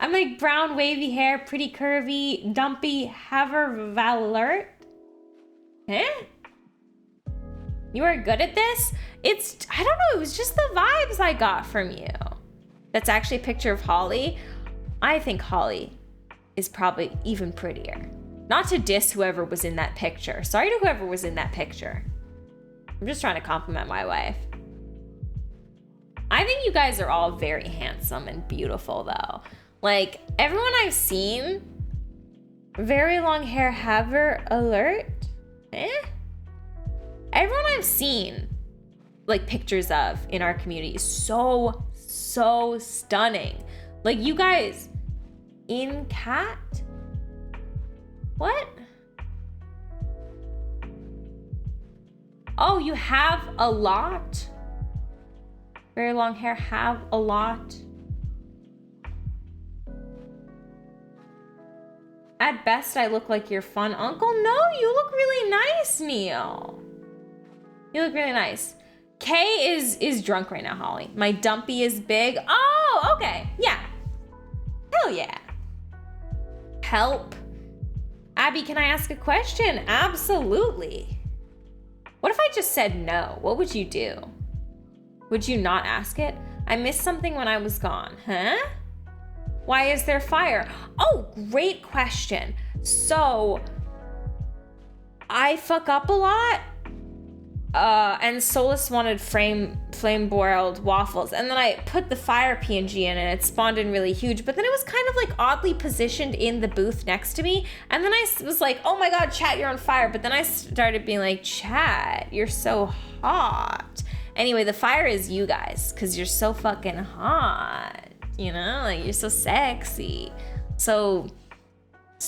I'm like brown wavy hair, pretty curvy, dumpy, haver valert. Huh? You are good at this? I don't know, it was just the vibes I got from you. That's actually a picture of Holly. I think Holly is probably even prettier. Not to diss whoever was in that picture. Sorry to whoever was in that picture. I'm just trying to compliment my wife. I think you guys are all very handsome and beautiful though. Like everyone I've seen, very long hair, haver alert. Everyone I've seen like pictures of in our community is so stunning. Like, you guys in cat? What? Oh, you have a lot? Very long hair, have a lot. At best, I look like your fun uncle. No, you look really nice, Neil. You look really nice. Kay is drunk right now, Holly. My dumpy is big. Oh, okay. Yeah. Hell yeah. Help. Abby, can I ask a question? Absolutely. What if I just said no? What would you do? Would you not ask it? I missed something when I was gone. Huh? Why is there fire? Oh, great question. So, I fuck up a lot. And Solus wanted flame-broiled waffles. And then I put the fire PNG in and it spawned in really huge. But then it was kind of like oddly positioned in the booth next to me. And then I was like, oh my God, chat, you're on fire. But then I started being like, chat, you're so hot. Anyway, the fire is you guys, because you're so fucking hot. You know, like, you're so sexy. So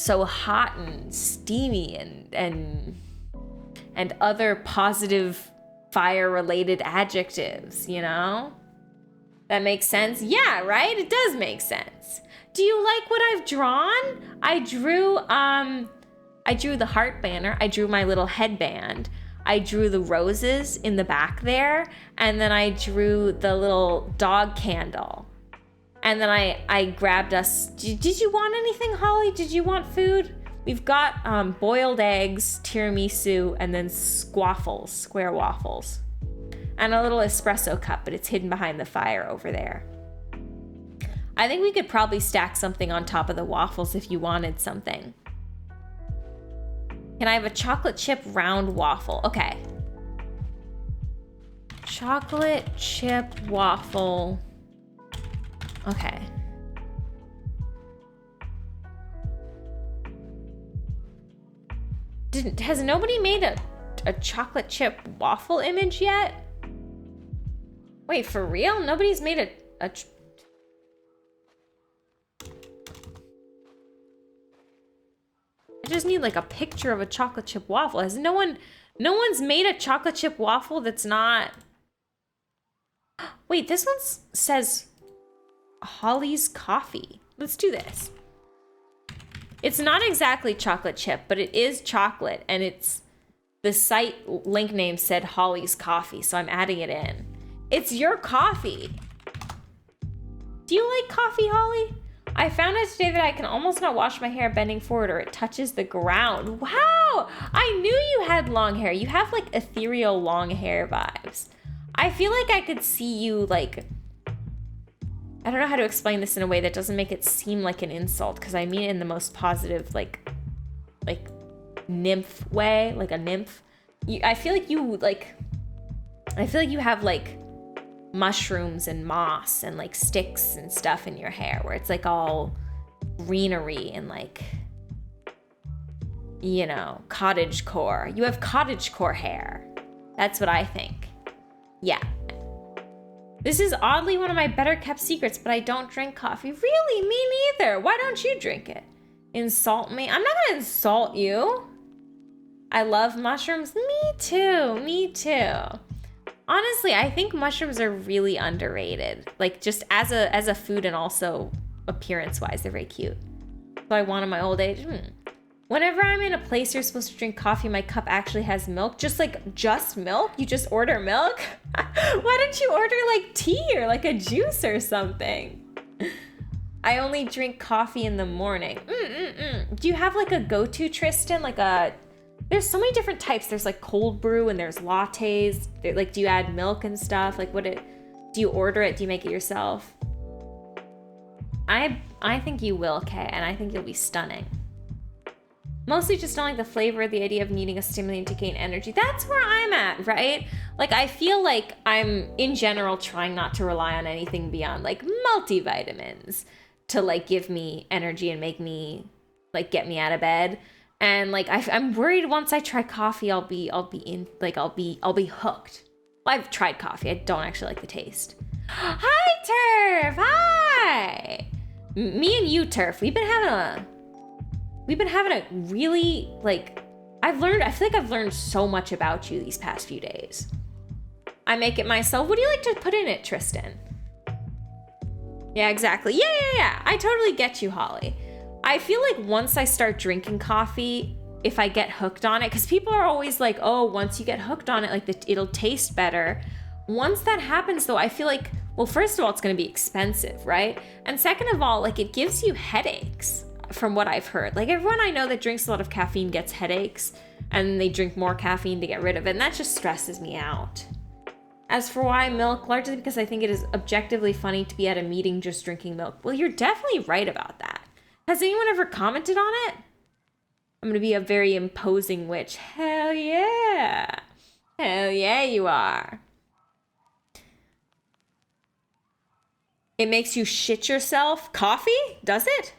hot and steamy and other positive fire-related adjectives, you know? That makes sense? Yeah, right? It does make sense. Do you like what I've drawn? I drew the heart banner. I drew my little headband. I drew the roses in the back there. And then I drew the little dog candle. And then I grabbed us. Did you want anything, Holly? Did you want food? We've got boiled eggs, tiramisu, and then squaffles, square waffles. And a little espresso cup, but it's hidden behind the fire over there. I think we could probably stack something on top of the waffles if you wanted something. Can I have a chocolate chip round waffle? Okay. Chocolate chip waffle. Okay. Has nobody made a chocolate chip waffle image yet? Wait, for real? Nobody's made a I just need like a picture of a chocolate chip waffle. Has no one's made a chocolate chip waffle that's not... Wait, this one says Holly's Coffee. Let's do this. It's not exactly chocolate chip, but it is chocolate, and it's the site link name said Holly's Coffee, so I'm adding it in. It's your coffee. Do you like coffee, Holly? I found out today that I can almost not wash my hair bending forward or it touches the ground. Wow! I knew you had long hair. You have like ethereal long hair vibes. I feel like I could see you like... I don't know how to explain this in a way that doesn't make it seem like an insult, because I mean it in the most positive, like nymph way, like a nymph. I feel like you have like mushrooms and moss and like sticks and stuff in your hair where it's like all greenery and like, you know, cottagecore. You have cottagecore hair. That's what I think. Yeah. This is oddly one of my better kept secrets, but I don't drink coffee. Really? Me neither. Why don't you drink it? Insult me? I'm not gonna insult you. I love mushrooms. Me too. Me too. Honestly, I think mushrooms are really underrated. Like just as a food and also appearance-wise, they're very cute. So I want in my old age. Whenever I'm in a place you're supposed to drink coffee, my cup actually has milk. Just milk? You just order milk? Why don't you order like tea or like a juice or something? I only drink coffee in the morning. Do you have like a go-to, Tristan? There's so many different types. There's like cold brew and there's lattes. Like, do you add milk and stuff? Like, do you order it? Do you make it yourself? I think you will, Kay, and I think you'll be stunning. Mostly just don't like the flavor of the idea of needing a stimulant to gain energy. That's where I'm at, right? Like, I feel like I'm, in general, trying not to rely on anything beyond, like, multivitamins to, like, give me energy and make me, like, get me out of bed. And like I'm worried once I try coffee, I'll be hooked. Well, I've tried coffee. I don't actually like the taste. Hi, Turf. Hi. Me and you, Turf. We've been having a really like. I feel like I've learned so much about you these past few days. I make it myself. What do you like to put in it, Tristan? Yeah, exactly. Yeah. I totally get you, Holly. I feel like once I start drinking coffee, if I get hooked on it, because people are always like, oh, once you get hooked on it, like it'll taste better. Once that happens, though, I feel like, well, first of all, it's going to be expensive, right? And second of all, like it gives you headaches from what I've heard. Like everyone I know that drinks a lot of caffeine gets headaches and they drink more caffeine to get rid of it. And that just stresses me out. As for why milk, largely because I think it is objectively funny to be at a meeting just drinking milk. Well, you're definitely right about that. Has anyone ever commented on it? I'm gonna be a very imposing witch. Hell yeah. Hell yeah, you are. It makes you shit yourself? Coffee? Does it?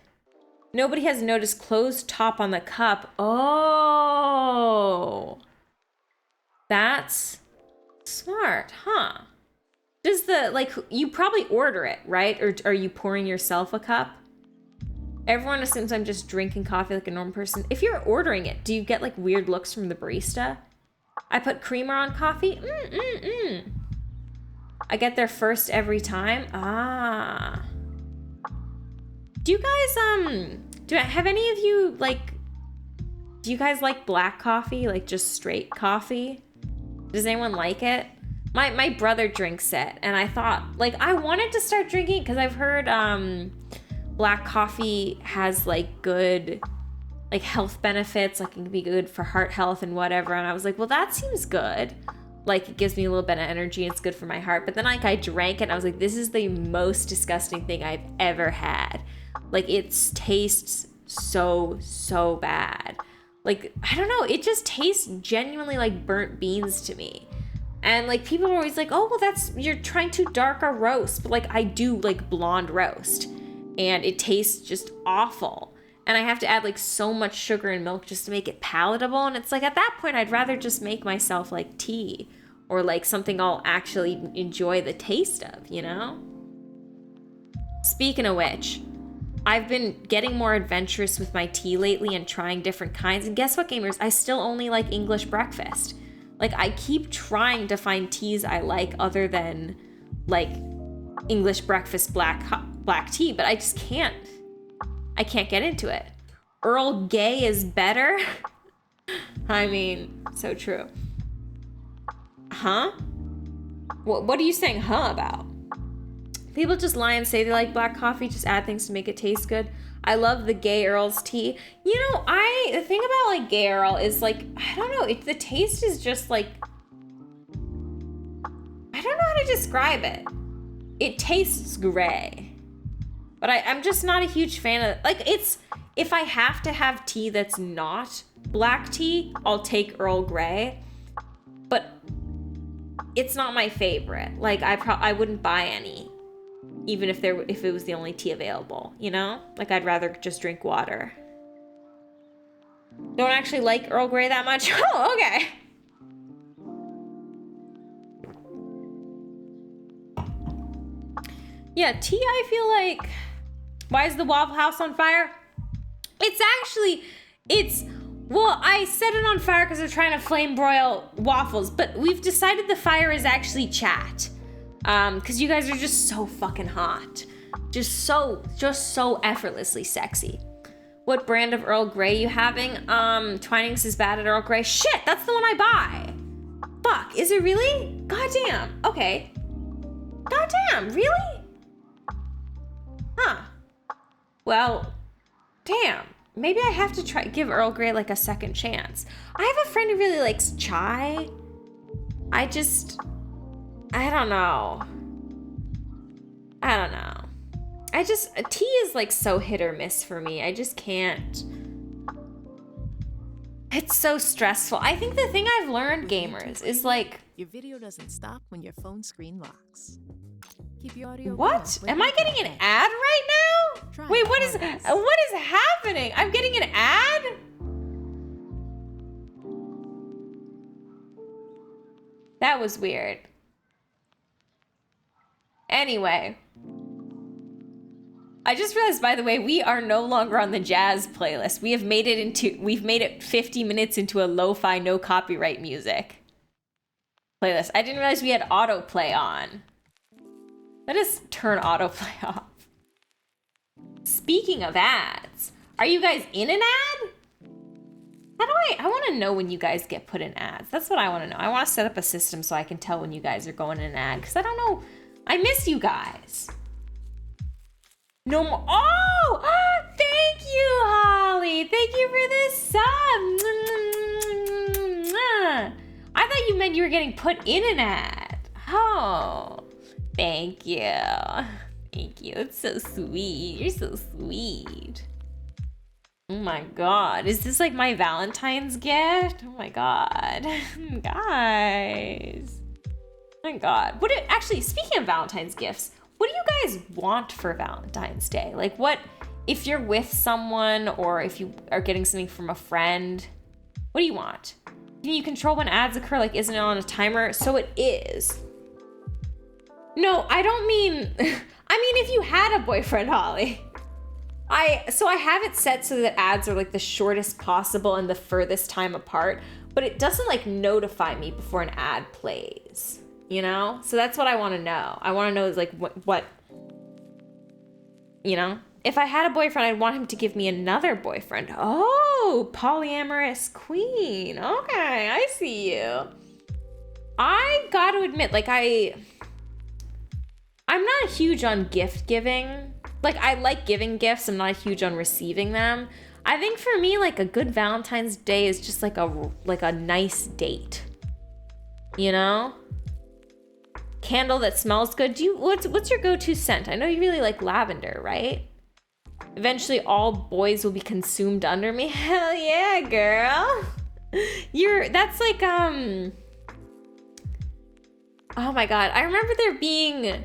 Nobody has noticed closed top on the cup. Oh. That's smart, huh? Does the, like, you probably order it, right? Or are you pouring yourself a cup? Everyone assumes I'm just drinking coffee like a normal person. If you're ordering it, do you get like weird looks from the barista? I put creamer on coffee. I get there first every time. Ah. Do you guys have any of you like? Do you guys like black coffee, like just straight coffee? Does anyone like it? My brother drinks it, and I thought like I wanted to start drinking because I've heard black coffee has like good like health benefits, like it can be good for heart health and whatever. And I was like, well, that seems good. Like it gives me a little bit of energy and it's good for my heart. But then like I drank it and I was like, this is the most disgusting thing I've ever had. Like it tastes so bad. Like, I don't know, it just tastes genuinely like burnt beans to me. And like people are always like, oh, well, you're trying to dark a roast. But like I do like blonde roast. And it tastes just awful. And I have to add like so much sugar and milk just to make it palatable. And it's like at that point, I'd rather just make myself like tea or like something I'll actually enjoy the taste of, you know? Speaking of which, I've been getting more adventurous with my tea lately and trying different kinds. And guess what, gamers? I still only like English breakfast. Like I keep trying to find teas I like other than like English breakfast black tea, but I just can't. I can't get into it. Earl Grey is better. I mean, so true. Huh? What are you saying huh about? People just lie and say they like black coffee, just add things to make it taste good. I love the Gay Earl's tea. You know, the thing about like Gay Earl is like, I don't know, the taste is just like, I don't know how to describe it. It tastes gray. But I'm just not a huge fan of, like, if I have to have tea that's not black tea, I'll take Earl Grey. But it's not my favorite. Like, I wouldn't buy any, even if it was the only tea available, you know? Like, I'd rather just drink water. Don't actually like Earl Grey that much? Oh, okay. Yeah, tea, I feel like... Why is the Waffle House on fire? Well, I set it on fire because they're trying to flame broil waffles, but we've decided the fire is actually chat. Because you guys are just so fucking hot. Just so effortlessly sexy. What brand of Earl Grey you having? Twinings is bad at Earl Grey. Shit, that's the one I buy. Fuck, is it really? Goddamn, okay. Goddamn, really? Huh. Well, damn. Maybe I have to give Earl Grey like a second chance. I have a friend who really likes chai. I don't know. Tea is like so hit or miss for me. I just can't. It's so stressful. I think the thing I've learned, gamers, is like... Your video doesn't stop when your phone screen locks. Keep your audio. What? Am I getting an ad right now? Wait, what is happening? I'm getting an ad? That was weird. Anyway. I just realized, by the way, we are no longer on the jazz playlist. We've made it 50 minutes into a lo-fi, no copyright music playlist. I didn't realize we had autoplay on. Let us turn autoplay off. Speaking of ads, are you guys in an ad? I want to know when you guys get put in ads. That's what I want to know. I want to set up a system so I can tell when you guys are going in an ad, because I don't know. I miss you guys. No more. Oh, thank you, Holly. Thank you for the sub. I thought you meant you were getting put in an ad. Oh, thank you. Thank you. It's so sweet. You're so sweet. Oh my God. Is this like my Valentine's gift? Oh my God. Guys. Oh my God. Actually, speaking of Valentine's gifts, what do you guys want for Valentine's Day? Like, what, if you're with someone or if you are getting something from a friend, what do you want? Can you control when ads occur? Like, isn't it on a timer? So it is. No, I don't mean, I mean, if you had a boyfriend, Holly. I have it set so that ads are like the shortest possible and the furthest time apart, but it doesn't like notify me before an ad plays. You know? So that's what I want to know. I want to know is like what, you know? If I had a boyfriend, I'd want him to give me another boyfriend. Oh, polyamorous queen. Okay, I see you. I got to admit, like I'm not huge on gift giving. Like I like giving gifts. I'm not huge on receiving them. I think for me, like a good Valentine's Day is just like a nice date. You know? Candle that smells good. What's your go-to scent? I know you really like lavender, right? Eventually all boys will be consumed under me. Hell yeah, girl. That's like oh my God. I remember there being,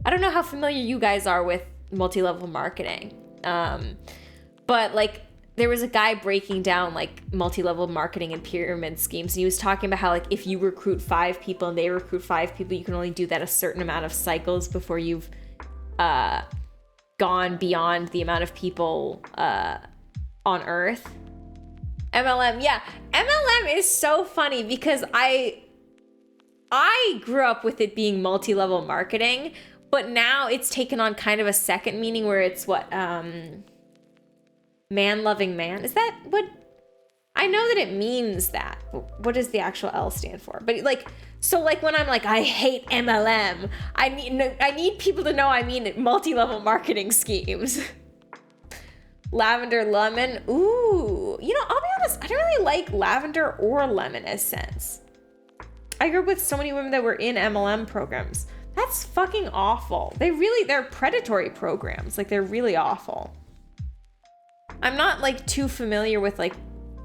I don't know how familiar you guys are with multi-level marketing. But like there was a guy breaking down like multi-level marketing and pyramid schemes. And he was talking about how like if you recruit 5 people and they recruit 5 people, you can only do that a certain amount of cycles before you've gone beyond the amount of people on Earth. MLM, yeah. MLM is so funny because I grew up with it being multi-level marketing, but now it's taken on kind of a second meaning where it's what man-loving man. Is that what? I know that it means that. What does the actual L stand for? But like, so like when I'm like, I hate MLM, I need people to know I mean multi-level marketing schemes. Lavender, lemon. Ooh, you know, I'll be honest, I don't really like lavender or lemon as scents. I grew up with so many women that were in MLM programs. That's fucking awful. They're predatory programs. Like they're really awful. I'm not like too familiar with like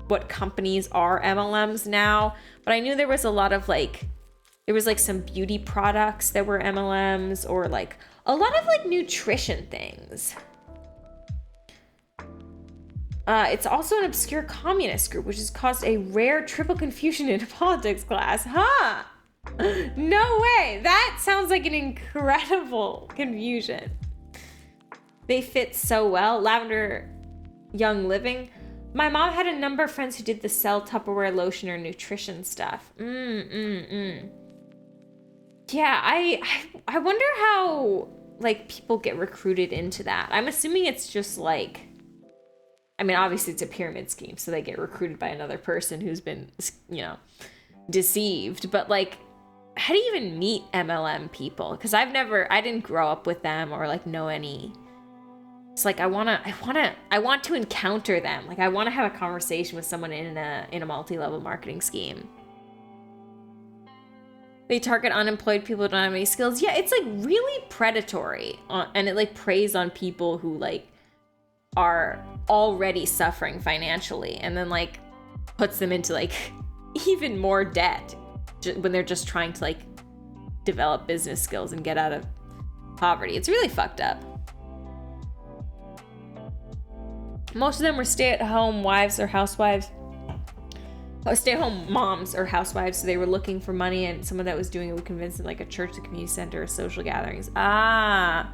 what companies are MLMs now, but I knew there was a lot of like, there was like some beauty products that were MLMs or like a lot of like nutrition things. It's also an obscure communist group, which has caused a rare triple confusion in a politics class. Huh? No way. That sounds like an incredible confusion. They fit so well. Lavender, Young Living. My mom had a number of friends who did the sell Tupperware lotion or nutrition stuff. Yeah, I wonder how like people get recruited into that. I'm assuming it's just like, I mean, obviously it's a pyramid scheme, so they get recruited by another person who's been, you know, deceived. But like, how do you even meet MLM people? Because I didn't grow up with them or like know any. It's like I want to encounter them. Like I want to have a conversation with someone in a multi-level marketing scheme. They target unemployed people who don't have any skills. Yeah, it's like really predatory, and it like preys on people who like are already suffering financially, and then like puts them into like even more debt when they're just trying to like develop business skills and get out of poverty. It's really fucked up. Most of them were stay-at-home wives or housewives. stay-at-home moms or housewives, so they were looking for money, and someone that was doing it would convince them, like a church, a community center, or social gatherings. Ah,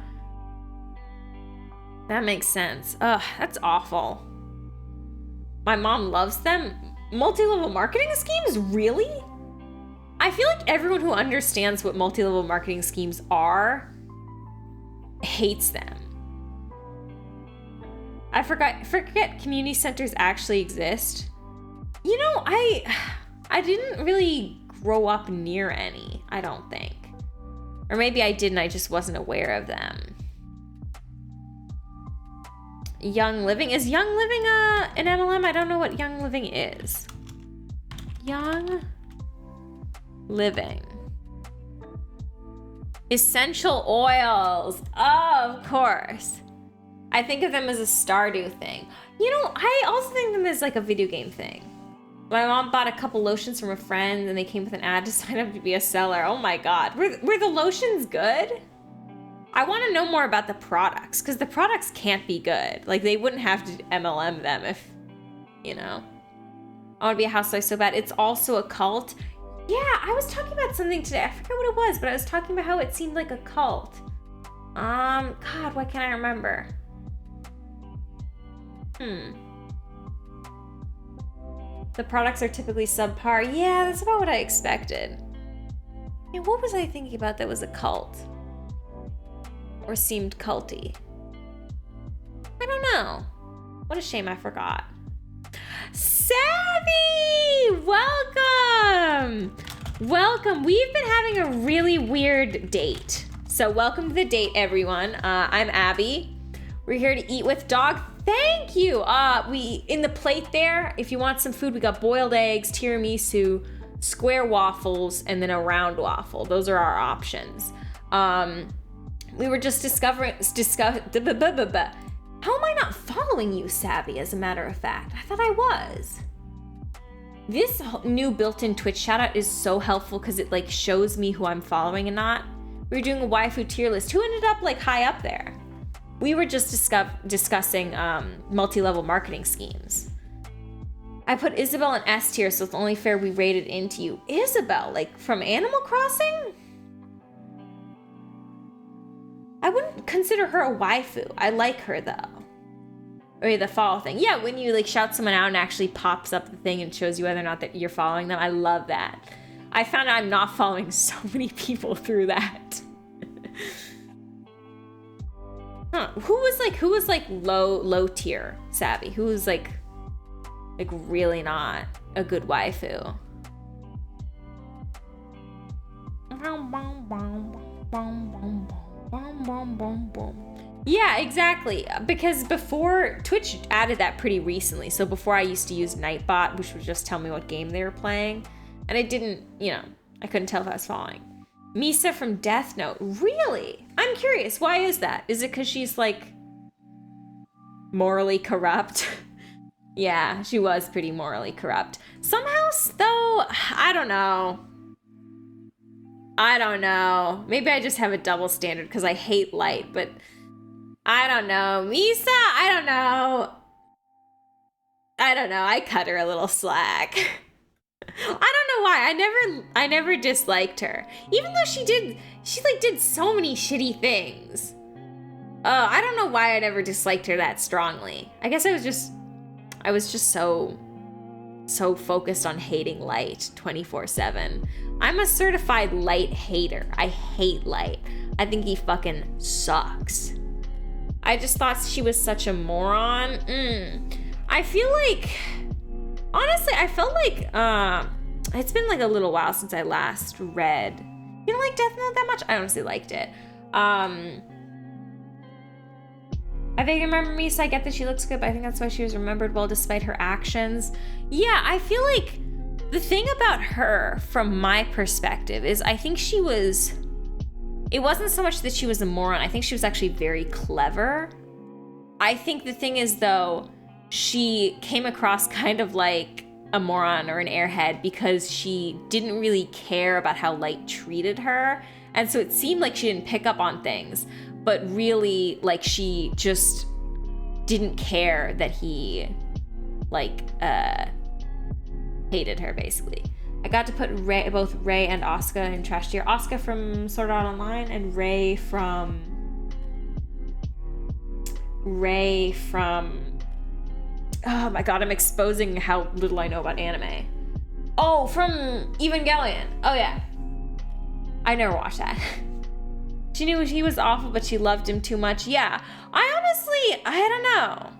that makes sense. Ugh, that's awful. My mom loves them. Multi-level marketing schemes? Really? I feel like everyone who understands what multi-level marketing schemes are hates them. I forget community centers actually exist. You know, I didn't really grow up near any, I don't think. Or maybe I did and I just wasn't aware of them. Young Living. Is Young Living an MLM? I don't know what Young Living is. Young Living. Essential oils. Oh, of course. I think of them as a Stardew thing. You know, I also think of them as like a video game thing. My mom bought a couple lotions from a friend and they came with an ad to sign up to be a seller. Oh my God. Were the lotions good? I want to know more about the products because the products can't be good. Like they wouldn't have to MLM them if, you know. I want to be a housewife so bad. It's also a cult. Yeah, I was talking about something today. I forget what it was, but I was talking about how it seemed like a cult. God, why can't I remember? The products are typically subpar. Yeah, that's about what I expected. Yeah, what was I thinking about that was a cult? Or seemed culty? I don't know. What a shame I forgot. Savvy! Welcome! Welcome. We've been having a really weird date. So welcome to the date, everyone. I'm Abby. We're here to eat with dog. Thank you. We in the plate there, if you want some food, we got boiled eggs, tiramisu, square waffles, and then a round waffle. Those are our options. We were just discovering. How am I not following you, Savvy, as a matter of fact? I thought I was. This new built-in Twitch shoutout is so helpful because it like shows me who I'm following and not. We were doing a waifu tier list. Who ended up like high up there? We were just discussing multi-level marketing schemes. I put Isabel in S tier, so it's only fair we rated into you. Isabel, like from Animal Crossing? I wouldn't consider her a waifu. I like her though. Or the follow thing. Yeah, when you like shout someone out and actually pops up the thing and shows you whether or not that you're following them. I love that. I found out I'm not following so many people through that. Huh. Who was like low tier Savvy? Who was like really not a good waifu? Yeah, exactly. Because before, Twitch added that pretty recently. So before I used to use Nightbot, which would just tell me what game they were playing. And I didn't, I couldn't tell if I was following. Misa from Death Note. Really? I'm curious. Why is that? Is it because she's like morally corrupt? Yeah, she was pretty morally corrupt. Somehow, though, I don't know. Maybe I just have a double standard because I hate light, but I don't know. Misa, I don't know. I cut her a little slack. I don't know why. I never disliked her. Even though she did so many shitty things. I don't know why I never disliked her that strongly. I guess I was just so focused on hating Light 24/7. I'm a certified Light hater. I hate Light. I think he fucking sucks. I just thought she was such a moron. I feel like, honestly, I felt like it's been like a little while since I last read. You don't like Death Note that much? I honestly liked it. I vaguely remember Misa. I get that she looks good, but I think that's why she was remembered well despite her actions. Yeah, I feel like the thing about her, from my perspective, is I think it wasn't so much that she was a moron. I think she was actually very clever. I think the thing is, though, she came across kind of like a moron or an airhead because she didn't really care about how Light treated her. And so it seemed like she didn't pick up on things, but really, like, she just didn't care that he, like, Hated her, basically. I got to put both Ray and Asuka in trash tier. Asuka from Sword Art Online and Ray from oh my god, I'm exposing how little I know about anime. Oh, from Evangelion. Oh yeah. I never watched that. She knew he was awful, but she loved him too much. Yeah, I don't know.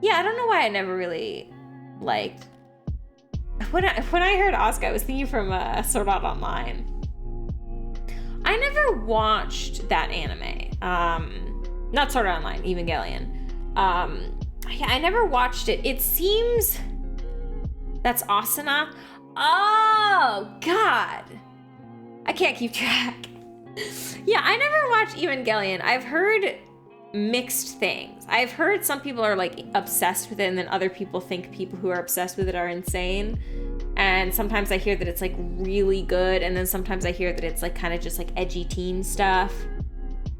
Yeah, I don't know why I never really liked. When I heard Asuka, I was thinking from Sword Art Online. I never watched that anime. Not Sword Art Online, Evangelion. Yeah, I never watched it. It seems that's Asuna. Oh God, I can't keep track. Yeah, I never watched Evangelion. I've heard mixed things. I've heard some people are like obsessed with it, and then other people think people who are obsessed with it are insane. And sometimes I hear that it's like really good, and then sometimes I hear that it's like kind of just like edgy teen stuff.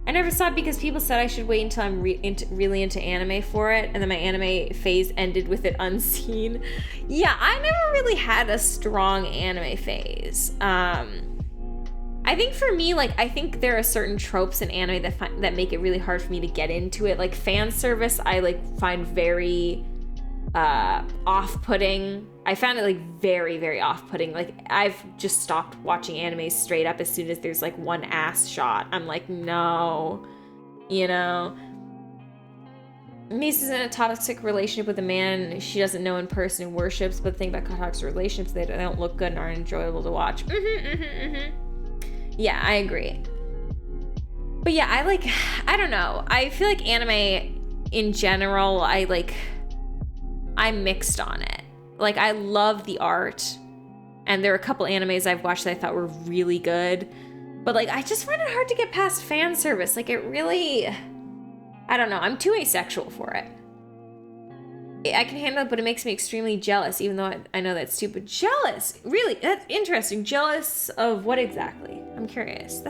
I never saw it because people said I should wait until I'm really into anime for it, and then my anime phase ended with it unseen. Yeah, I never really had a strong anime phase. I think for me, like, I think there are certain tropes in anime that make it really hard for me to get into it. Like fan service, I like find very off-putting. I found it like very, very off-putting. Like I've just stopped watching anime straight up as soon as there's like one ass shot. I'm like, no, you know. Misa's in a toxic relationship with a man she doesn't know in person and worships, but the thing about toxic relationships, they don't look good and aren't enjoyable to watch. Yeah, I agree. But yeah, I don't know. I feel like anime in general, I'm mixed on it. Like, I love the art, and there are a couple animes I've watched that I thought were really good, but like, I just find it hard to get past fan service. Like, it really, I don't know, I'm too asexual for it. I can handle it, but it makes me extremely jealous, even though I know that's stupid. Jealous? Really? That's interesting. Jealous of what exactly? I'm curious.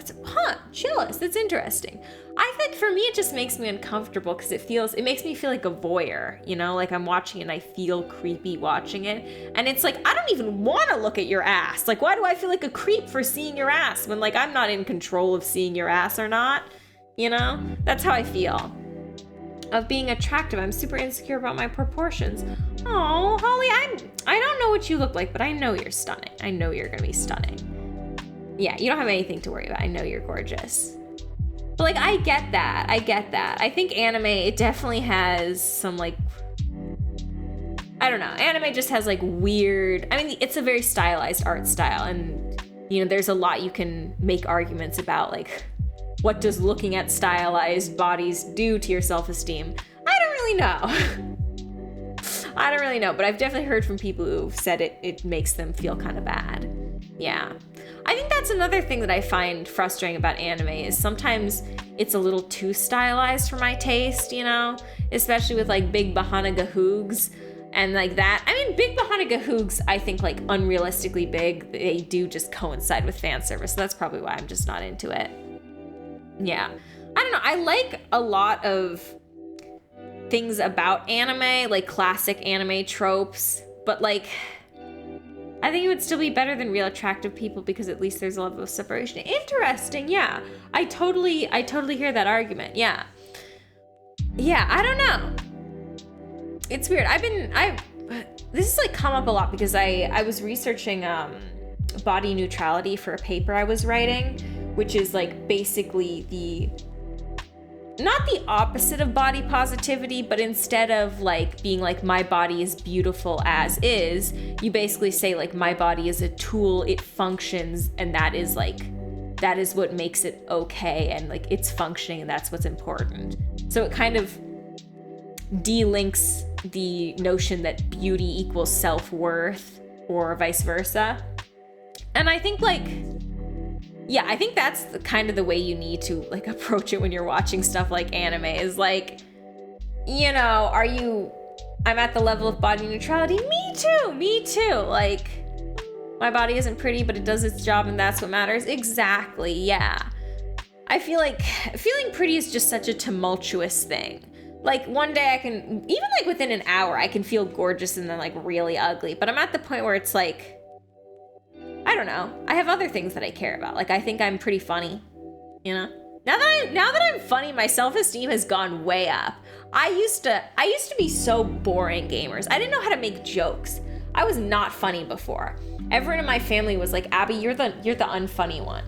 Jealous. That's interesting. I think for me, it just makes me uncomfortable because it makes me feel like a voyeur, you know? Like I'm watching it and I feel creepy watching it. And it's like, I don't even want to look at your ass. Like, why do I feel like a creep for seeing your ass when like I'm not in control of seeing your ass or not? You know? That's how I feel. Of being attractive. I'm super insecure about my proportions. Oh, Holly, I don't know what you look like, but I know you're stunning. I know you're gonna be stunning. Yeah, you don't have anything to worry about. I know you're gorgeous. But like, I get that. I think anime, it definitely has some like, I don't know. Anime just has like weird, I mean, it's a very stylized art style, and you know, there's a lot you can make arguments about, like, what does looking at stylized bodies do to your self-esteem? I don't really know. But I've definitely heard from people who've said it makes them feel kind of bad. Yeah. I think that's another thing that I find frustrating about anime is sometimes it's a little too stylized for my taste, you know? Especially with like Big Bahanaga Hoogs and like that. I mean, Big Bahanaga Hoogs, I think like unrealistically big, they do just coincide with fan service. So that's probably why I'm just not into it. Yeah. I don't know. I like a lot of things about anime, like classic anime tropes, but like, I think it would still be better than real attractive people because at least there's a level of separation. Interesting. Yeah. I totally hear that argument. Yeah. Yeah. I don't know. It's weird. This has like come up a lot because I was researching, body neutrality for a paper I was writing, which is like basically not the opposite of body positivity, but instead of like being like my body is beautiful as is, you basically say like my body is a tool, it functions, and that is what makes it okay, and like it's functioning and that's what's important. So it kind of delinks the notion that beauty equals self-worth or vice versa. And I think like, yeah, I think that's kind of the way you need to like approach it when you're watching stuff like anime is like, you know, I'm at the level of body neutrality. Me too. Like my body isn't pretty, but it does its job and that's what matters. Exactly. Yeah. I feel like feeling pretty is just such a tumultuous thing. Like one day I can, even like within an hour, I can feel gorgeous and then like really ugly. But I'm at the point where it's like, I don't know. I have other things that I care about. Like I think I'm pretty funny, you know? Now that I'm funny, my self-esteem has gone way up. I used to be so boring, gamers. I didn't know how to make jokes. I was not funny before. Everyone in my family was like, Abby, you're the unfunny one.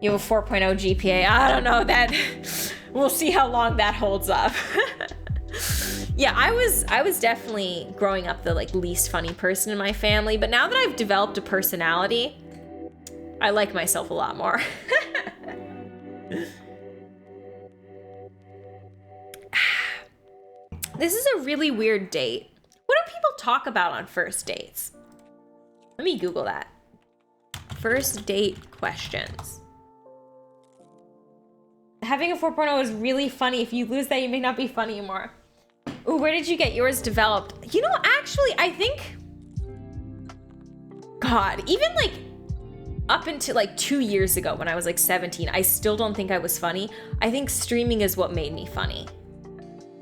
You have a 4.0 GPA. I don't know that. We'll see how long that holds up. Yeah, I was definitely growing up the like least funny person in my family, but now that I've developed a personality, I like myself a lot more. This is a really weird date. What do people talk about on first dates? Let me Google that. First date questions. Having a 4.0 is really funny. If you lose that, you may not be funny anymore. Ooh, where did you get yours developed? You know, actually, I think, God, even like up until like 2 years ago when I was like 17, I still don't think I was funny. I think streaming is what made me funny.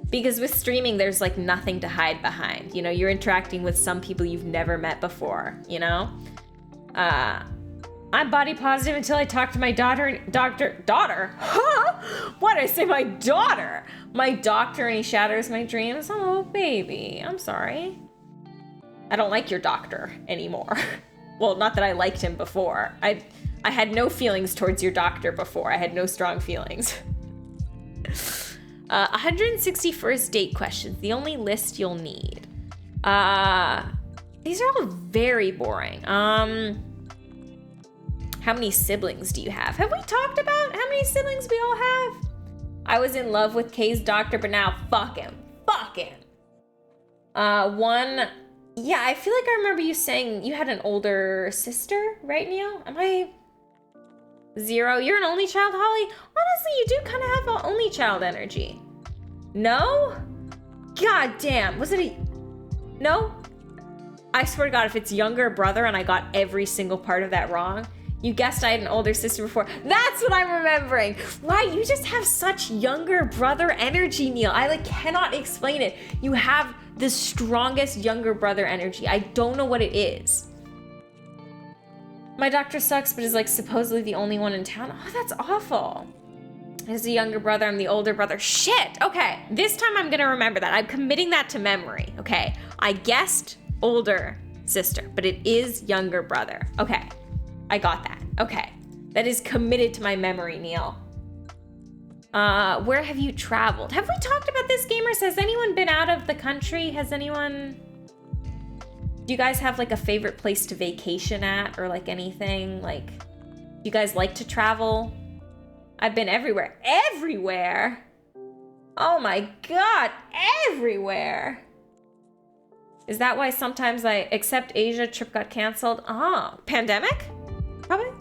Because with streaming, there's like nothing to hide behind. You know, you're interacting with some people you've never met before, you know? I'm body positive until I talk to my daughter. Huh? Why did I say my daughter? My doctor, and he shatters my dreams. Oh, baby, I'm sorry. I don't like your doctor anymore. Well, not that I liked him before. I had no feelings towards your doctor before. I had no strong feelings. 161st date questions, the only list you'll need. These are all very boring. How many siblings do you have? Have we talked about how many siblings we all have? I was in love with Kay's doctor, but now fuck him. Fuck him. One, yeah, I feel like I remember you saying you had an older sister, right, Neil? Am I 0? You're an only child, Holly? Honestly, you do kind of have an only child energy. No? God damn. Was it a... No? I swear to God, if it's younger brother and I got every single part of that wrong, you guessed I had an older sister before. That's what I'm remembering. Why? You just have such younger brother energy, Neil. I like cannot explain it. You have the strongest younger brother energy. I don't know what it is. My doctor sucks, but is like supposedly the only one in town. Oh, that's awful. He's the younger brother, I'm the older brother. Shit, okay. This time I'm gonna remember that. I'm committing that to memory, okay? I guessed older sister, but it is younger brother. Okay, I got that, okay. That is committed to my memory, Neil. Where have you traveled? Have we talked about this, gamers? Has anyone been out of the country? Has anyone... Do you guys have like a favorite place to vacation at or like anything? Like, do you guys like to travel? I've been everywhere. Everywhere? Oh my God, everywhere. Is that why sometimes except Asia trip got canceled? Oh, pandemic? Probably.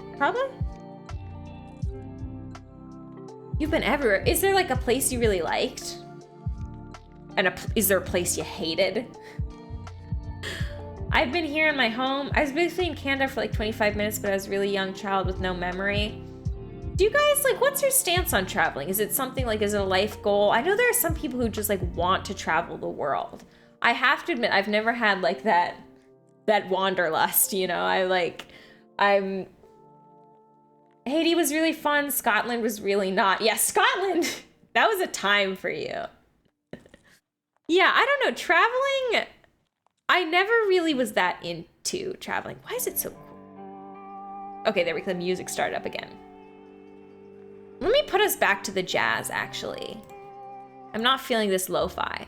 You've been everywhere. Is there like a place you really liked? And is there a place you hated? I've been here in my home. I was basically in Canada for like 25 minutes, but I was a really young child with no memory. Do you guys, like, what's your stance on traveling? Is it something like, is it a life goal? I know there are some people who just like want to travel the world. I have to admit, I've never had like that wanderlust, you know? Haiti was really fun. Scotland was really not. Yeah, Scotland, that was a time for you. Yeah, I don't know, traveling, I never really was that into traveling. Why is it so cool? Okay, there we go, the music started up again. Let me put us back to the jazz, actually. I'm not feeling this lo-fi.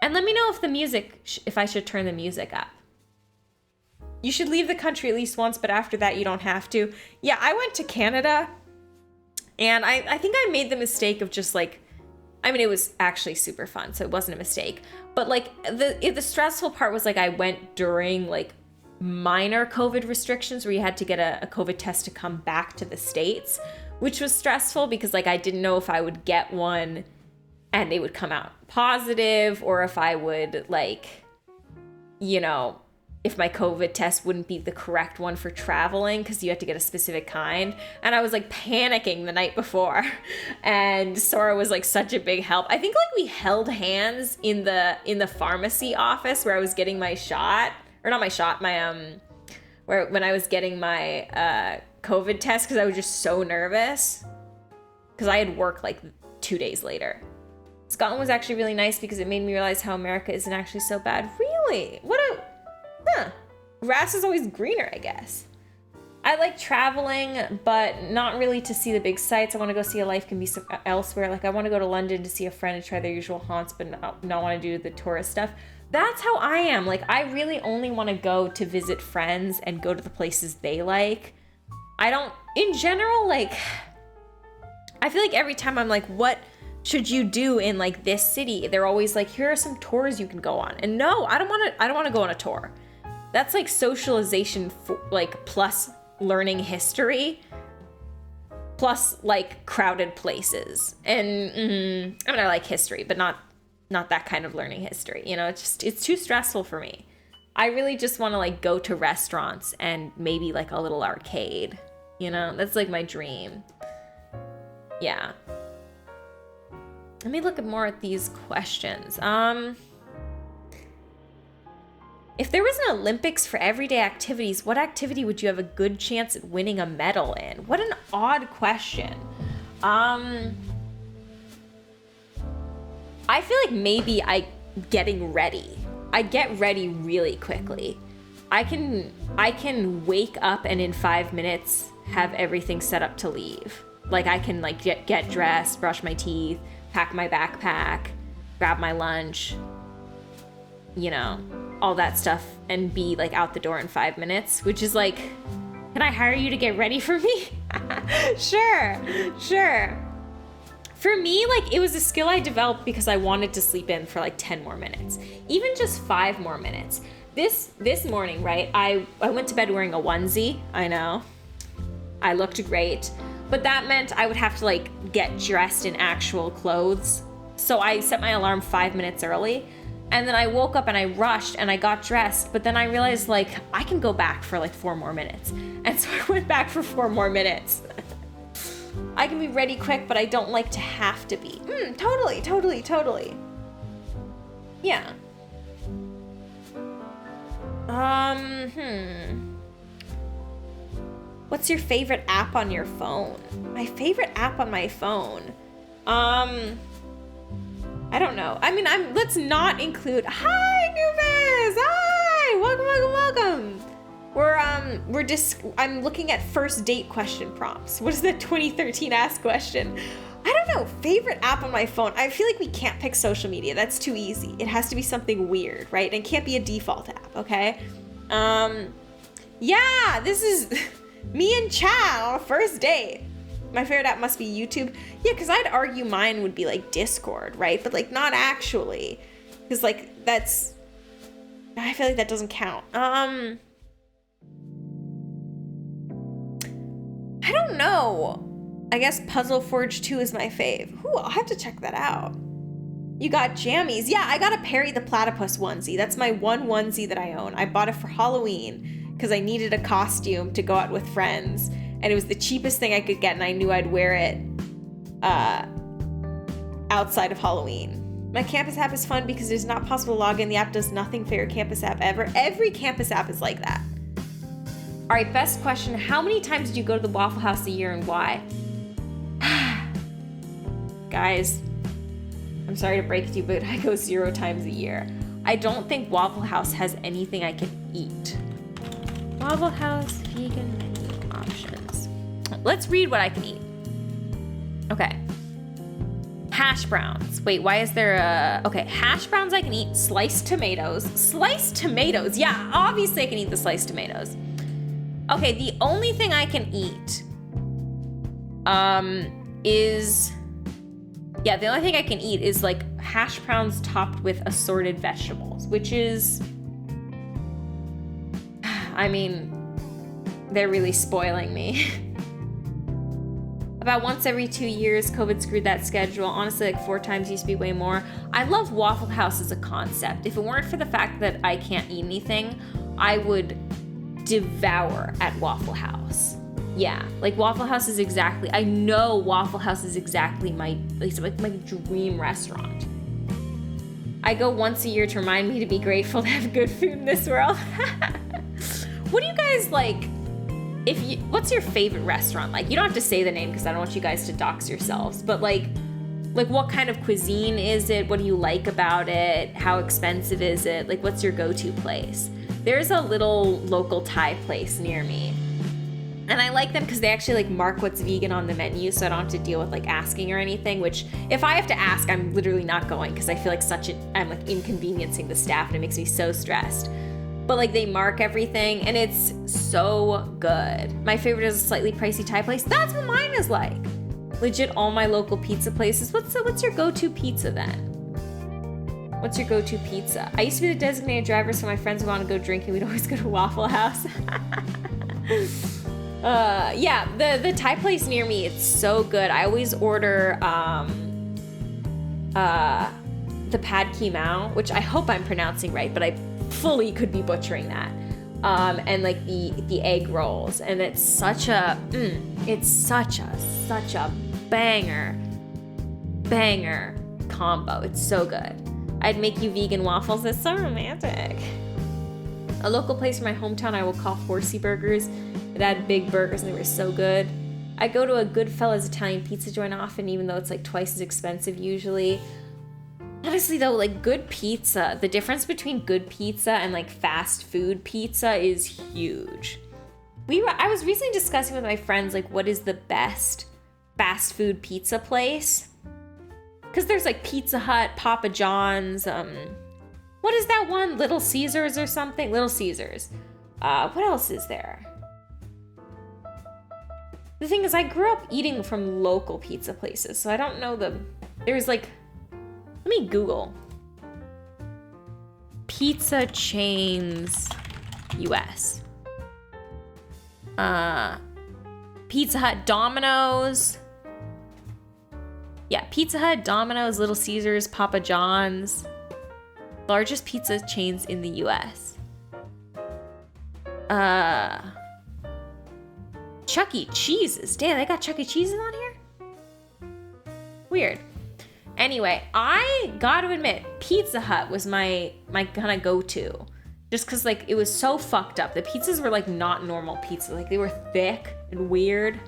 And let me know if the music, if I should turn the music up. You should leave the country at least once, but after that you don't have to. Yeah, I went to Canada, and I think I made the mistake of just like, I mean, it was actually super fun, so it wasn't a mistake. But like, the stressful part was like, I went during like minor COVID restrictions where you had to get a COVID test to come back to the States, which was stressful because like I didn't know if I would get one and they would come out positive or if I would like, you know, if my COVID test wouldn't be the correct one for traveling because you had to get a specific kind. And I was like panicking the night before. And Sora was like such a big help. I think like we held hands in the pharmacy office where I was getting my shot, or not my shot, my when I was getting my COVID test, because I was just so nervous because I had work like 2 days later. Scotland was actually really nice because it made me realize how America isn't actually so bad. Really? Grass is always greener, I guess. I like traveling, but not really to see the big sights. I want to go see a life can be elsewhere. Like I want to go to London to see a friend and try their usual haunts, but not want to do the tourist stuff. That's how I am. Like I really only want to go to visit friends and go to the places they like. I don't, in general, like, I feel like every time I'm like, what should you do in like this city? They're always like, here are some tours you can go on. And no, I don't want to go on a tour. That's like socialization for, like plus learning history plus like crowded places. And I mean, I like history, but not that kind of learning history. You know, it's too stressful for me. I really just want to like go to restaurants and maybe like a little arcade. You know, that's like my dream. Yeah. Let me look at more at these questions. If there was an Olympics for everyday activities, what activity would you have a good chance at winning a medal in? What an odd question. I feel like maybe getting ready. I get ready really quickly. I can wake up and in 5 minutes have everything set up to leave. Like I can like get dressed, brush my teeth, pack my backpack, grab my lunch, you know, all that stuff, and be like out the door in 5 minutes, which is like, can I hire you to get ready for me? Sure. For me, like it was a skill I developed because I wanted to sleep in for like 10 more minutes, even just 5 more minutes. This morning, right, I went to bed wearing a onesie. I know, I looked great, but that meant I would have to like get dressed in actual clothes. So I set my alarm 5 minutes early. And then I woke up and I rushed and I got dressed, but then I realized like I can go back for like 4 more minutes. And so I went back for 4 more minutes. I can be ready quick, but I don't like to have to be. Totally. Yeah. What's your favorite app on your phone? My favorite app on my phone? I don't know. I mean, let's not include. Hi, Nubis! Hi! Welcome. I'm looking at first date question prompts. What is that 2013 ask question? I don't know. Favorite app on my phone. I feel like we can't pick social media. That's too easy. It has to be something weird, right? And it can't be a default app, okay? Yeah, this is me and Chad on a first date. My favorite app must be YouTube. Yeah, because I'd argue mine would be like Discord, right? But like not actually. Because like I feel like that doesn't count. I don't know. I guess Puzzle Forge 2 is my fave. Ooh, I'll have to check that out. You got jammies. Yeah, I got a Perry the Platypus onesie. That's my one onesie that I own. I bought it for Halloween because I needed a costume to go out with friends. And it was the cheapest thing I could get, and I knew I'd wear it outside of Halloween. My campus app is fun because it's not possible to log in. The app does nothing for your campus app ever. Every campus app is like that. All right, best question. How many times do you go to the Waffle House a year and why? Guys, I'm sorry to break it to you, but I go 0 times a year. I don't think Waffle House has anything I can eat. Waffle House vegan menu options. Let's read what I can eat. Okay. Hash browns. Wait, why is there okay, hash browns I can eat. Sliced tomatoes. Sliced tomatoes. Yeah, obviously I can eat the sliced tomatoes. Okay, the only thing I can eat the only thing I can eat is like hash browns topped with assorted vegetables, which is, I mean, they're really spoiling me. About once every 2 years, COVID screwed that schedule. Honestly, like 4 times used to be way more. I love Waffle House as a concept. If it weren't for the fact that I can't eat anything, I would devour at Waffle House. Yeah, like Waffle House is exactly, I know Waffle House is exactly my dream restaurant. I go once a year to remind me to be grateful to have good food in this world. What do you guys like? What's your favorite restaurant like? You don't have to say the name because I don't want you guys to dox yourselves, but like what kind of cuisine is it? What do you like about it? How expensive is it? Like, what's your go-to place? There's a little local Thai place near me. And I like them because they actually like mark what's vegan on the menu, so I don't have to deal with like asking or anything, which if I have to ask, I'm literally not going because I feel like I'm like inconveniencing the staff and it makes me so stressed. But like they mark everything and it's so good. My favorite is a slightly pricey Thai place. That's what mine is like. Legit all my local pizza places. What's your go-to pizza then? What's your go-to pizza? I used to be the designated driver, so my friends would want to go drinking. We'd always go to Waffle House. Yeah, the Thai place near me, it's so good. I always order the pad ki mao, which I hope I'm pronouncing right, but I fully could be butchering that. And like the egg rolls, and it's such a banger combo. It's so good. I'd make you vegan waffles. It's so romantic. A local place in my hometown I will call Horsey Burgers. It had big burgers and they were so good. I go to a Goodfellas Italian pizza joint often, even though it's like twice as expensive usually. Honestly though, like good pizza, the difference between good pizza and like fast food pizza is huge. I was recently discussing with my friends like what is the best fast food pizza place? Because there's like Pizza Hut, Papa John's, what is that one? Little Caesars or something? Little Caesars. What else is there? The thing is, I grew up eating from local pizza places, so I don't know there's like, let me Google. Pizza chains US. Pizza Hut, Domino's. Yeah, Pizza Hut, Domino's, Little Caesars, Papa John's. Largest pizza chains in the US. Chuck E. Cheese's. Damn, they got Chuck E. Cheese's on here? Weird. Anyway, I gotta admit, Pizza Hut was my kind of go-to. Just because, like, it was so fucked up. The pizzas were, like, not normal pizza. Like, they were thick and weird.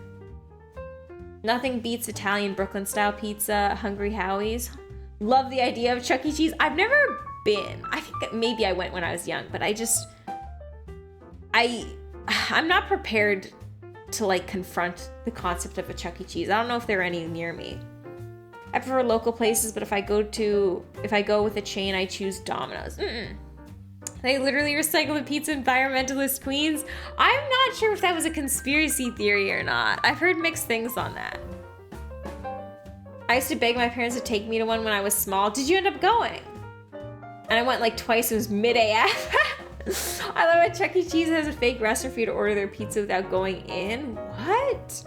Nothing beats Italian Brooklyn-style pizza, Hungry Howie's. Love the idea of Chuck E. Cheese. I've never been. I think maybe I went when I was young, but I'm not prepared to, like, confront the concept of a Chuck E. Cheese. I don't know if there are any near me. I prefer local places, but if I go with a chain, I choose Domino's. They literally recycle the pizza, environmentalist queens. I'm not sure if that was a conspiracy theory or not. I've heard mixed things on that. I used to beg my parents to take me to one when I was small. Did you end up going? And I went like twice. It was mid-AF. I love how Chuck E. Cheese has a fake restaurant for you to order their pizza without going in. What?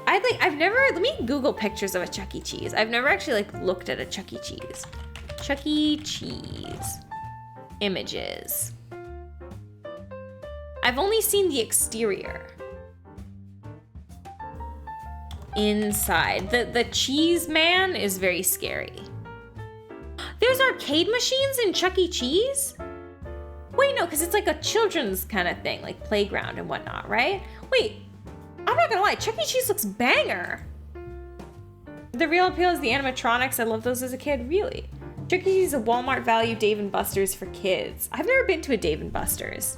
Let me Google pictures of a Chuck E. Cheese. I've never actually like looked at a Chuck E. Cheese. Chuck E. Cheese. Images. I've only seen the exterior. Inside. The cheese man is very scary. There's arcade machines in Chuck E. Cheese? Wait, no, because it's like a children's kind of thing, like playground and whatnot, right? Wait, I'm not gonna lie, Chuck E. Cheese looks banger. The real appeal is the animatronics. I loved those as a kid, really. Chuck E. Cheese is a Walmart value Dave & Buster's for kids. I've never been to a Dave & Buster's.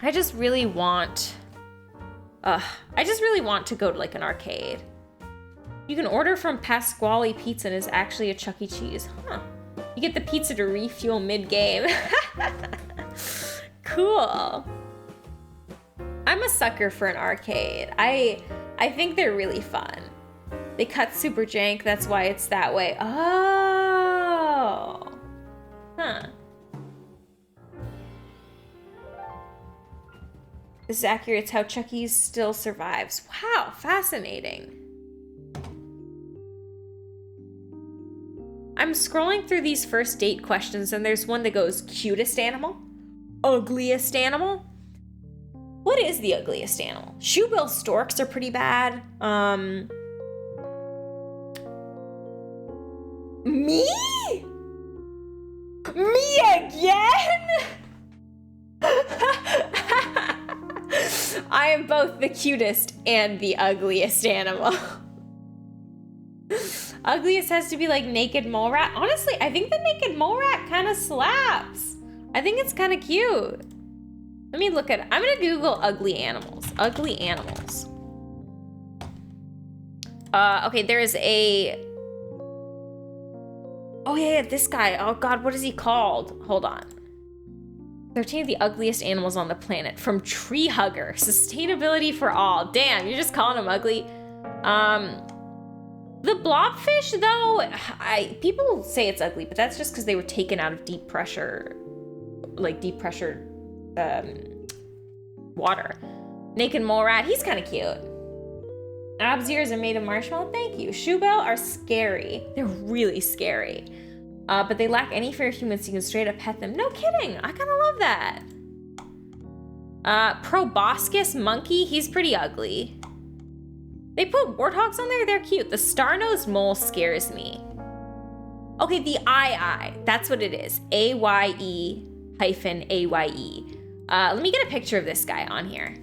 I just really want to go to like an arcade. You can order from Pasquale Pizza and it's actually a Chuck E. Cheese. Huh. You get the pizza to refuel mid-game. Cool. I'm a sucker for an arcade. I think they're really fun. They cut super jank, that's why it's that way. Oh. Huh. This is accurate. It's how Chuck E. still survives. Wow, fascinating. scrolling through these first date questions, and there's one that goes cutest animal, ugliest animal. What is the ugliest animal? Shoebill storks are pretty bad. Me? Me again? I am both the cutest and the ugliest animal. Ugliest has to be like naked mole rat. Honestly, I think the naked mole rat kind of slaps. I think it's kind of cute. Let me look at it. I'm gonna Google ugly animals. Ugly animals. Okay, there is a... Oh yeah, this guy. Oh God, what is he called? Hold on. 13 of the ugliest animals on the planet. From Tree Hugger. Sustainability for all. Damn, you're just calling them ugly. The blobfish, though, people say it's ugly, but that's just because they were taken out of deep pressure water. Naked mole rat, he's kind of cute. Ab's ears are made of marshmallow. Thank you. Shoebill are scary. They're really scary. But they lack any fear of humans, so you can straight up pet them. No kidding. I kind of love that. Proboscis monkey, he's pretty ugly. They put warthogs on there. They're cute. The star-nosed mole scares me. Okay, the eye. That's what it is. AYE-AYE. Let me get a picture of this guy on here.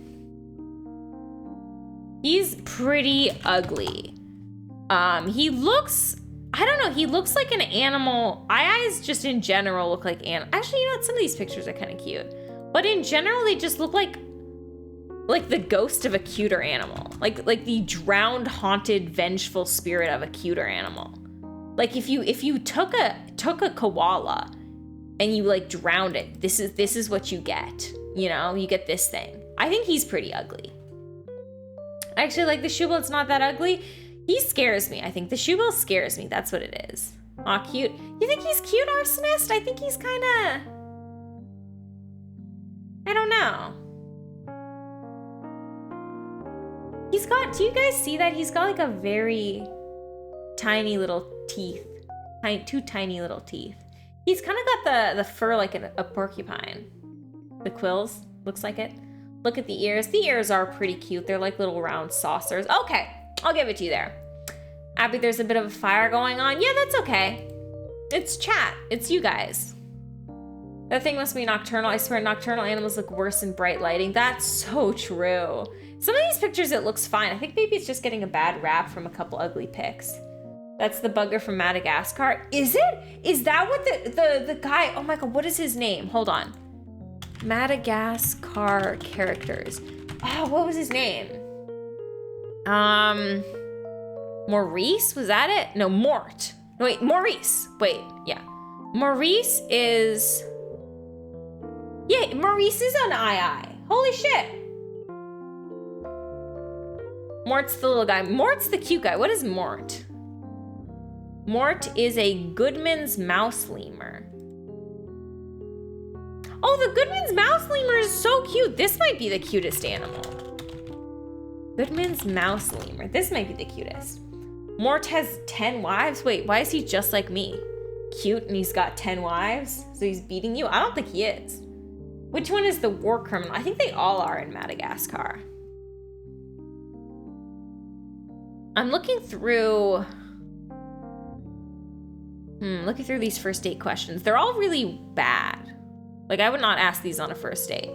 He's pretty ugly. He looks, I don't know, he looks like an animal. Eyes just in general look like animal. Actually, you know what? Some of these pictures are kind of cute. But in general, they just look like the ghost of a cuter animal. Like the drowned, haunted, vengeful spirit of a cuter animal. Like if you took a koala and you like drowned it, this is what you get. You know, you get this thing. I think he's pretty ugly. I actually like the shoebill. It's not that ugly. He scares me. I think the shoebill scares me. That's what it is. Aw, cute. You think he's cute, Arsonist? I think he's kind of... I don't know. He's got... Do you guys see that? He's got like a very tiny little teeth. Two tiny little teeth. He's kind of got the fur like a porcupine. The quills. Looks like it. Look at the ears. The ears are pretty cute. They're like little round saucers. Okay, I'll give it to you there. Abby, there's a bit of a fire going on. Yeah, that's okay. It's chat. It's you guys. That thing must be nocturnal. I swear nocturnal animals look worse in bright lighting. That's so true. Some of these pictures, it looks fine. I think maybe it's just getting a bad rap from a couple ugly pics. That's the bugger from Madagascar. Is it? Is that what the guy... Oh my God, what is his name? Hold on. Madagascar characters. Oh, what was his name? Maurice? Was that it? No, Mort. Wait, Maurice. Wait, yeah. Maurice is... Yeah, Maurice is an eye. Holy shit. Mort's the little guy. Mort's the cute guy. What is Mort? Mort is a Goodman's mouse lemur. Oh, the Goodman's mouse lemur is so cute. This might be the cutest animal. Goodman's mouse lemur. This might be the cutest. Mort has 10 wives. Wait, why is he just like me? Cute and he's got 10 wives? So he's beating you? I don't think he is. Which one is the war criminal? I think they all are in Madagascar. I'm looking through... looking through these first date questions. They're all really bad. Like, I would not ask these on a first date.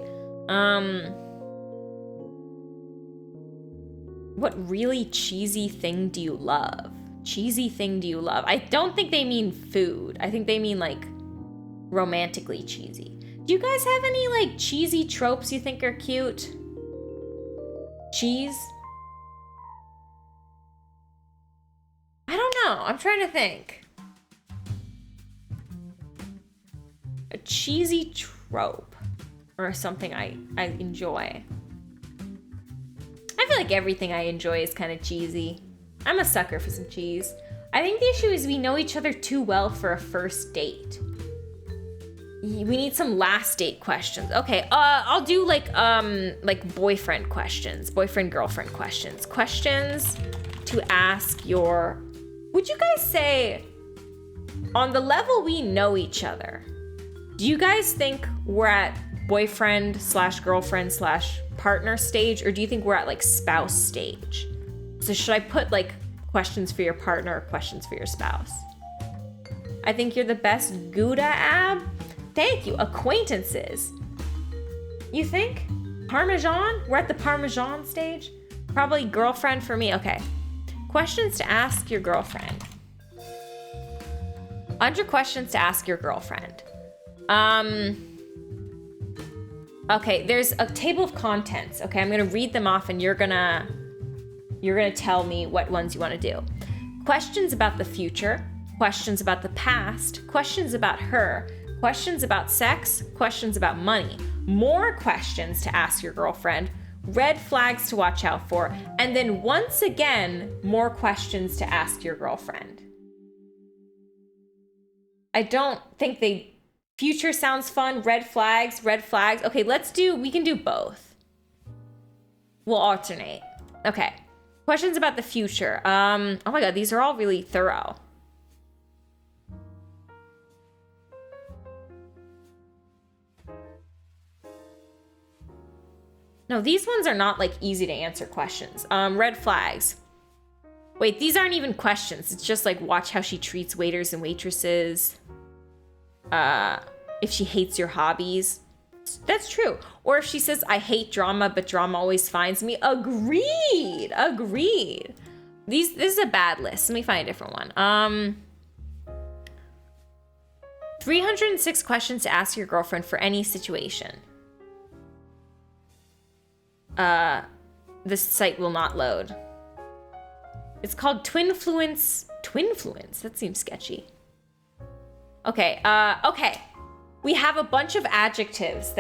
What really cheesy thing do you love? Cheesy thing do you love? I don't think they mean food. I think they mean, like, romantically cheesy. Do you guys have any, like, cheesy tropes you think are cute? Cheese? I don't know. I'm trying to think. A cheesy trope or something I enjoy. I feel like everything I enjoy is kind of cheesy. I'm a sucker for some cheese. I think the issue is we know each other too well for a first date. We need some last date questions. Okay, I'll do like boyfriend questions, boyfriend girlfriend questions. Questions to ask your... Would you guys say On the level we know each other, do you guys think we're at boyfriend slash girlfriend slash partner stage, or do you think we're at like spouse stage? So should I put like questions for your partner or questions for your spouse? I think you're the best Gouda ab. Thank you. Acquaintances. You think? Parmesan? We're at the Parmesan stage? Probably girlfriend for me. Okay. Questions to ask your girlfriend. Under questions to ask your girlfriend. Okay, there's a table of contents. Okay, I'm gonna read them off and you're gonna tell me what ones you wanna do. Questions about the future, questions about the past, questions about her, questions about sex, questions about money, more questions to ask your girlfriend, red flags to watch out for, and then once again, more questions to ask your girlfriend. I don't think future sounds fun, red flags. Okay, we can do both. We'll alternate. Okay, questions about the future. Oh my God, these are all really thorough. No, these ones are not like easy to answer questions. Red flags. Wait, these aren't even questions. It's just like watch how she treats waiters and waitresses. If she hates your hobbies. That's true. Or if she says, I hate drama, but drama always finds me. Agreed. This is a bad list. Let me find a different one. 306 questions to ask your girlfriend for any situation. This site will not load. It's called Twinfluence. Twinfluence? That seems sketchy. Okay, okay. We have a bunch of adjectives,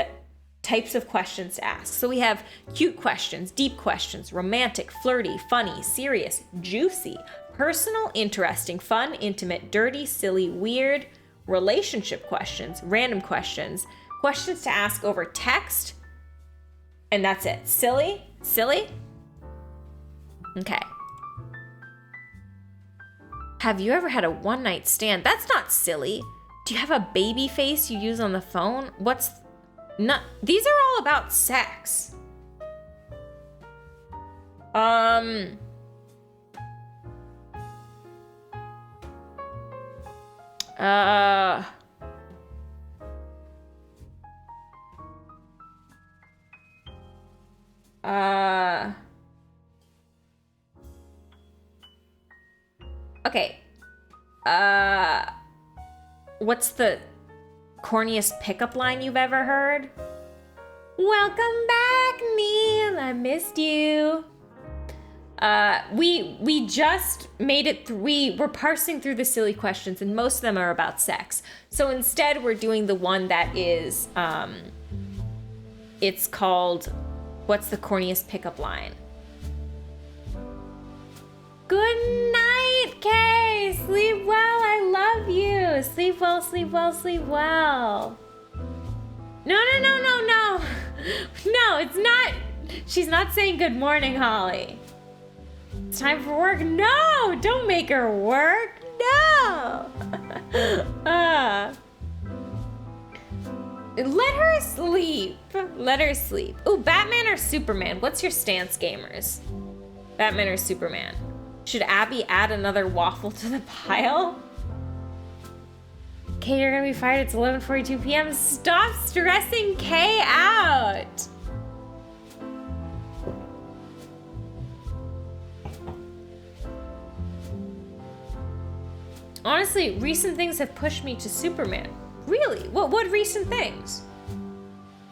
types of questions to ask. So we have cute questions, deep questions, romantic, flirty, funny, serious, juicy, personal, interesting, fun, intimate, dirty, silly, weird, relationship questions, random questions, questions to ask over text, and that's it. Silly? Okay. Have you ever had a one-night stand? That's not silly. Do you have a baby face you use on the phone? These are all about sex. Okay. What's the corniest pickup line you've ever heard? Welcome back, Neil. I missed you. We just made it through. We're parsing through the silly questions, and most of them are about sex. So instead, we're doing the one that is, it's called, what's the corniest pickup line? Good night, Kay. Sleep well. I love you. Sleep well, sleep well, sleep well. No. No, it's not. She's not saying good morning, Holly. It's time for work. No, don't make her work. No. Let her sleep. Let her sleep. Ooh, Batman or Superman? What's your stance, gamers? Batman or Superman? Should Abby add another waffle to the pile? Kay, you're gonna be fired. It's 11:42 p.m. Stop stressing Kay out. Honestly, recent things have pushed me to Superman. Really? What recent things?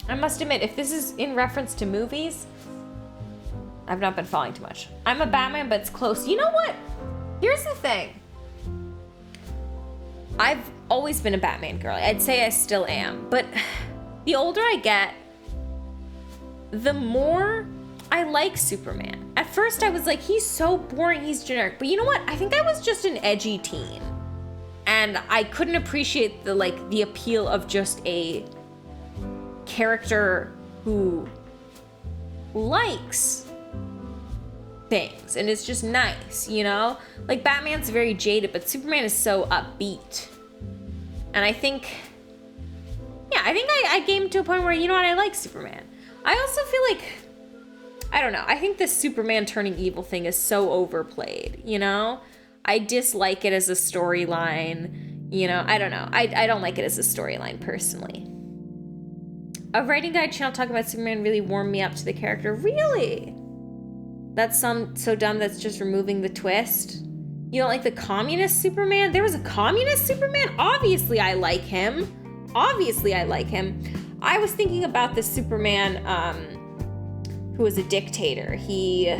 I must admit, if this is in reference to movies, I've not been following too much. I'm a Batman, but it's close. You know what? Here's the thing. I've always been a Batman girl. I'd say I still am. But the older I get, the more I like Superman. At first I was like, he's so boring, he's generic. But you know what? I think I was just an edgy teen. And I couldn't appreciate the appeal of just a character who likes things, and it's just nice, you know? Like, Batman's very jaded, but Superman is so upbeat. And I think I came to a point where, you know what, I like Superman. I also feel like, I don't know, I think the Superman turning evil thing is so overplayed, you know? I dislike it as a storyline, you know? I don't know. I don't like it as a storyline, personally. A writing guide channel talking about Superman really warmed me up to the character. Really? That's so dumb that's just removing the twist? You don't like the communist Superman? There was a communist Superman? Obviously I like him. I was thinking about the Superman who was a dictator. He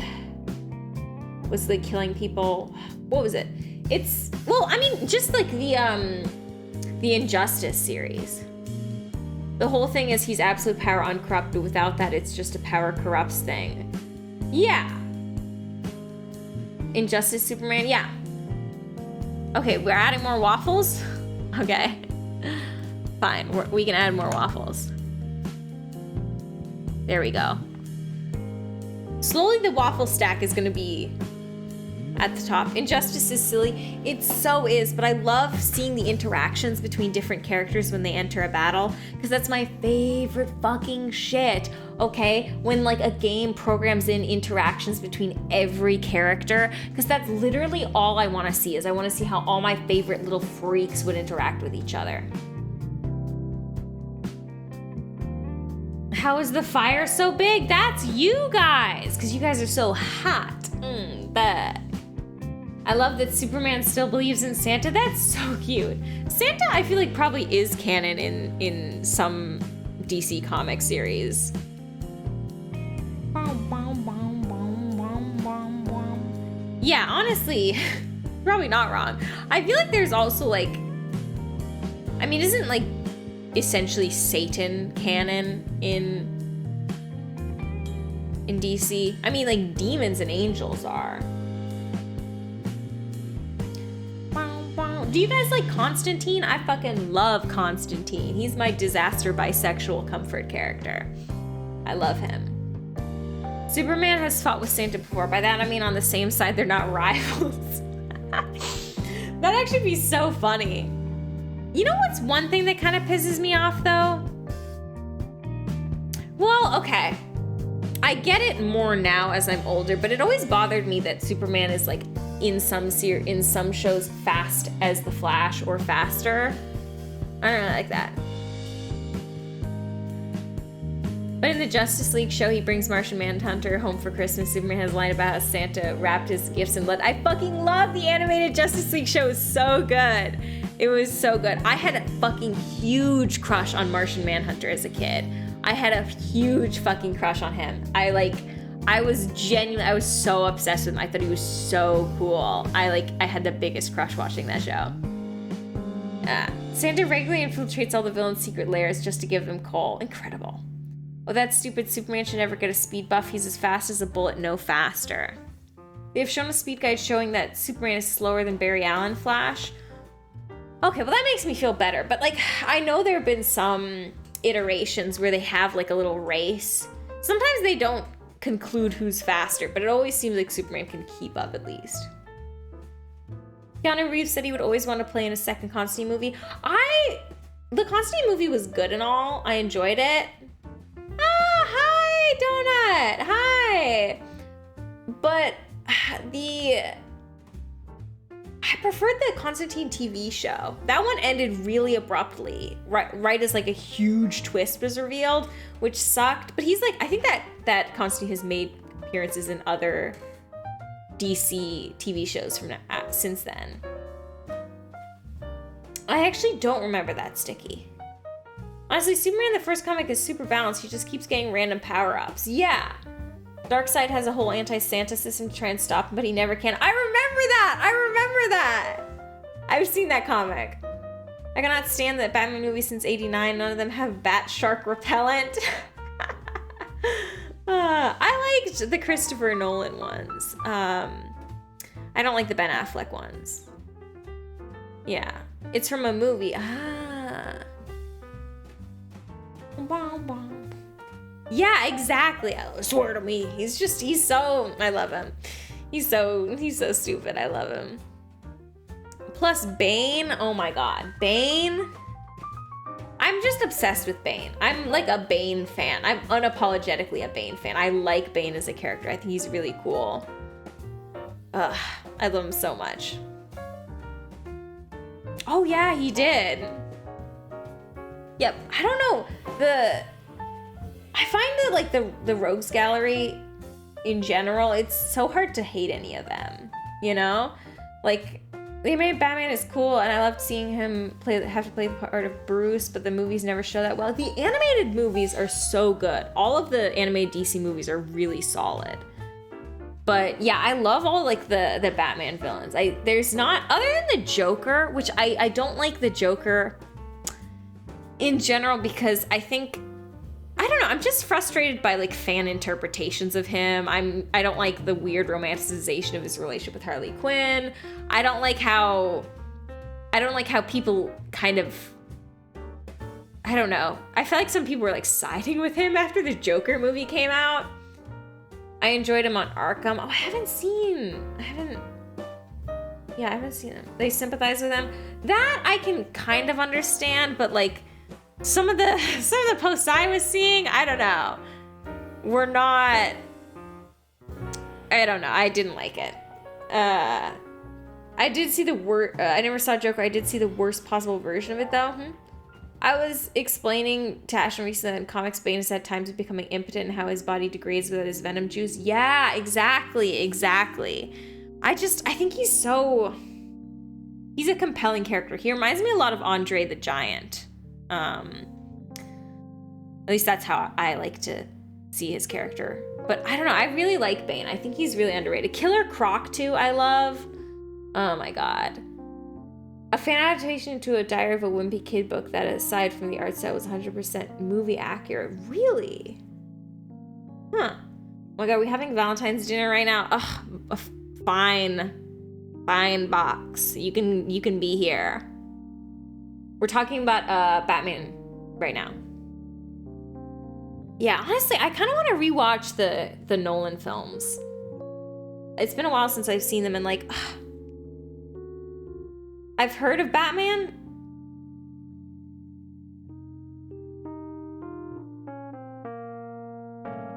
was like killing people. What was it? Just like the Injustice series. The whole thing is he's absolute power uncorrupt, but without that it's just a power corrupts thing. Yeah. Injustice Superman, yeah. Okay, we're adding more waffles? Okay. Fine, we can add more waffles. There we go. Slowly the waffle stack is gonna be at the top. Injustice is silly. It so is, but I love seeing the interactions between different characters when they enter a battle, because that's my favorite fucking shit, okay? When like a game programs in interactions between every character, because that's literally all I want to see, is I want to see how all my favorite little freaks would interact with each other. How is the fire so big? That's you guys, because you guys are so hot. I love that Superman still believes in Santa. That's so cute. Santa, I feel like, probably is canon in some DC comic series. Yeah, honestly, probably not wrong. I feel like there's also like, I mean, isn't like essentially Satan canon in DC? I mean, like demons and angels are. Do you guys like Constantine? I fucking love Constantine. He's my disaster bisexual comfort character. I love him. Superman has fought with Santa before. By that I mean on the same side, they're not rivals. That'd actually be so funny. You know what's one thing that kind of pisses me off though? Well, okay. I get it more now as I'm older, but it always bothered me that Superman is like in some shows fast as the Flash or faster. I don't really like that. But in the Justice League show, he brings Martian Manhunter home for Christmas. Superman has a line about how Santa wrapped his gifts in blood. I fucking love the animated Justice League show. It was so good. It was so good. I had a fucking huge crush on Martian Manhunter as a kid. I had a huge fucking crush on him. I was so obsessed with him. I thought he was so cool. I had the biggest crush watching that show. Santa regularly infiltrates all the villains' secret lairs just to give them coal. Incredible. Oh, that stupid Superman should never get a speed buff. He's as fast as a bullet, no faster. They have shown a speed guide showing that Superman is slower than Barry Allen Flash. Okay, well that makes me feel better. But like, I know there have been some iterations where they have like a little race. Sometimes they don't conclude who's faster, but it always seems like Superman can keep up at least. Keanu Reeves said he would always want to play in a second Constantine movie. The Constantine movie was good and all. I enjoyed it. Hi, Donut. Hi. But I preferred the Constantine TV show. That one ended really abruptly, right as like a huge twist was revealed, which sucked. But he's like, I think that Constantine has made appearances in other DC TV shows since then. I actually don't remember that sticky. Honestly, Superman, the first comic, is super balanced. He just keeps getting random power-ups. Yeah. Darkseid has a whole anti-Santa system to try and stop him, but he never can. I remember that! I've seen that comic. I cannot stand that Batman movie since '89. None of them have bat shark repellent. I liked the Christopher Nolan ones. I don't like the Ben Affleck ones. Yeah. It's from a movie. Yeah, exactly. Oh, swear to me. He's so, I love him. He's so stupid. I love him. Plus Bane, oh my god. Bane, I'm just obsessed with Bane. I'm like a Bane fan. I'm unapologetically a Bane fan. I like Bane as a character. I think he's really cool. Ugh, I love him so much. Oh yeah, he did. Yep, I don't know. I find that like the Rogues Gallery in general, it's so hard to hate any of them, you know? Like, they made Batman is cool, and I loved seeing him have to play the part of Bruce, but the movies never show that well. The animated movies are so good. All of the animated DC movies are really solid. But yeah, I love all like the Batman villains. There's not, other than the Joker, which I don't like the Joker in general because I don't know, I'm just frustrated by like fan interpretations of him. I don't like the weird romanticization of his relationship with Harley Quinn. I don't like how people kind of, I don't know. I feel like some people were like siding with him after the Joker movie came out. I enjoyed him on Arkham. Oh, I haven't seen them. They sympathize with him. That I can kind of understand, but like some of the posts I was seeing, I don't know, were not, I don't know, I didn't like it. I did see I never saw Joker. I did see the worst possible version of it though. I was explaining to Ashton recently that in comics, Bane has had times of becoming impotent and how his body degrades without his venom juice. Yeah, exactly. I think he's a compelling character. He reminds me a lot of Andre the Giant. At least that's how I like to see his character. But I don't know, I really like Bane. I think he's really underrated. Killer Croc too, I love. Oh my god. A fan adaptation to a Diary of a Wimpy Kid book that, aside from the art style, was 100% movie accurate. Really? Huh. Oh my god, are we having Valentine's dinner right now? Ugh, a fine box. You can be here. We're talking about Batman right now. Yeah, honestly, I kind of want to rewatch the Nolan films. It's been a while since I've seen them, and like, I've heard of Batman.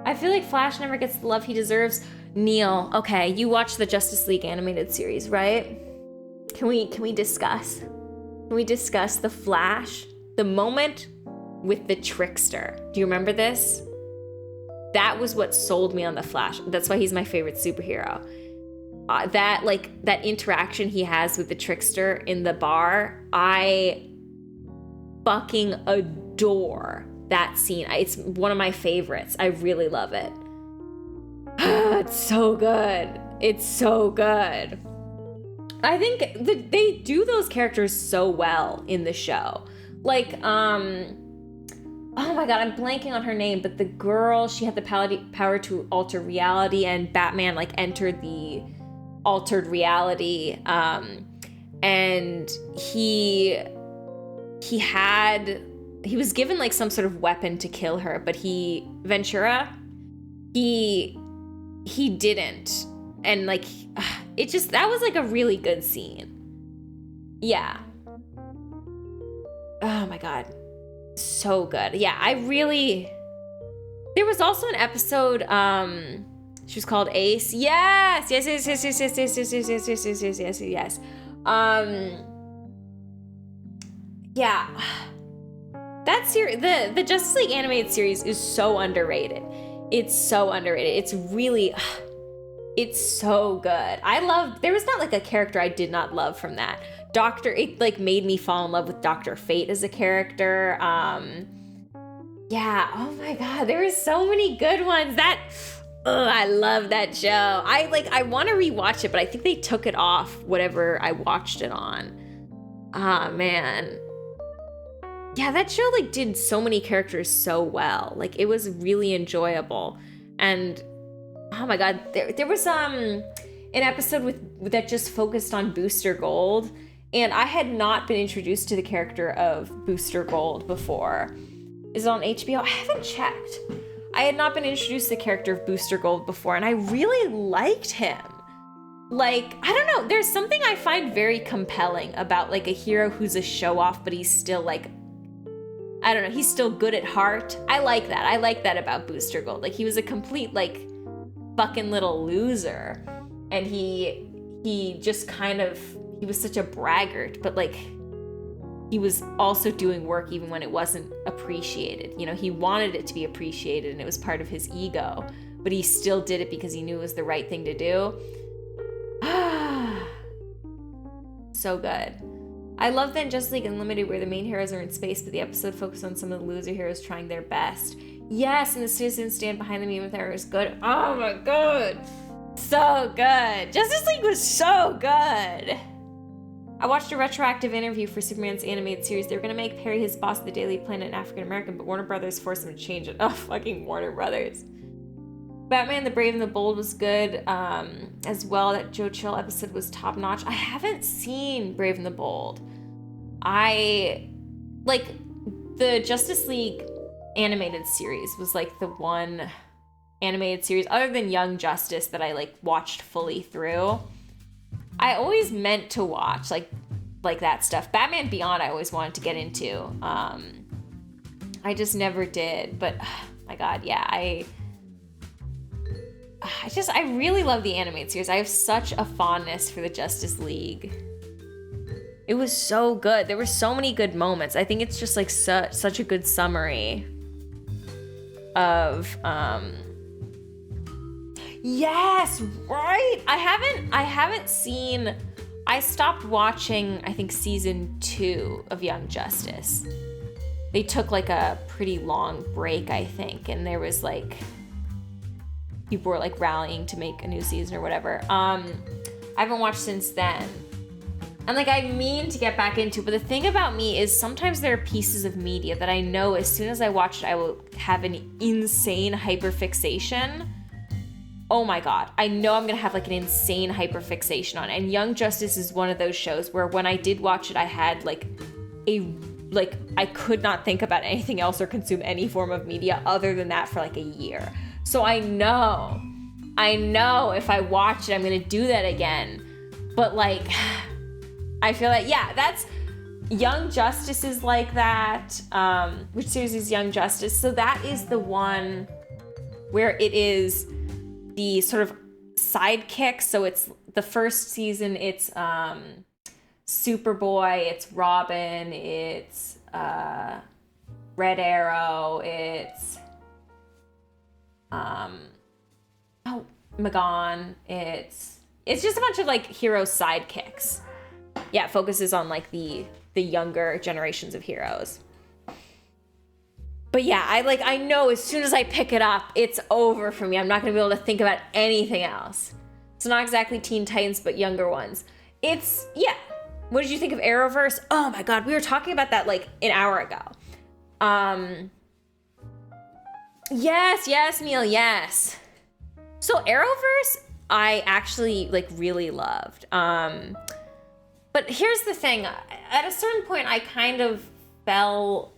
I feel like Flash never gets the love he deserves. Neil, okay, you watched the Justice League animated series, right? Can we discuss? Can we discuss the Flash? The moment with the trickster. Do you remember this? That was what sold me on the Flash. That's why he's my favorite superhero. That interaction he has with the trickster in the bar, I fucking adore that scene. It's one of my favorites. I really love it. It's so good. It's so good. I think they do those characters so well in the show. Like, oh my god, I'm blanking on her name, but the girl, she had the power to alter reality, and Batman like entered the altered reality, and he was given like some sort of weapon to kill her, but Ventura didn't, and like that was like a really good scene. Yeah. Oh my god, so good. Yeah, there was also an episode, she was called Ace. Yes. Yeah. That series, the Justice League animated series is so underrated. It's so underrated. It's so good. There was not like a character I did not love from that. It like made me fall in love with Dr. Fate as a character. Yeah, oh my god, there were so many good ones. I love that show. I want to rewatch it, but I think they took it off whatever I watched it on. Ah, man. Yeah, that show like did so many characters so well. Like it was really enjoyable. And oh my god, there was an episode that just focused on Booster Gold, and I had not been introduced to the character of Booster Gold before. Is it on HBO? I haven't checked. I had not been introduced to the character of Booster Gold before, and I really liked him. Like, I don't know, there's something I find very compelling about like a hero who's a show-off, but he's still like, I don't know, he's still good at heart. I like that. I like that about Booster Gold. Like, he was a complete like fucking little loser, and he just kind of, he was such a braggart, but like he was also doing work even when it wasn't appreciated. You know, he wanted it to be appreciated and it was part of his ego, but he still did it because he knew it was the right thing to do. So good. I love that in Justice League Unlimited where the main heroes are in space, but the episode focused on some of the loser heroes trying their best. Yes, and the citizens stand behind them even if there is good. Oh my god. So good. Justice League was so good. I watched a retroactive interview for Superman's animated series. They were going to make Perry his boss of the Daily Planet African American, but Warner Brothers forced him to change it. Oh, fucking Warner Brothers. Batman the Brave and the Bold was good as well. That Joe Chill episode was top notch. I haven't seen Brave and the Bold. I like the Justice League animated series was like the one animated series other than Young Justice that I like watched fully through. I always meant to watch like that stuff. Batman Beyond I always wanted to get into. I just never did, but my god, yeah, I really love the animated series. I have such a fondness for the Justice League. It was so good. There were so many good moments. I think it's just like such a good summary of yes, right? I haven't seen, I stopped watching I think season 2 of Young Justice. They took like a pretty long break, I think, and there was like people were like rallying to make a new season or whatever. I haven't watched since then. And like I mean to get back into, but the thing about me is sometimes there are pieces of media that I know as soon as I watch it, I will have an insane hyperfixation. Oh my god, I know I'm gonna have like an insane hyperfixation on it. And Young Justice is one of those shows where when I did watch it, I had I could not think about anything else or consume any form of media other than that for like a year. So I know if I watch it, I'm gonna do that again. But like, I feel like, yeah, that's, Young Justice is like that. Which series is Young Justice? So that is the one where it is the sort of sidekick. So it's the first season, it's Superboy, it's Robin, it's Red Arrow, it's Magon, it's just a bunch of like hero sidekicks. Yeah, it focuses on like the younger generations of heroes. But yeah, I know as soon as I pick it up, it's over for me. I'm not gonna be able to think about anything else. It's not exactly Teen Titans, but younger ones. It's, yeah. What did you think of Arrowverse? Oh my god, we were talking about that like an hour ago. Yes, Neil, yes. So Arrowverse, I actually like really loved. But here's the thing. At a certain point, I kind of fell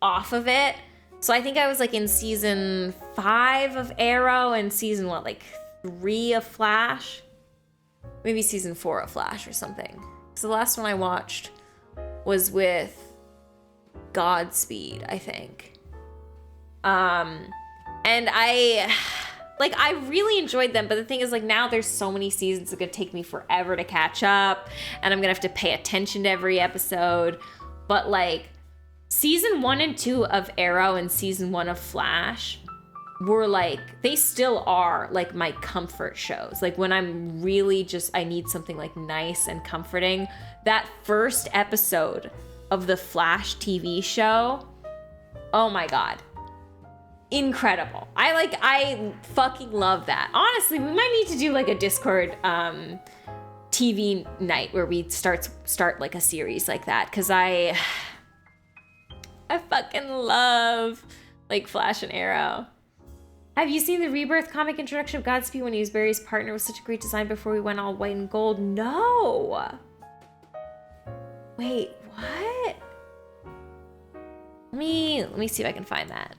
off of it. So I think I was like in season 5 of Arrow and season 3 of Flash? Maybe season 4 of Flash or something. So the last one I watched was with Godspeed, I think. And I really enjoyed them, but the thing is, like, now there's so many seasons, it's gonna take me forever to catch up, and I'm gonna have to pay attention to every episode. But like, season 1 and 2 of Arrow and season 1 of Flash were like, they still are like my comfort shows. Like when I'm really just, I need something like nice and comforting. That first episode of the Flash TV show, oh my god. Incredible. I fucking love that. Honestly, we might need to do like a Discord TV night where we start like a series like that, because I fucking love like Flash and Arrow. Have you seen the Rebirth comic introduction of Godspeed when he was Barry's partner? It was such a great design before we went all white and gold. No. Wait, what? Let me see if I can find that.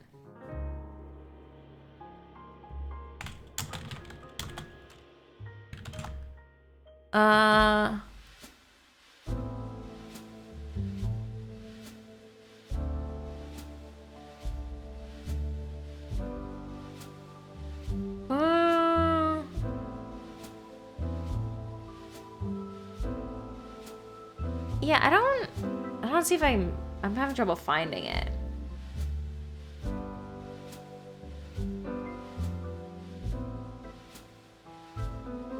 Uh... Yeah, I don't see if I'm having trouble finding it.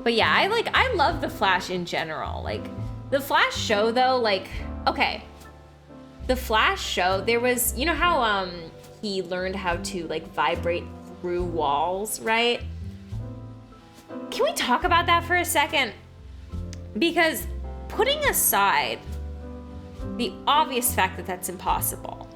But yeah, I love the Flash in general. Like, the Flash show though, like, okay. The Flash show, there was, you know how he learned how to like vibrate through walls, right? Can we talk about that for a second? Because putting aside the obvious fact that that's impossible,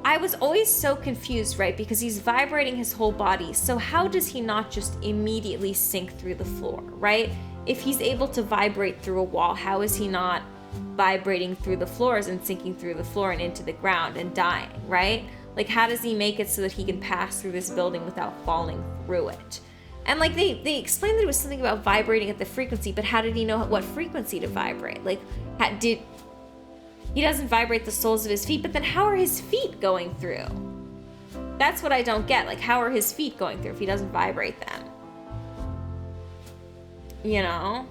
I was always so confused, right? Because he's vibrating his whole body. So how does he not just immediately sink through the floor, right? If he's able to vibrate through a wall, how is he not vibrating through the floors and sinking through the floor and into the ground and dying, right? Like, how does he make it so that he can pass through this building without falling through it? And like they explained that it was something about vibrating at the frequency, but how did he know what frequency to vibrate? Like, he doesn't vibrate the soles of his feet, but then how are his feet going through? That's what I don't get. Like, how are his feet going through if he doesn't vibrate them? You know?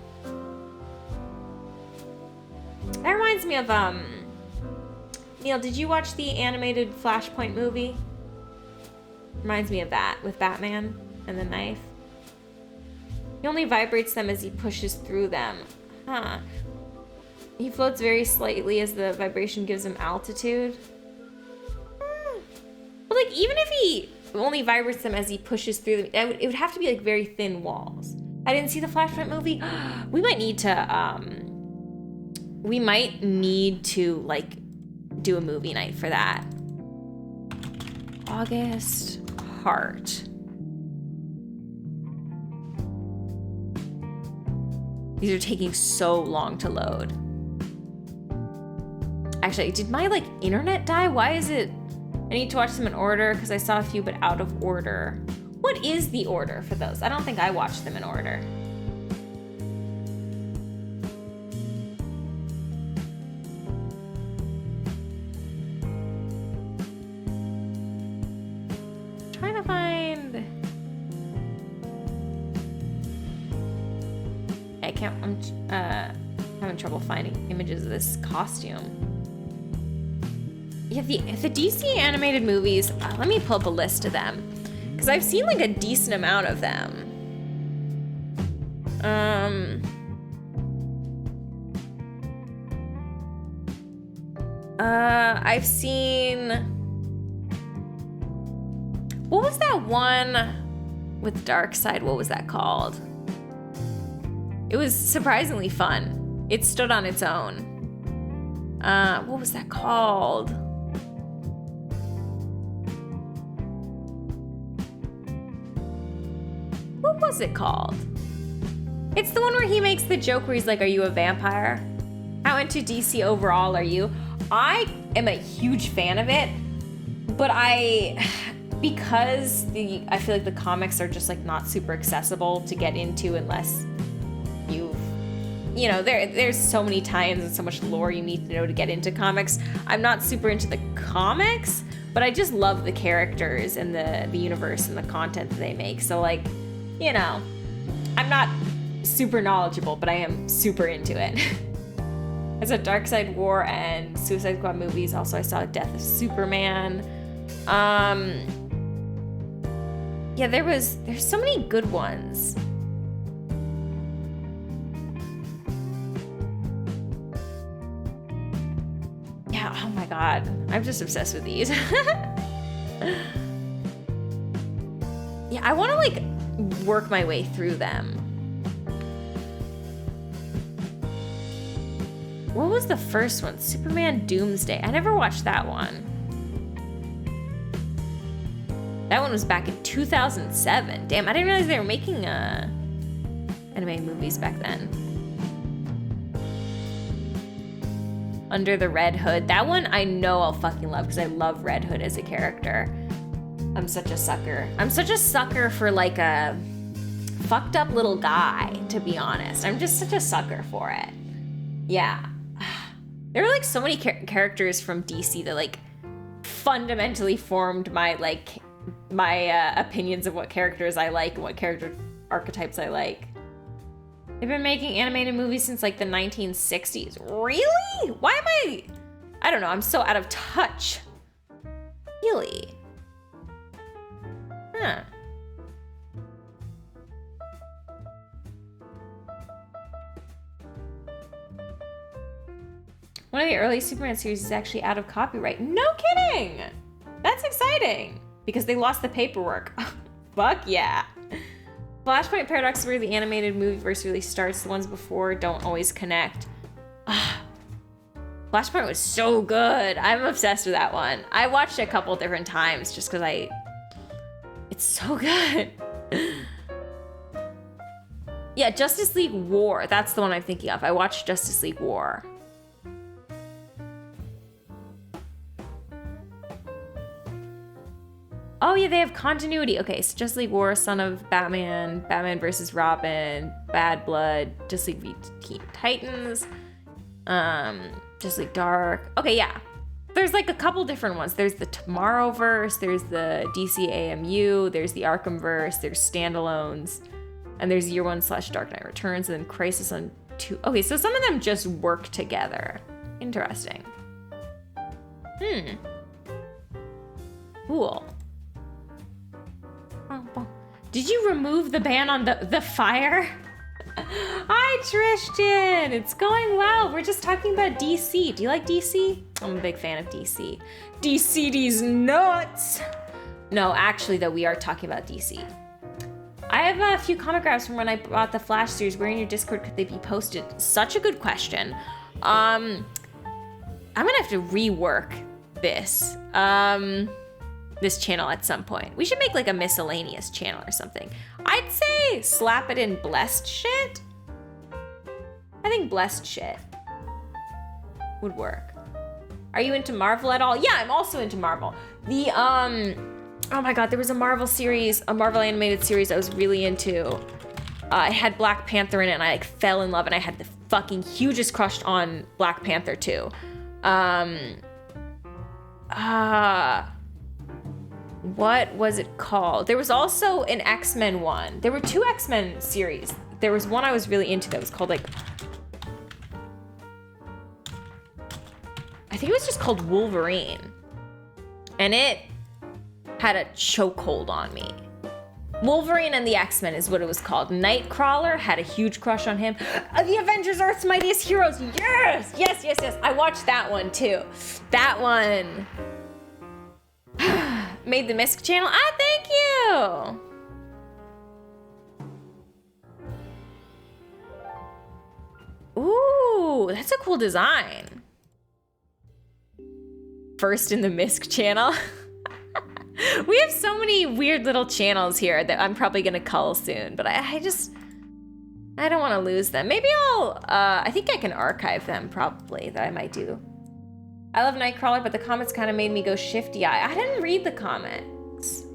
That reminds me of, Neil, did you watch the animated Flashpoint movie? Reminds me of that, with Batman and the knife. He only vibrates them as he pushes through them. Huh. He floats very slightly as the vibration gives him altitude. But like, even if he only vibrates them as he pushes through them, it would have to be like very thin walls. I didn't see the Flashpoint movie. We might need to like do a movie night for that. August Heart. These are taking so long to load. Actually, did my like internet die? Why is it? I need to watch them in order because I saw a few but out of order. What is the order for those? I don't think I watched them in order. Trying to find. I can't. I'm having trouble finding images of this costume. Yeah, the DC animated movies, let me pull up a list of them. Because I've seen like a decent amount of them. I've seen... What was that one with Darkseid? What was that called? It was surprisingly fun. It stood on its own. What was that called? What was it called? It's the one where he makes the joke where he's like, "Are you a vampire? How into DC overall are you?" I am a huge fan of it, but because I feel like the comics are just like not super accessible to get into unless you know, there's so many tie-ins and so much lore you need to know to get into comics. I'm not super into the comics, but I just love the characters and the universe and the content that they make. So like, you know, I'm not super knowledgeable, but I am super into it. I saw Darkseid War and Suicide Squad movies. Also, I saw Death of Superman. Yeah, there's so many good ones. Yeah, oh my god. I'm just obsessed with these. Yeah, I want to like work my way through them. What was the first one? Superman Doomsday. I never watched that one. That one was back in 2007. Damn, I didn't realize they were making anime movies back then. Under the Red Hood. That one I know I'll fucking love because I love Red Hood as a character. I'm such a sucker. I'm such a sucker for like a fucked up little guy, to be honest. I'm just such a sucker for it. Yeah. There were like so many characters from DC that like fundamentally formed my opinions of what characters I like and what character archetypes I like. They've been making animated movies since like the 1960s. Really? Why am I don't know, I'm so out of touch. Really? Huh. One of the early Superman series is actually out of copyright. No kidding! That's exciting! Because they lost the paperwork. Fuck yeah. Flashpoint Paradox is where the animated movie verse really starts. The ones before don't always connect. Flashpoint was so good. I'm obsessed with that one. I watched it a couple different times just because it's so good. Yeah, Justice League War. That's the one I'm thinking of. I watched Justice League War. Oh yeah, they have continuity. Okay, so Justice League War, Son of Batman, Batman versus Robin, Bad Blood, Justice League v Teen Titans, Justice League Dark. Okay, yeah. There's like a couple different ones. There's the Tomorrowverse, there's the DC AMU, there's the Arkhamverse, there's standalones, and there's Year One / Dark Knight Returns, and then Crisis on 2. Okay, so some of them just work together. Interesting. Cool. Did you remove the ban on the fire? Hi, Tristan. It's going well. We're just talking about DC. Do you like DC? I'm a big fan of DC. DC's nuts. No, actually, though, we are talking about DC. I have a few comic graphs from when I bought the Flash series. Where in your Discord could they be posted? Such a good question. I'm gonna have to rework this. This channel at some point. We should make like a miscellaneous channel or something. I'd say slap it in blessed shit. I think blessed shit would work. Are you into Marvel at all? Yeah, I'm also into Marvel. The oh my god, there was a Marvel series, a Marvel animated series I was really into. It had Black Panther in it and I like fell in love and I had the fucking hugest crush on Black Panther too. What was it called? There was also an X-Men one. There were 2 X-Men series. There was one I was really into that was called like, I think it was just called Wolverine. And it had a chokehold on me. Wolverine and the X-Men is what it was called. Nightcrawler, had a huge crush on him. The Avengers, Earth's Mightiest Heroes. Yes, yes, yes, yes. I watched that one too. That one. Made the Misk channel. Thank you. Ooh, that's a cool design. First in the Misk channel. We have so many weird little channels here that I'm probably gonna cull soon, but I don't want to lose them. Maybe I think I can archive them probably, that I might do. I love Nightcrawler, but the comments kind of made me go shifty eye. I didn't read the comments.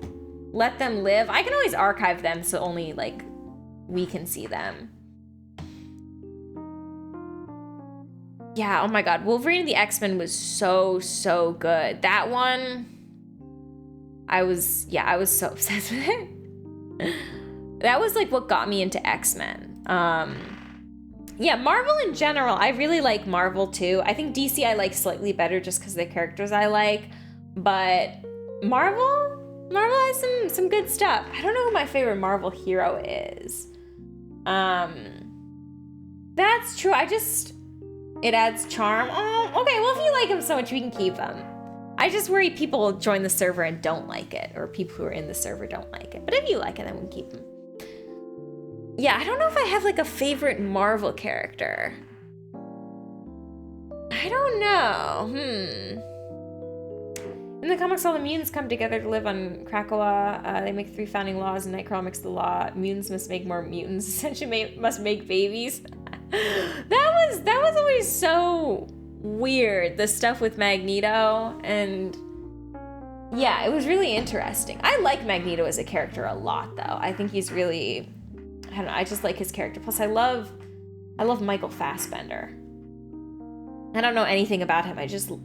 Let them live. I can always archive them so only like we can see them. Yeah, oh my god. Wolverine and the X-Men was so good. That one, I was so obsessed with it. That was like what got me into X-Men. Yeah, Marvel in general, I really like Marvel too. I think DC I like slightly better just because the characters I like, but Marvel has some good stuff. I don't know who my favorite Marvel hero is. That's true. It adds charm. Oh, okay, well if you like him so much, we can keep him. I just worry people join the server and don't like it, or people who are in the server don't like it. But if you like it, then we can keep him. Yeah, I don't know if I have like a favorite Marvel character. I don't know. In the comics, all the mutants come together to live on Krakoa. They make 3 founding laws, and Nightcrawler makes the law. Mutants must make more mutants. Essentially, must make babies. That was always so weird. The stuff with Magneto, and yeah, it was really interesting. I like Magneto as a character a lot, though. I think he's really I don't know, I just like his character. Plus I love Michael Fassbender. I don't know anything about him.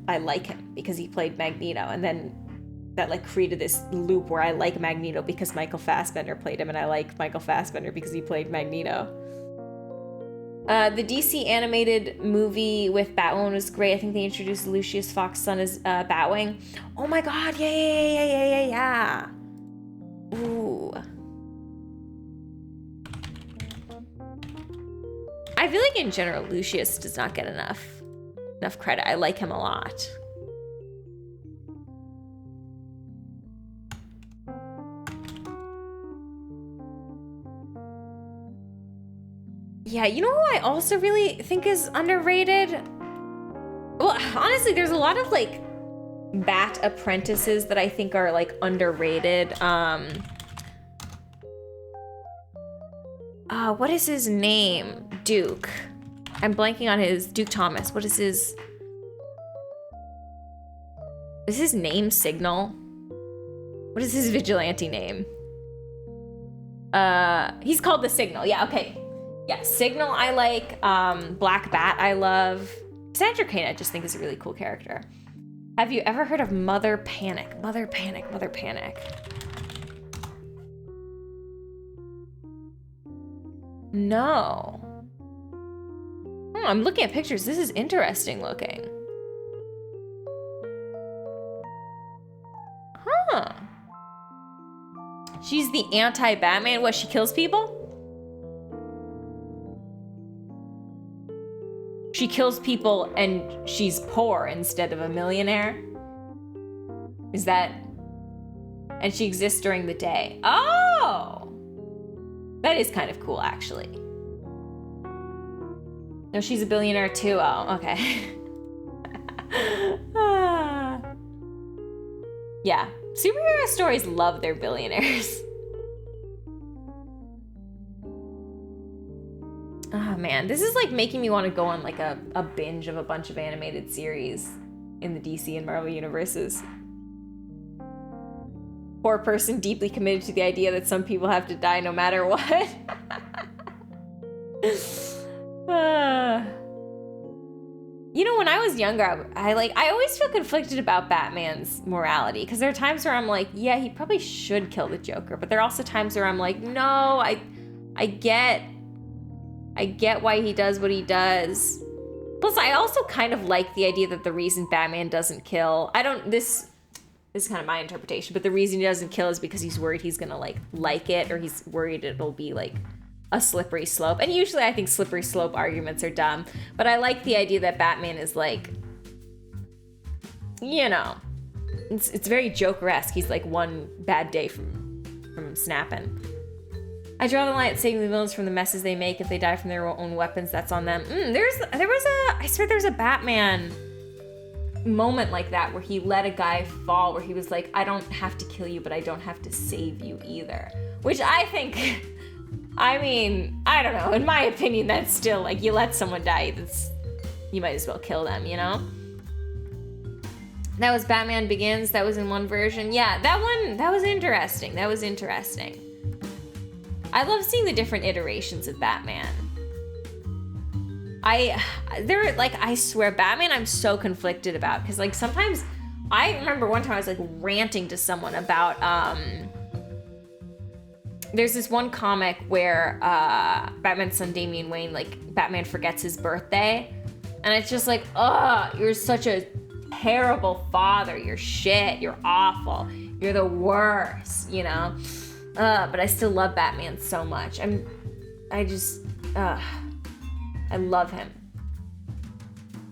I like him because he played Magneto, and then that like created this loop where I like Magneto because Michael Fassbender played him, and I like Michael Fassbender because he played Magneto. The DC animated movie with Batwoman was great. I think they introduced Lucius Fox's son as Batwing. Oh my god, yeah. Ooh. I feel like in general, Lucius does not get enough credit. I like him a lot. Yeah, you know who I also really think is underrated? Well, honestly, there's a lot of like Bat apprentices that I think are like underrated. What is his name? Duke. I'm blanking on his Duke Thomas. What is his? Is his name Signal? What is his vigilante name? He's called the Signal. Yeah, okay. Yeah, Signal I like. Black Bat I love. Sandra Kane I just think is a really cool character. Have you ever heard of Mother Panic? Mother Panic. No. I'm looking at pictures. This is interesting looking. Huh. She's the anti-Batman. What, she kills people? She kills people and she's poor instead of a millionaire? Is that... And she exists during the day. Oh! That is kind of cool, actually. No, she's a billionaire too. Oh, okay. Yeah, superhero stories love their billionaires. Oh man, this is like making me want to go on like a binge of a bunch of animated series in the DC and Marvel universes. Poor person deeply committed to the idea that some people have to die no matter what. You know, when I was younger, I always feel conflicted about Batman's morality, because there are times where I'm like, yeah, he probably should kill the Joker, but there are also times where I'm like, no, I get why he does what he does. Plus, I also kind of like the idea that the reason Batman doesn't kill, this is kind of my interpretation, but the reason he doesn't kill is because he's worried he's gonna like it, or he's worried it'll be like a slippery slope. And usually I think slippery slope arguments are dumb, but I like the idea that Batman is like, you know, it's very Joker-esque. He's like one bad day from snapping. I draw the line at saving the villains from the messes they make. If they die from their own weapons, that's on them. I swear there's a Batman moment like that where he let a guy fall, where he was like, I don't have to kill you, but I don't have to save you either. Which I think, I mean, I don't know. In my opinion, that's still like, you let someone die, you might as well kill them, you know? That was Batman Begins. That was in one version. Yeah, that was interesting. I love seeing the different iterations of Batman. I swear, Batman I'm so conflicted about, because like sometimes, I remember one time I was like ranting to someone about, there's this one comic where Batman's son Damian Wayne, like Batman forgets his birthday, and it's just like, ugh, you're such a terrible father, you're shit, you're awful, you're the worst, you know? But I still love Batman so much. I love him.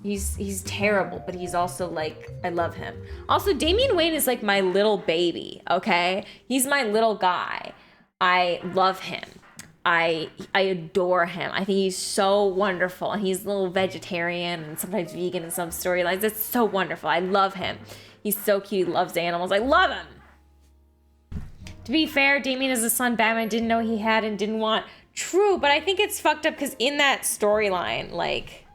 He's terrible, but he's also like, I love him. Also, Damian Wayne is like my little baby, okay? He's my little guy. I love him. I adore him. I think he's so wonderful. And he's a little vegetarian and sometimes vegan in some storylines. It's so wonderful. I love him. He's so cute. He loves animals. I love him. To be fair, Damian is a son Batman didn't know he had and didn't want. True, but I think it's fucked up because in that storyline, like,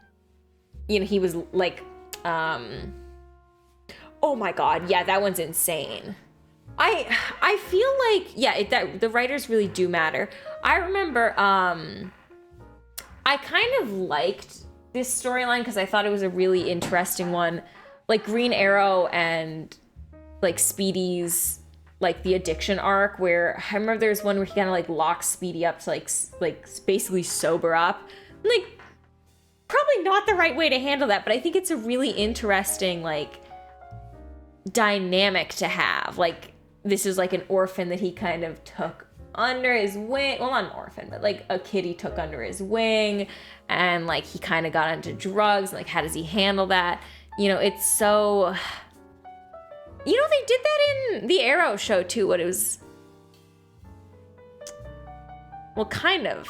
you know, he was like, oh my god, yeah, that one's insane. I feel like, yeah, that the writers really do matter. I remember I kind of liked this storyline because I thought it was a really interesting one. Like Green Arrow and like Speedy's like the addiction arc, where I remember there's one where he kind of like locks Speedy up to like basically sober up. Like probably not the right way to handle that, but I think it's a really interesting like dynamic to have. Like this is like an orphan that he kind of took under his wing. Well, not an orphan, but like a kid he took under his wing, and like he kind of got into drugs. Like how does he handle that? You know, it's so... You know, they did that in the Arrow show too, what it was... Well, kind of.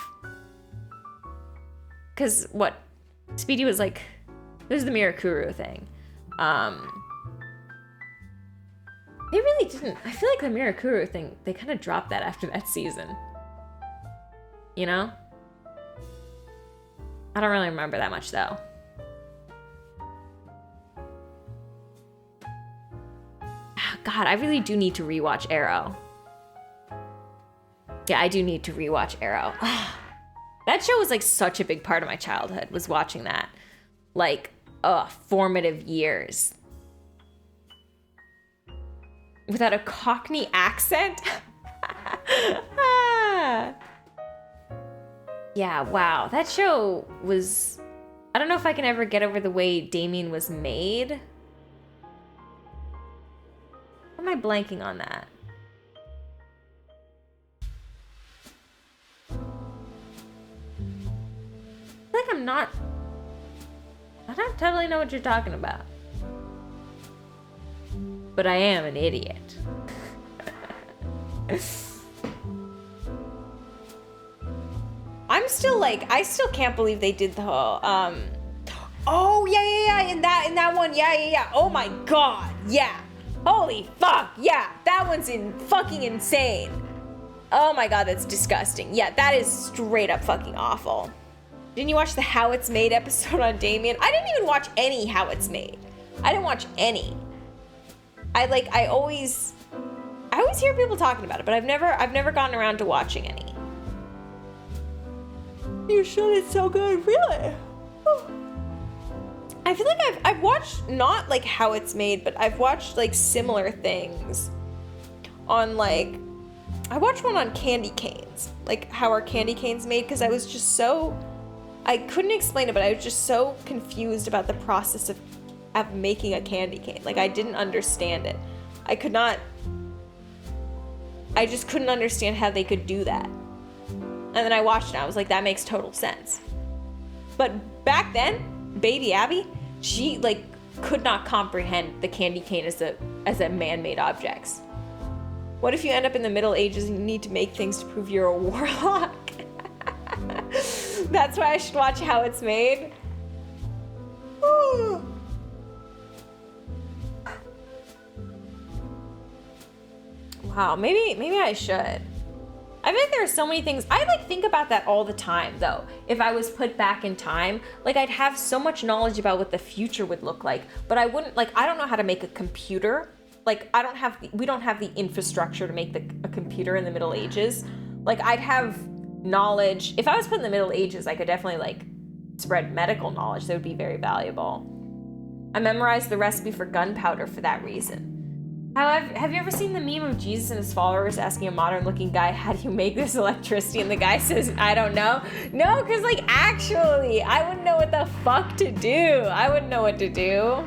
Because what? Speedy was like... It was the Mirakuru thing. They really didn't... I feel like the Mirakuru thing, they kind of dropped that after that season. You know? I don't really remember that much, though. God, I really do need to rewatch Arrow. Yeah, I do need to rewatch Arrow. That show was like such a big part of my childhood, was watching that. Like, formative years. Without a Cockney accent? Yeah, wow. That show was... I don't know if I can ever get over the way Damien was made. Why am I blanking on that? I feel like I'm not... I don't totally know what you're talking about. But I am an idiot. I'm still like, I still can't believe they did the whole, oh, yeah, in that one, yeah. Oh my god, yeah. Holy fuck, yeah. That one's fucking insane. Oh my god, that's disgusting. Yeah, that is straight up fucking awful. Didn't you watch the How It's Made episode on Damien? I didn't even watch any How It's Made. I didn't watch any. I always hear people talking about it, but I've never gotten around to watching any. You should, it's so good, really. I feel like I've watched, not like How It's Made, but I've watched like similar things on like, I watched one on candy canes, like how are candy canes made, because I was just so, I couldn't explain it, but I was just so confused about the process of making a candy cane. Like I didn't understand it. I just couldn't understand how they could do that. And then I watched it and I was like, that makes total sense. But back then, baby Abby, she like could not comprehend the candy cane as a man-made objects. What if you end up in the Middle Ages and you need to make things to prove you're a warlock? That's why I should watch How It's Made. Wow, maybe I should. I feel like there are so many things. I like think about that all the time though. If I was put back in time, like I'd have so much knowledge about what the future would look like, but I wouldn't, like, I don't know how to make a computer. Like we don't have the infrastructure to make a computer in the Middle Ages. Like I'd have knowledge. If I was put in the Middle Ages, I could definitely like spread medical knowledge that would be very valuable. I memorized the recipe for gunpowder for that reason. Have you ever seen the meme of Jesus and his followers asking a modern-looking guy, how do you make this electricity? And the guy says, I don't know. No, because, like, actually, I wouldn't know what the fuck to do. I wouldn't know what to do.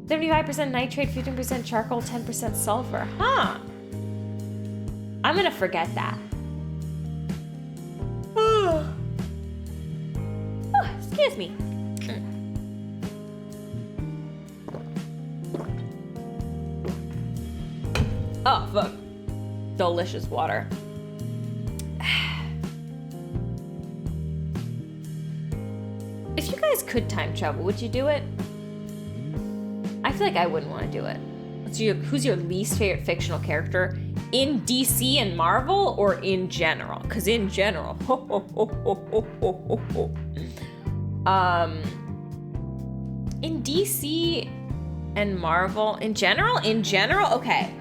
75% nitrate, 15% charcoal, 10% sulfur. Huh. I'm gonna forget that. Oh, excuse me. Oh, fuck. Delicious water. If you guys could time travel, would you do it? I feel like I wouldn't want to do it. Who's your least favorite fictional character? In DC and Marvel, or in general? Because in general, in DC, and Marvel in general? Okay.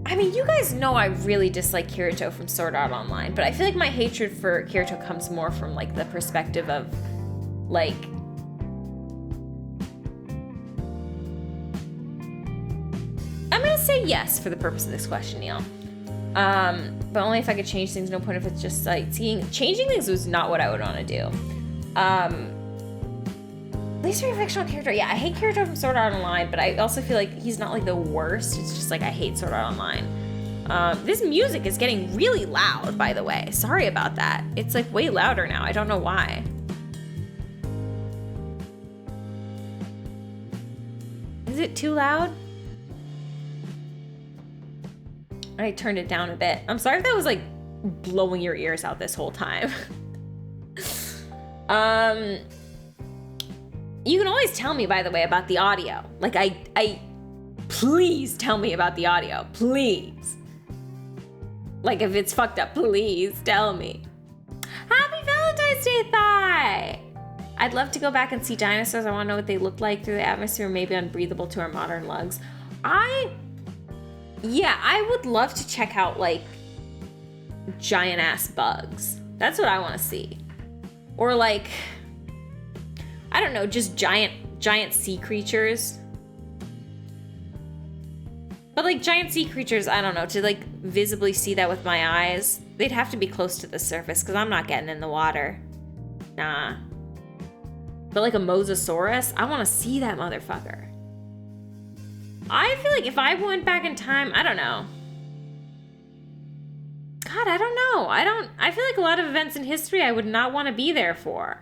I mean, you guys know I really dislike Kirito from Sword Art Online, but I feel like my hatred for Kirito comes more from like the perspective of like I'm gonna say yes for the purpose of this question, Neil. But only if I could change things. No point if it's just sightseeing. Changing things was not what I would want to do. Least favorite fictional character. Yeah, I hate Kirito from Sword Art Online, but I also feel like he's not like the worst. It's just like I hate Sword Art Online. This music is getting really loud, by the way. Sorry about that. It's like way louder now. I don't know why. Is it too loud? I turned it down a bit. I'm sorry if that was like blowing your ears out this whole time. You can always tell me, by the way, about the audio. Like, please tell me about the audio, please. Like, if it's fucked up, please tell me. Happy Valentine's Day, Thigh! I'd love to go back and see dinosaurs. I want to know what they look like through the atmosphere, maybe unbreathable to our modern lungs. I would love to check out, like, giant-ass bugs. That's what I want to see. Or, like, I don't know, just giant sea creatures. But like giant sea creatures, I don't know, to like visibly see that with my eyes, they'd have to be close to the surface because I'm not getting in the water. Nah. But like a mosasaurus, I want to see that motherfucker. I feel like if I went back in time, I don't know. God, I don't know. I feel like a lot of events in history I would not want to be there for.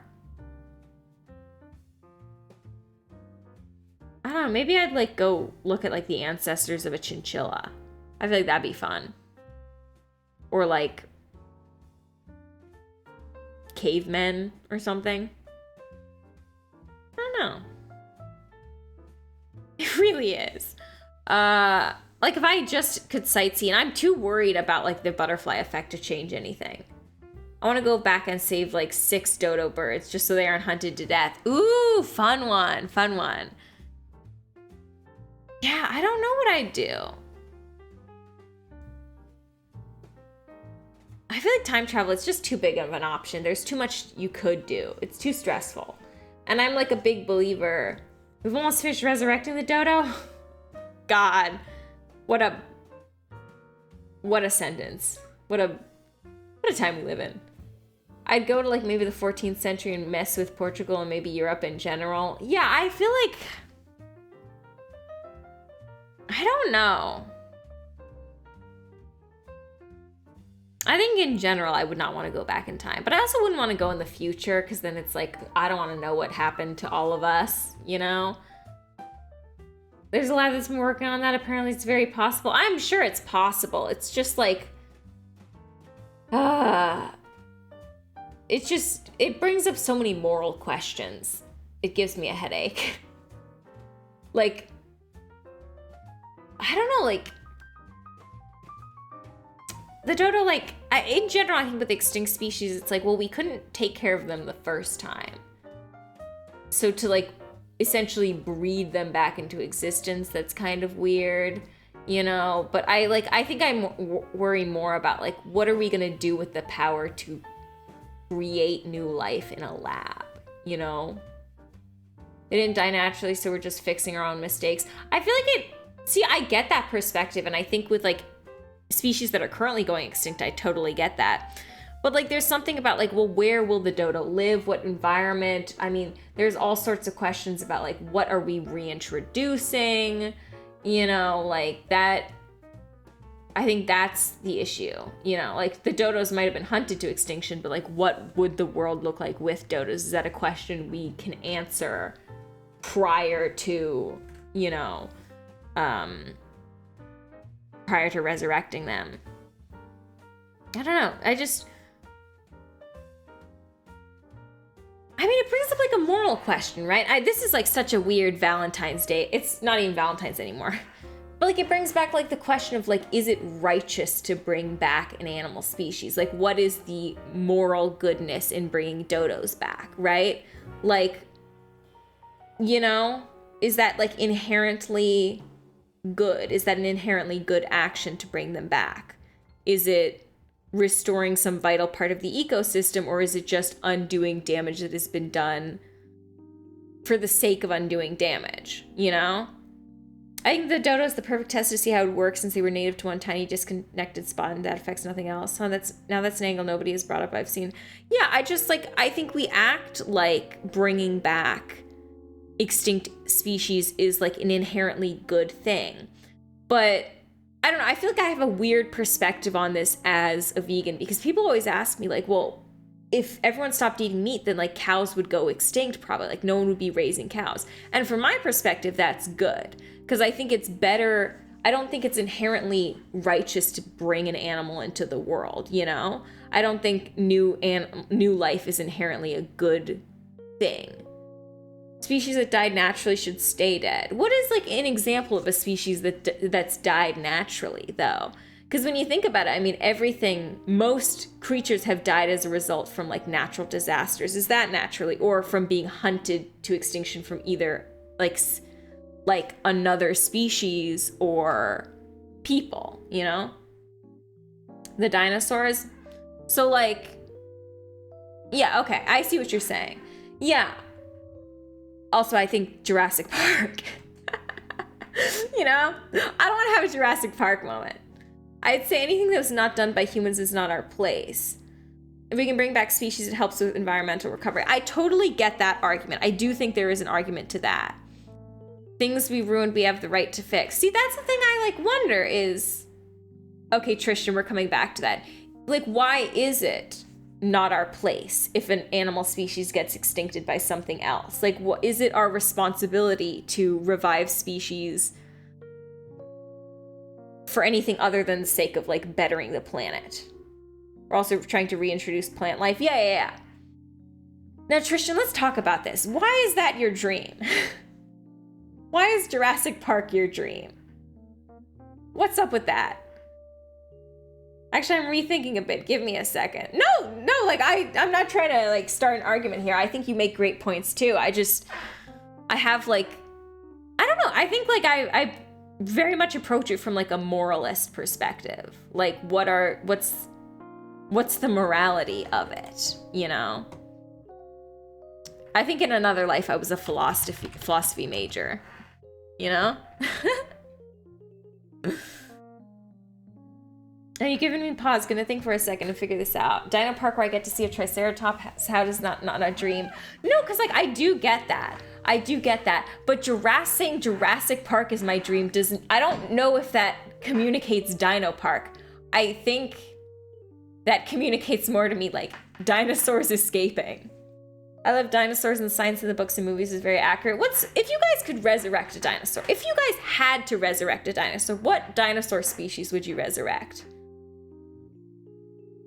I don't know, maybe I'd like go look at like the ancestors of a chinchilla. I feel like that'd be fun. Or like cavemen or something. I don't know. It really is. Like if I just could sightsee, and I'm too worried about like the butterfly effect to change anything. I want to go back and save like 6 dodo birds just so they aren't hunted to death. Ooh, fun one. Yeah, I don't know what I'd do. I feel like time travel is just too big of an option. There's too much you could do. It's too stressful. And I'm like a big believer. We've almost finished resurrecting the dodo. God, what a sentence. What a time we live in. I'd go to like maybe the 14th century and mess with Portugal and maybe Europe in general. Yeah, I feel like I don't know. I think in general, I would not want to go back in time, but I also wouldn't want to go in the future because then it's like, I don't want to know what happened to all of us, you know? There's a lot that's been working on that. Apparently it's very possible. I'm sure it's possible. It's just like, it brings up so many moral questions. It gives me a headache. Like, I don't know, like, the dodo, like, in general, I think with extinct species, it's like, well, we couldn't take care of them the first time. So to, like, essentially breed them back into existence, that's kind of weird, you know? But I think I worry more about, like, what are we gonna do with the power to create new life in a lab, you know? They didn't die naturally, so we're just fixing our own mistakes. I feel like I get that perspective, and I think with, like, species that are currently going extinct, I totally get that. But, like, there's something about, like, well, where will the dodo live? What environment? I mean, there's all sorts of questions about, like, what are we reintroducing? You know, like, that, I think that's the issue. You know, like, the dodos might have been hunted to extinction, but, like, what would the world look like with dodos? Is that a question we can answer prior to, you know, prior to resurrecting them? I don't know. I mean, it brings up like a moral question, right? This is like such a weird Valentine's Day. It's not even Valentine's anymore. But like it brings back like the question of like, is it righteous to bring back an animal species? Like what is the moral goodness in bringing dodos back, right? Like, you know, is that like inherently good? Is that an inherently good action to bring them back? Is it restoring some vital part of the ecosystem, or is it just undoing damage that has been done for the sake of undoing damage, you know? I think the dodo is the perfect test to see how it works, since they were native to one tiny disconnected spot and that affects nothing else. Oh, that's an angle nobody has brought up, I've seen. Yeah, I think we act like bringing back extinct species is like an inherently good thing. But I don't know, I feel like I have a weird perspective on this as a vegan, because people always ask me like, well, if everyone stopped eating meat, then like cows would go extinct probably, like no one would be raising cows. And from my perspective, that's good, because I think it's better. I don't think it's inherently righteous to bring an animal into the world, you know? I don't think new life is inherently a good thing. Species that died naturally should stay dead. What is like an example of a species that's died naturally, though? Because when you think about it, I mean, most creatures have died as a result from like natural disasters. Is that naturally, or from being hunted to extinction from either like another species or people, you know? The dinosaurs. So like, yeah, okay, I see what you're saying. Yeah. Also, I think Jurassic Park. You know? I don't want to have a Jurassic Park moment. I'd say anything that was not done by humans is not our place. If we can bring back species, it helps with environmental recovery. I totally get that argument. I do think there is an argument to that. Things we ruined, we have the right to fix. See, that's the thing I like wonder is, okay, Tristan, we're coming back to that. Like, why is it not our place if an animal species gets extincted by something else? Like, what is it our responsibility to revive species for anything other than the sake of like bettering the planet? We're also trying to reintroduce plant life. Yeah. Now, Tristan, let's talk about this. Why is that your dream? Why is Jurassic Park your dream? What's up with that? Actually, I'm rethinking a bit. Give me a second. No, like I'm not trying to like start an argument here. I think you make great points too. I have like, I don't know. I think like I very much approach it from like a moralist perspective. Like what's the morality of it, you know? I think in another life I was a philosophy major, you know? Are you giving me pause? Gonna think for a second to figure this out. Dino Park, where I get to see a Triceratops, how does not a dream? No, because like I do get that. But saying Jurassic Park is my dream I don't know if that communicates Dino Park. I think that communicates more to me like dinosaurs escaping. I love dinosaurs, and science in the books and movies is very accurate. If you guys could resurrect a dinosaur? If you guys had to resurrect a dinosaur, what dinosaur species would you resurrect?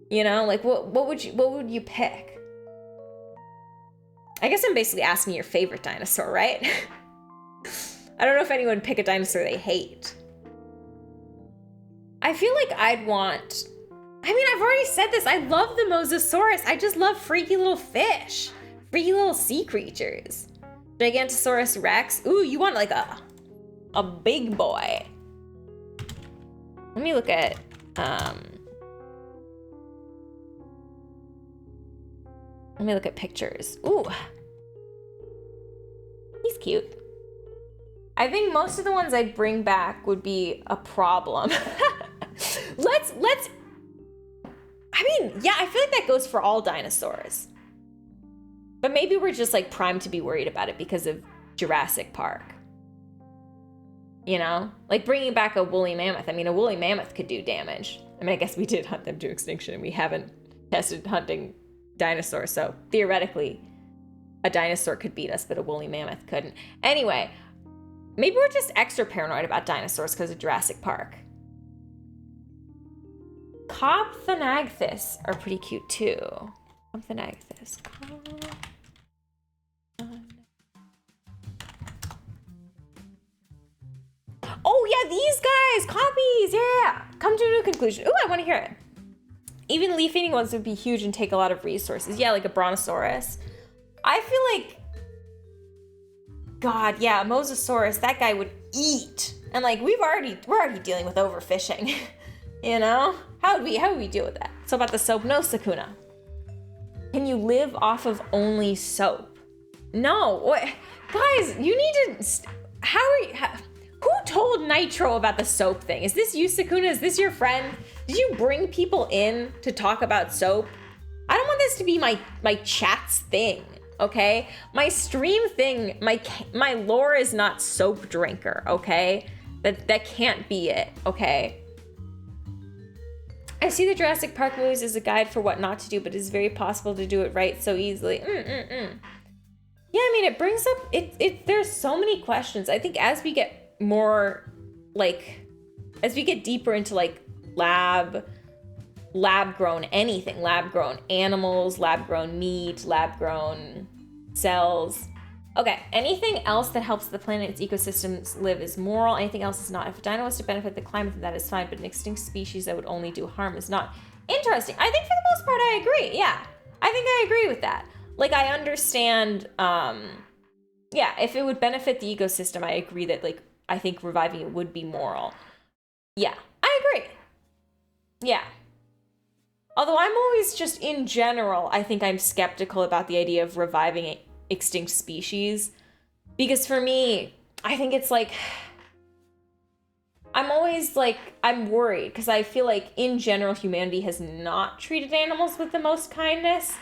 You know, like what would you pick? I guess I'm basically asking your favorite dinosaur, right? I don't know if anyone would pick a dinosaur they hate. I feel like I've already said this. I love the Mosasaurus. I just love freaky little fish. Freaky little sea creatures. Gigantosaurus Rex. Ooh, you want like a big boy. Let me look at pictures. Ooh. He's cute. I think most of the ones I'd bring back would be a problem. I feel like that goes for all dinosaurs. But maybe we're just like primed to be worried about it because of Jurassic Park. You know? Like bringing back a woolly mammoth. I mean, a woolly mammoth could do damage. I mean, I guess we did hunt them to extinction and we haven't tested hunting dinosaurs. So theoretically, a dinosaur could beat us, but a woolly mammoth couldn't. Anyway, maybe we're just extra paranoid about dinosaurs because of Jurassic Park. Compsognathus are pretty cute too. Compsognathus. Oh yeah, these guys, compies, yeah. Come to a new conclusion. Ooh, I want to hear it. Even leaf-eating ones would be huge and take a lot of resources. Yeah, like a brontosaurus. I feel like God, yeah, Mosasaurus, that guy would eat. And like we're already dealing with overfishing. You know? How would we deal with that? So about the soap, no, Sakuna. Can you live off of only soap? No. What? Guys, you need to who told Nitro about the soap thing? Is this you, Sakuna? Is this your friend? Did you bring people in to talk about soap? I don't want this to be my chat's thing, okay? My stream thing, my lore is not soap drinker, okay? That can't be it, okay? I see the Jurassic Park movies as a guide for what not to do, but it's very possible to do it right so easily. Yeah, I mean, it brings up, there's so many questions. I think as we get more, like, as we get deeper into, like, lab-grown anything, lab-grown animals, lab-grown meat, lab-grown cells. Okay, anything else that helps the planet's ecosystems live is moral. Anything else is not. If a dino was to benefit the climate, then that is fine, but an extinct species that would only do harm is not. Interesting. I think for the most part, I agree. Yeah, I think I agree with that. Like, I understand, yeah, if it would benefit the ecosystem, I agree that, like, I think reviving it would be moral. Yeah, I agree. Yeah. Although I'm always just, in general, I think I'm skeptical about the idea of reviving extinct species. Because for me, I think it's like, I'm always like, I'm worried because I feel like in general, humanity has not treated animals with the most kindness.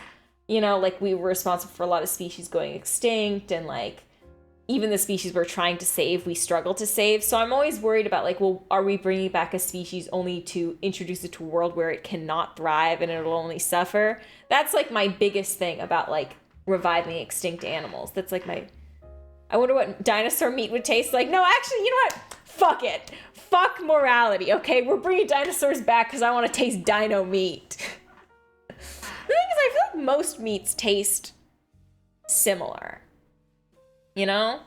You know, like we were responsible for a lot of species going extinct, and like even the species we're trying to save, we struggle to save. So I'm always worried about like, well, are we bringing back a species only to introduce it to a world where it cannot thrive and it'll only suffer? That's like my biggest thing about like reviving extinct animals. That's like I wonder what dinosaur meat would taste like. No, actually, you know what? Fuck it. Fuck morality, okay? We're bringing dinosaurs back because I want to taste dino meat. The thing is, I feel like most meats taste similar. You know?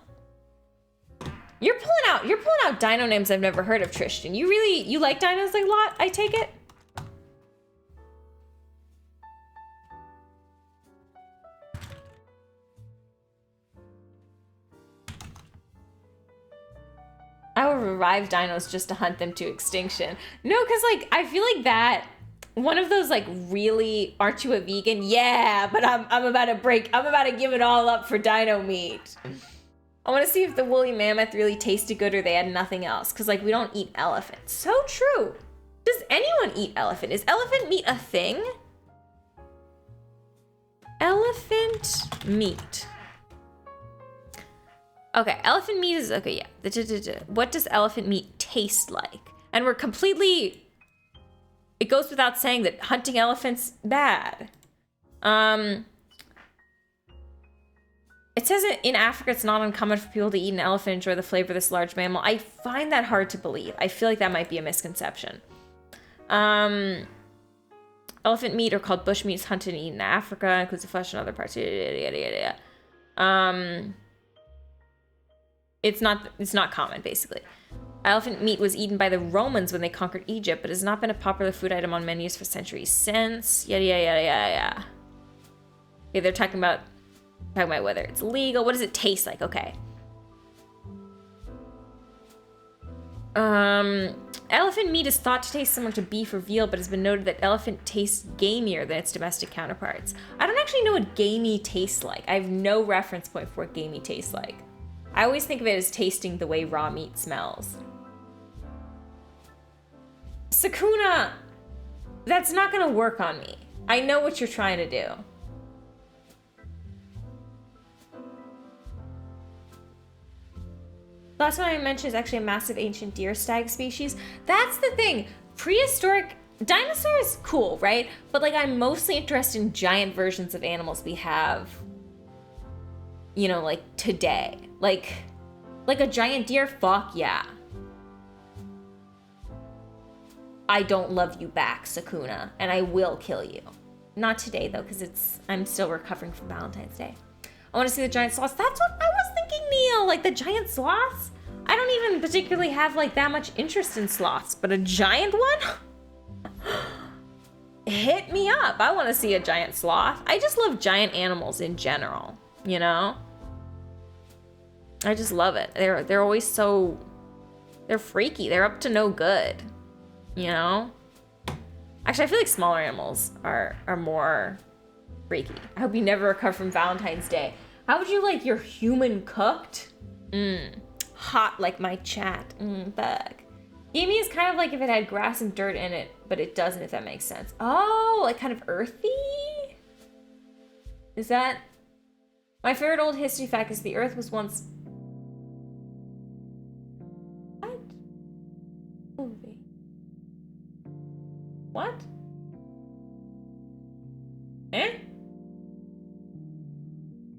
You're pulling out dino names I've never heard of, Tristan. You like dinos a lot, I take it? I would revive dinos just to hunt them to extinction. No, because like I feel like that one of those like really, aren't you a vegan? Yeah, but I'm about to give it all up for dino meat. I want to see if the woolly mammoth really tasted good or they had nothing else. Because like we don't eat elephant. So true. Does anyone eat elephant? Is elephant meat a thing? Elephant meat. Okay, elephant meat is, okay, yeah. What does elephant meat taste like? And we're completely, it goes without saying that hunting elephants bad. It says in Africa it's not uncommon for people to eat an elephant and enjoy the flavor of this large mammal. I find that hard to believe. I feel like that might be a misconception. Elephant meat, or called bush meat, is hunted and eaten in Africa, includes the flesh and other parts. It's not common, basically. Elephant meat was eaten by the Romans when they conquered Egypt, but has not been a popular food item on menus for centuries since. Yada yada yada yada. Okay, they're talking about whether it's legal. What does it taste like? Okay. Elephant meat is thought to taste similar to beef or veal, but has been noted that elephant tastes gamier than its domestic counterparts. I don't actually know what gamey tastes like. I have no reference point for what gamey tastes like. I always think of it as tasting the way raw meat smells. Sakuna, that's not gonna work on me. I know what you're trying to do. The last one I mentioned is actually a massive ancient deer stag species. That's the thing. Prehistoric dinosaurs, cool, right? But like I'm mostly interested in giant versions of animals we have, you know, like today. Like a giant deer, fuck yeah. I don't love you back, Sakuna, and I will kill you. Not today though, because I'm still recovering from Valentine's Day. I want to see the giant sloths. That's what I was thinking, Neil. Like the giant sloths? I don't even particularly have like that much interest in sloths, but a giant one? Hit me up. I want to see a giant sloth. I just love giant animals in general, you know? I just love it. They're always so, they're freaky. They're up to no good, you know? Actually, I feel like smaller animals are more freaky. I hope you never recover from Valentine's Day. How would you like your human cooked? Hot like my chat. Bug. Gamey is kind of like if it had grass and dirt in it, but it doesn't, if that makes sense. Oh, like kind of earthy? Is that? My favorite old history fact is the earth was once... What? Movie. What? Eh?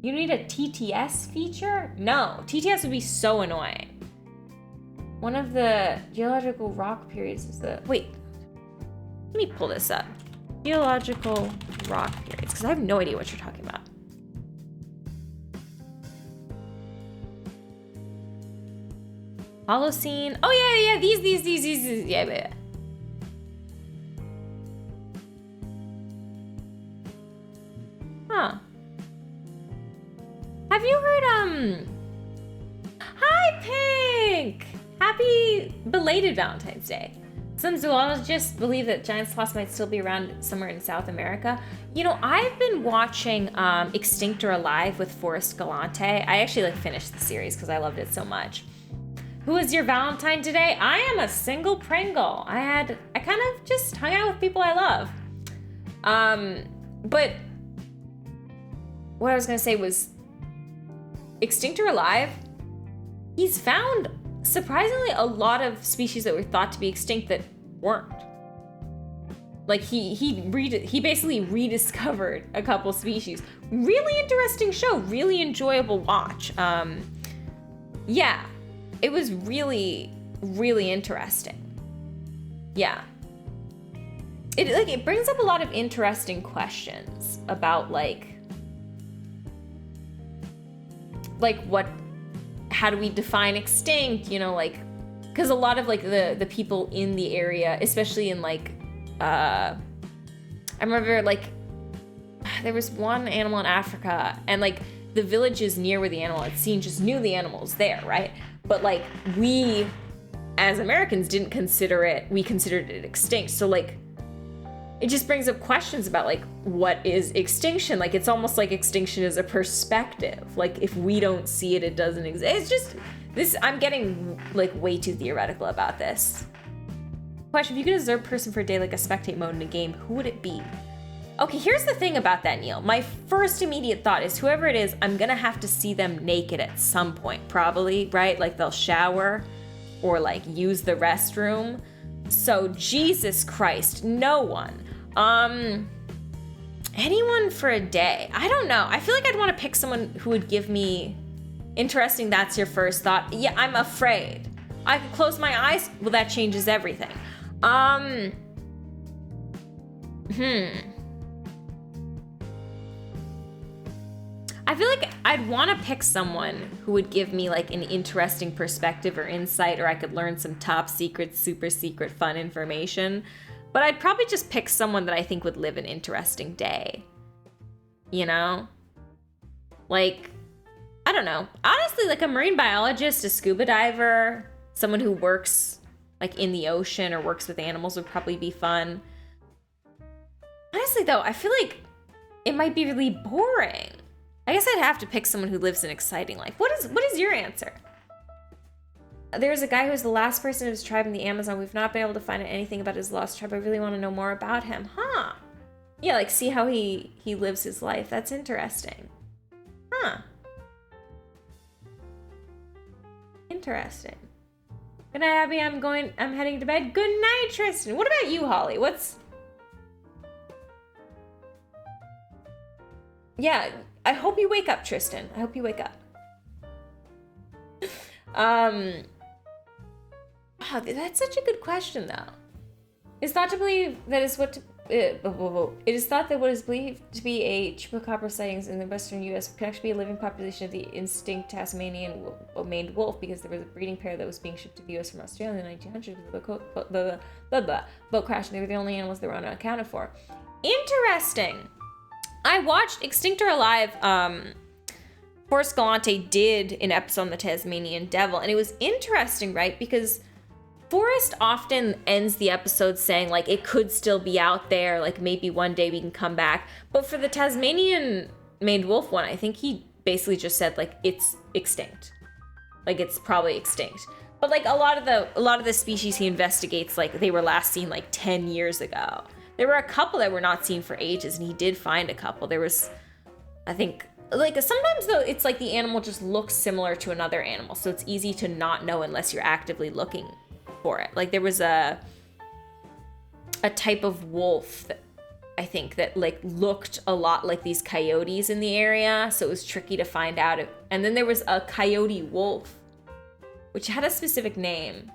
You need a TTS feature? No, TTS would be so annoying. One of the geological rock periods is the... Wait, let me pull this up. Geological rock periods, because I have no idea what you're talking about. Holocene. Oh yeah, these. Yeah. Huh. Have you heard, Hi, Pink! Happy belated Valentine's Day. Some zoologists believe that giant sloths might still be around somewhere in South America. You know, I've been watching Extinct or Alive with Forrest Galante. I actually finished the series because I loved it so much. Who is your Valentine today? I am a single Pringle. I kind of just hung out with people I love. But what I was gonna say was Extinct or Alive, he's found surprisingly a lot of species that were thought to be extinct that weren't. Like he basically rediscovered a couple species. Really interesting show, really enjoyable watch. Yeah, it was really, really interesting. Yeah. It brings up a lot of interesting questions about how do we define extinct, you know, because a lot of the people in the area, especially in I remember there was one animal in Africa and the villages near where the animal had seen just knew the animals there, right? But we as Americans didn't consider it, we considered it extinct. So it just brings up questions about what is extinction? It's almost like extinction is a perspective. If we don't see it, it doesn't exist. It's just this. I'm getting way too theoretical about this. Question: if you could observe a person for a day like a spectate mode in a game, who would it be? Okay, here's the thing about that, Neil. My first immediate thought is whoever it is, I'm gonna have to see them naked at some point, probably, right? They'll shower or use the restroom. So Jesus Christ, no one. Anyone for a day. I don't know. I feel like I'd want to pick someone who would give me interesting. That's your first thought. Yeah, I'm afraid. I could close my eyes. Well, that changes everything. I feel like I'd want to pick someone who would give me an interesting perspective or insight, or I could learn some top secret, super secret, fun information. But I'd probably just pick someone that I think would live an interesting day. You know? I don't know. Honestly, a marine biologist, a scuba diver, someone who works in the ocean or works with animals would probably be fun. Honestly though, I feel like it might be really boring. I guess I'd have to pick someone who lives an exciting life. What is your answer? There's a guy who's the last person of his tribe in the Amazon. We've not been able to find out anything about his lost tribe. I really want to know more about him. Huh. Yeah, see how he lives his life. That's interesting. Huh. Interesting. Good night, Abby. I'm heading to bed. Good night, Tristan. What about you, Holly? Yeah, I hope you wake up, Tristan. I hope you wake up. Oh, that's such a good question, though. It's thought to believe that it is thought that what is believed to be a chupacabra sightings in the western U.S. could actually be a living population of the extinct Tasmanian maned wolf, because there was a breeding pair that was being shipped to the U.S. from Australia in the 1900s with the boat crash, and they were the only animals that were unaccounted for. Interesting. I watched Extinct or Alive Forrest Galante did an episode on the Tasmanian Devil, and it was interesting, right? Because Forrest often ends the episode saying, like, it could still be out there, like, maybe one day we can come back. But for the Tasmanian maned wolf one, I think he basically just said, like, it's extinct. Like, it's probably extinct. But, like, a lot of the species he investigates, like, they were last seen, like, 10 years ago. There were a couple that were not seen for ages, and he did find a couple. There was, I think, like, sometimes, though, it's like the animal just looks similar to another animal, so it's easy to not know unless you're actively looking for it. Like, there was a type of wolf that I think that, like, looked a lot like these coyotes in the area, so it was tricky to find out. And then there was a coyote wolf, which had a specific name.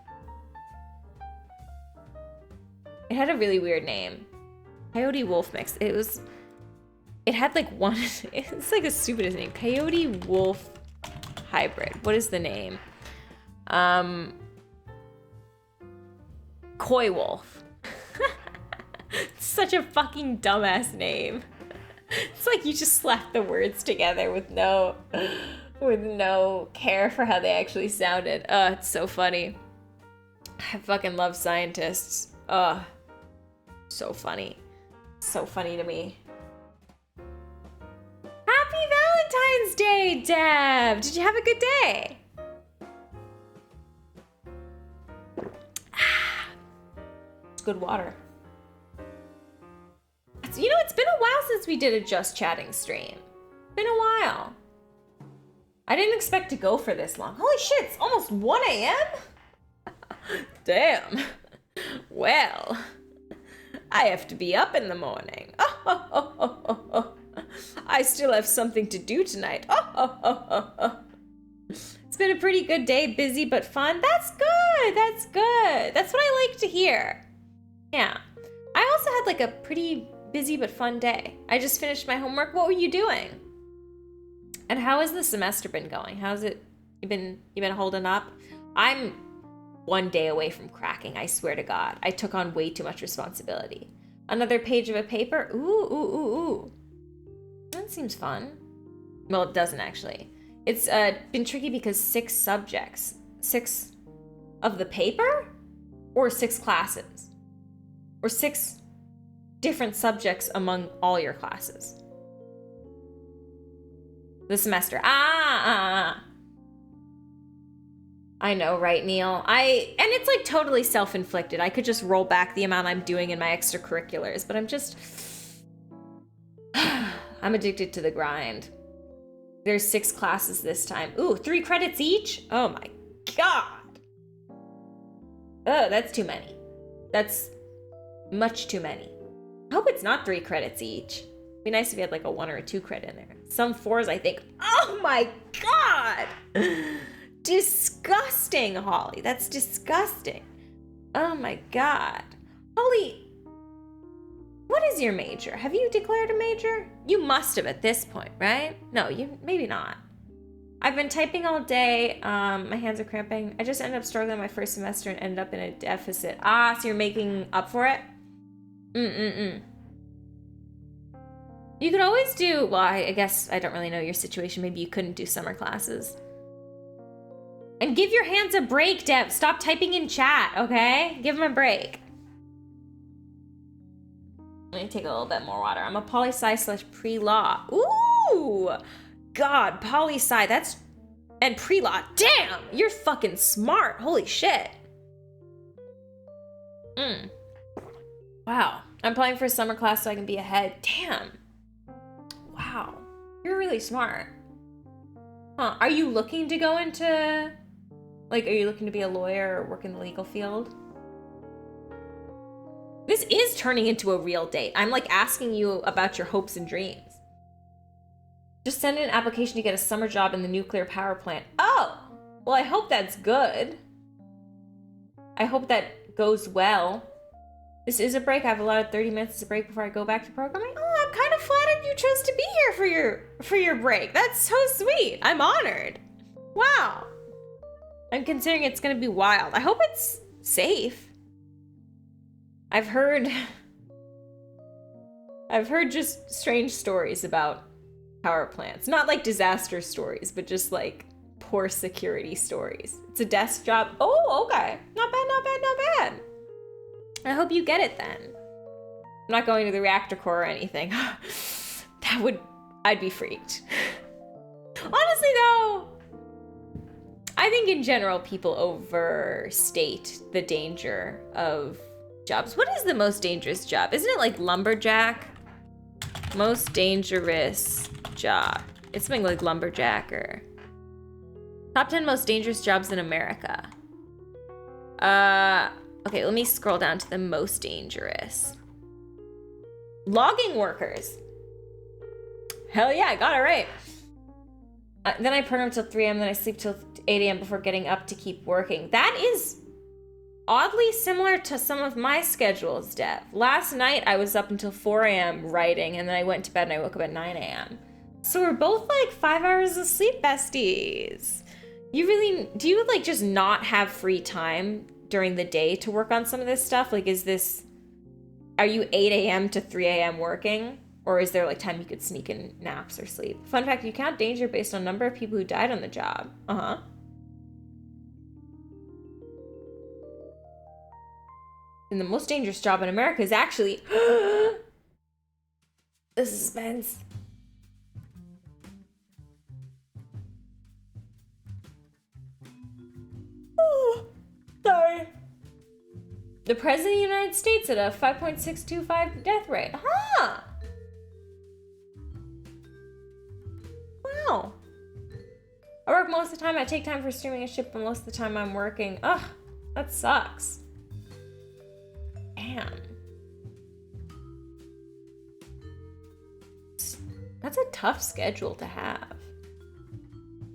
It had a really weird name. Coyote wolf mix. It had like one, it's like the stupidest name. Coyote wolf hybrid. What is the name? Coy wolf. Such a fucking dumbass name. It's like you just slapped the words together with no care for how they actually sounded. It's so funny. I fucking love scientists. So funny. So funny to me. Happy Valentine's Day, Deb! Did you have a good day? It's good water. You know, it's been a while since we did a Just Chatting stream. Been a while. I didn't expect to go for this long. Holy shit, it's almost 1 a.m.? Damn. Well, I have to be up in the morning. I still have something to do tonight. It's been a pretty good day, busy but fun. That's good. That's good. That's what I like to hear. Yeah. I also had like a pretty busy but fun day. I just finished my homework. What were you doing? And how has the semester been going? How's it? You been holding up? I'm 1 day away from cracking, I swear to God. I took on way too much responsibility. Another page of a paper? Ooh. That seems fun. Well, it doesn't actually. It's been tricky because 6 subjects. 6 of the paper? Or 6 classes? Or 6 different subjects among all your classes? The semester. I know, right, Neil? And it's like totally self-inflicted. I could just roll back the amount I'm doing in my extracurriculars, but I'm addicted to the grind. There's 6 classes this time. Ooh, 3 credits each? Oh my God. Oh, that's too many. That's much too many. I hope it's not 3 credits each. It'd be nice if you had like a 1 or a 2 credit in there. Some 4s, I think. Oh my God. Disgusting, Holly. That's disgusting. Oh my God. Holly, what is your major? Have you declared a major? You must have at this point, right? No, maybe not. I've been typing all day. My hands are cramping. I just ended up struggling my first semester and ended up in a deficit. So you're making up for it? You could always do, well, I guess I don't really know your situation. Maybe you couldn't do summer classes. And give your hands a break, Deb. Stop typing in chat, okay? Give them a break. Let me take a little bit more water. I'm a poli-sci / pre-law. Ooh, God, poli-sci, that's, and pre-law. Damn, you're fucking smart. Holy shit. Wow, I'm applying for a summer class so I can be ahead. Damn. Wow, you're really smart. Huh, are you looking to go into, like, are you looking to be a lawyer or work in the legal field? This is turning into a real date. I'm like asking you about your hopes and dreams. Just send in an application to get a summer job in the nuclear power plant. Oh, well, I hope that's good. I hope that goes well. This is a break. I have allotted 30 minutes as a break before I go back to programming. Oh, I'm kind of flattered you chose to be here for your break. That's so sweet. I'm honored. Wow. I'm considering it's gonna be wild. I hope it's safe. I've heard just strange stories about power plants. Not like disaster stories, but just like poor security stories. It's a desk job. Oh, okay. Not bad, not bad, not bad. I hope you get it then. I'm not going to the reactor core or anything. I'd be freaked. Honestly though, I think in general people overstate the danger of jobs. What is the most dangerous job? Isn't it like lumberjack? Most dangerous job. It's something like lumberjack or top 10 most dangerous jobs in America. Okay, let me scroll down to the most dangerous. Logging workers. Hell yeah, I got it right. Then I program till 3 a.m., then I sleep till 8 a.m. before getting up to keep working. That is oddly similar to some of my schedules, Dev. Last night I was up until 4 a.m. writing, and then I went to bed and I woke up at 9 a.m. So we're both like 5 hours of sleep besties. Do you like just not have free time during the day to work on some of this stuff? Like, are you 8 a.m. to 3 a.m. working? Or is there like time you could sneak in naps or sleep? Fun fact, you count danger based on number of people who died on the job. Uh-huh. And the most dangerous job in America is actually the suspense. Oh, sorry. The President of the United States at a 5.625 death rate. Huh. Wow. I work most of the time. I take time for streaming and shit, but most of the time I'm working. Ugh, that sucks. Damn. That's a tough schedule to have.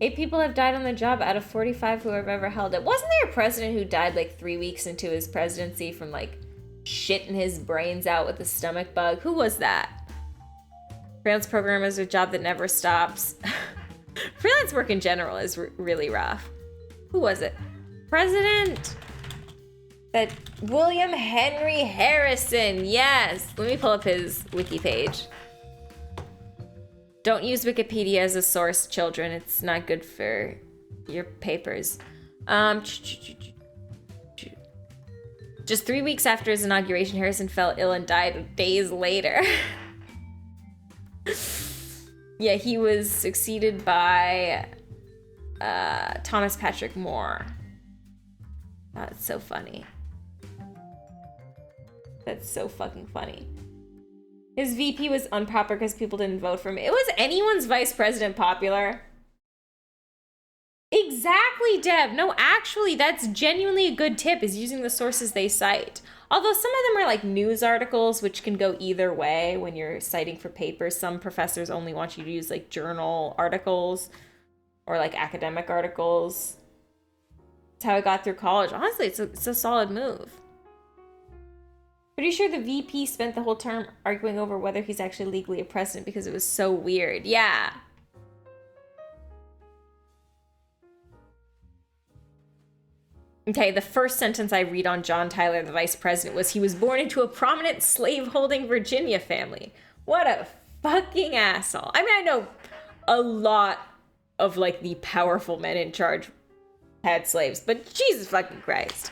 8 people have died on the job out of 45 who have ever held it. Wasn't there a president who died like 3 weeks into his presidency from like shitting his brains out with a stomach bug? Who was that? Freelance programmer is a job that never stops. Freelance work in general is really rough. Who was it? President? That William Henry Harrison. Yes. Let me pull up his wiki page. Don't use Wikipedia as a source, children. It's not good for your papers. Just 3 weeks after his inauguration, Harrison fell ill and died days later. Yeah, he was succeeded by Thomas Patrick Moore. That's so funny. That's so fucking funny. His VP was unpopular because people didn't vote for him. It was anyone's vice president popular. Exactly, Deb. No, actually, that's genuinely a good tip, is using the sources they cite. Although some of them are like news articles, which can go either way when you're citing for papers. Some professors only want you to use like journal articles or like academic articles. That's how I got through college. Honestly, it's a solid move. Pretty sure the VP spent the whole term arguing over whether he's actually legally a president because it was so weird. Yeah. Okay, the first sentence I read on John Tyler, the vice president, was he was born into a prominent slave-holding Virginia family. What a fucking asshole. I mean, I know a lot of, like, the powerful men in charge had slaves, but Jesus fucking Christ.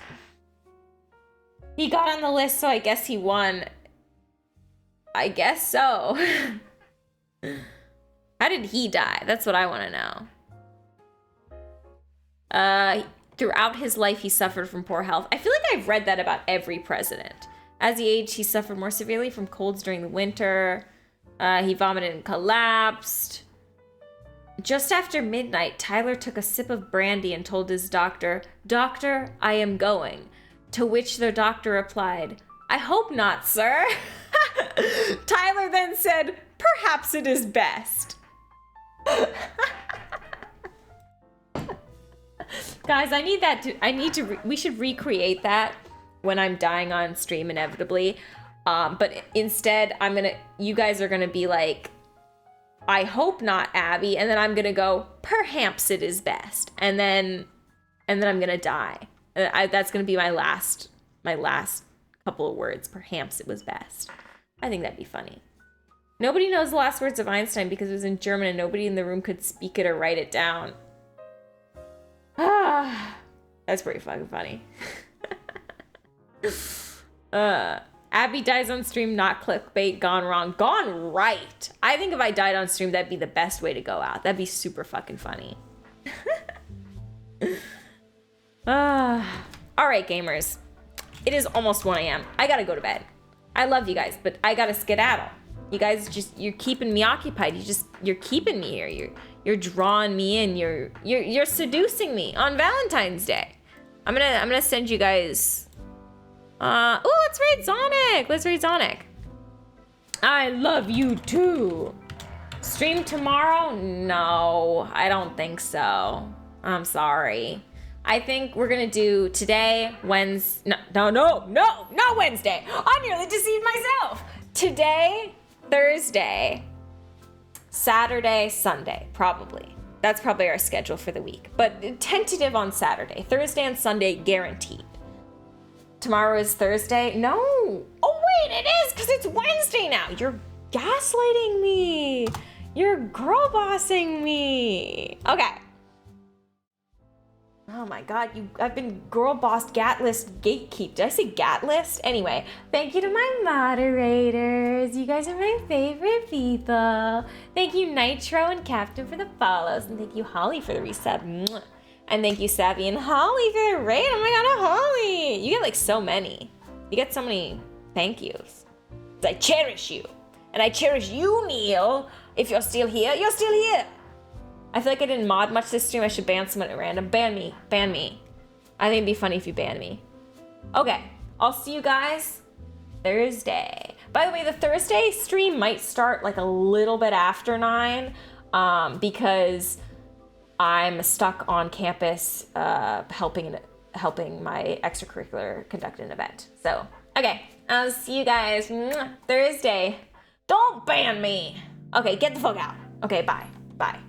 He got on the list, so I guess he won. I guess so. How did he die? That's what I want to know. Throughout his life, he suffered from poor health. I feel like I've read that about every president. As he aged, he suffered more severely from colds during the winter. He vomited and collapsed. Just after midnight, Tyler took a sip of brandy and told his doctor, "Doctor, I am going." To which the doctor replied, "I hope not, sir." Tyler then said, "Perhaps it is best." Guys, we should recreate that when I'm dying on stream inevitably. But instead, you guys are gonna be like, "I hope not, Abby," and then I'm gonna go, "Perhaps it is best," and then I'm gonna die. That's gonna be my last couple of words. Perhaps it was best. I think that'd be funny. Nobody knows the last words of Einstein because it was in German and nobody in the room could speak it or write it down. Ah, that's pretty fucking funny. Abby dies on stream, not clickbait, gone wrong. Gone right. I think if I died on stream, that'd be the best way to go out. That'd be super fucking funny. All right, gamers. It is almost 1 a.m. I gotta go to bed. I love you guys, but I gotta skedaddle. You guys you're keeping me occupied. You're keeping me here. You're drawing me in. You're seducing me on Valentine's Day. I'm gonna send you guys. Let's raid Sonic. Let's raid Sonic. I love you too. Stream tomorrow? No, I don't think so. I'm sorry. I think we're gonna do today, Wednesday. No, Wednesday. I nearly deceived myself. Today, Thursday, Saturday, Sunday, probably. That's probably our schedule for the week. But tentative on Saturday. Thursday and Sunday, guaranteed. Tomorrow is Thursday? No. Oh, wait, it is, because it's Wednesday now. You're gaslighting me. You're girl bossing me. Okay. Oh my god, I've been girl bossed, gatlist, gatekeep. Did I say gatlist? Anyway, thank you to my moderators. You guys are my favorite people. Thank you Nitro and Captain for the follows, and thank you Holly for the resub. Mwah. And thank you Savvy and Holly for the raid. Oh my god, Holly! You get like so many. You get so many thank yous. I cherish you. And I cherish you, Neil. If you're still here, you're still here. I feel like I didn't mod much this stream. I should ban someone at random. Ban me. Ban me. I think it'd be funny if you ban me. Okay. I'll see you guys Thursday. By the way, the Thursday stream might start like a little bit after 9 because I'm stuck on campus helping my extracurricular conduct an event. So, okay. I'll see you guys Thursday. Don't ban me. Okay, get the fuck out. Okay, bye. Bye.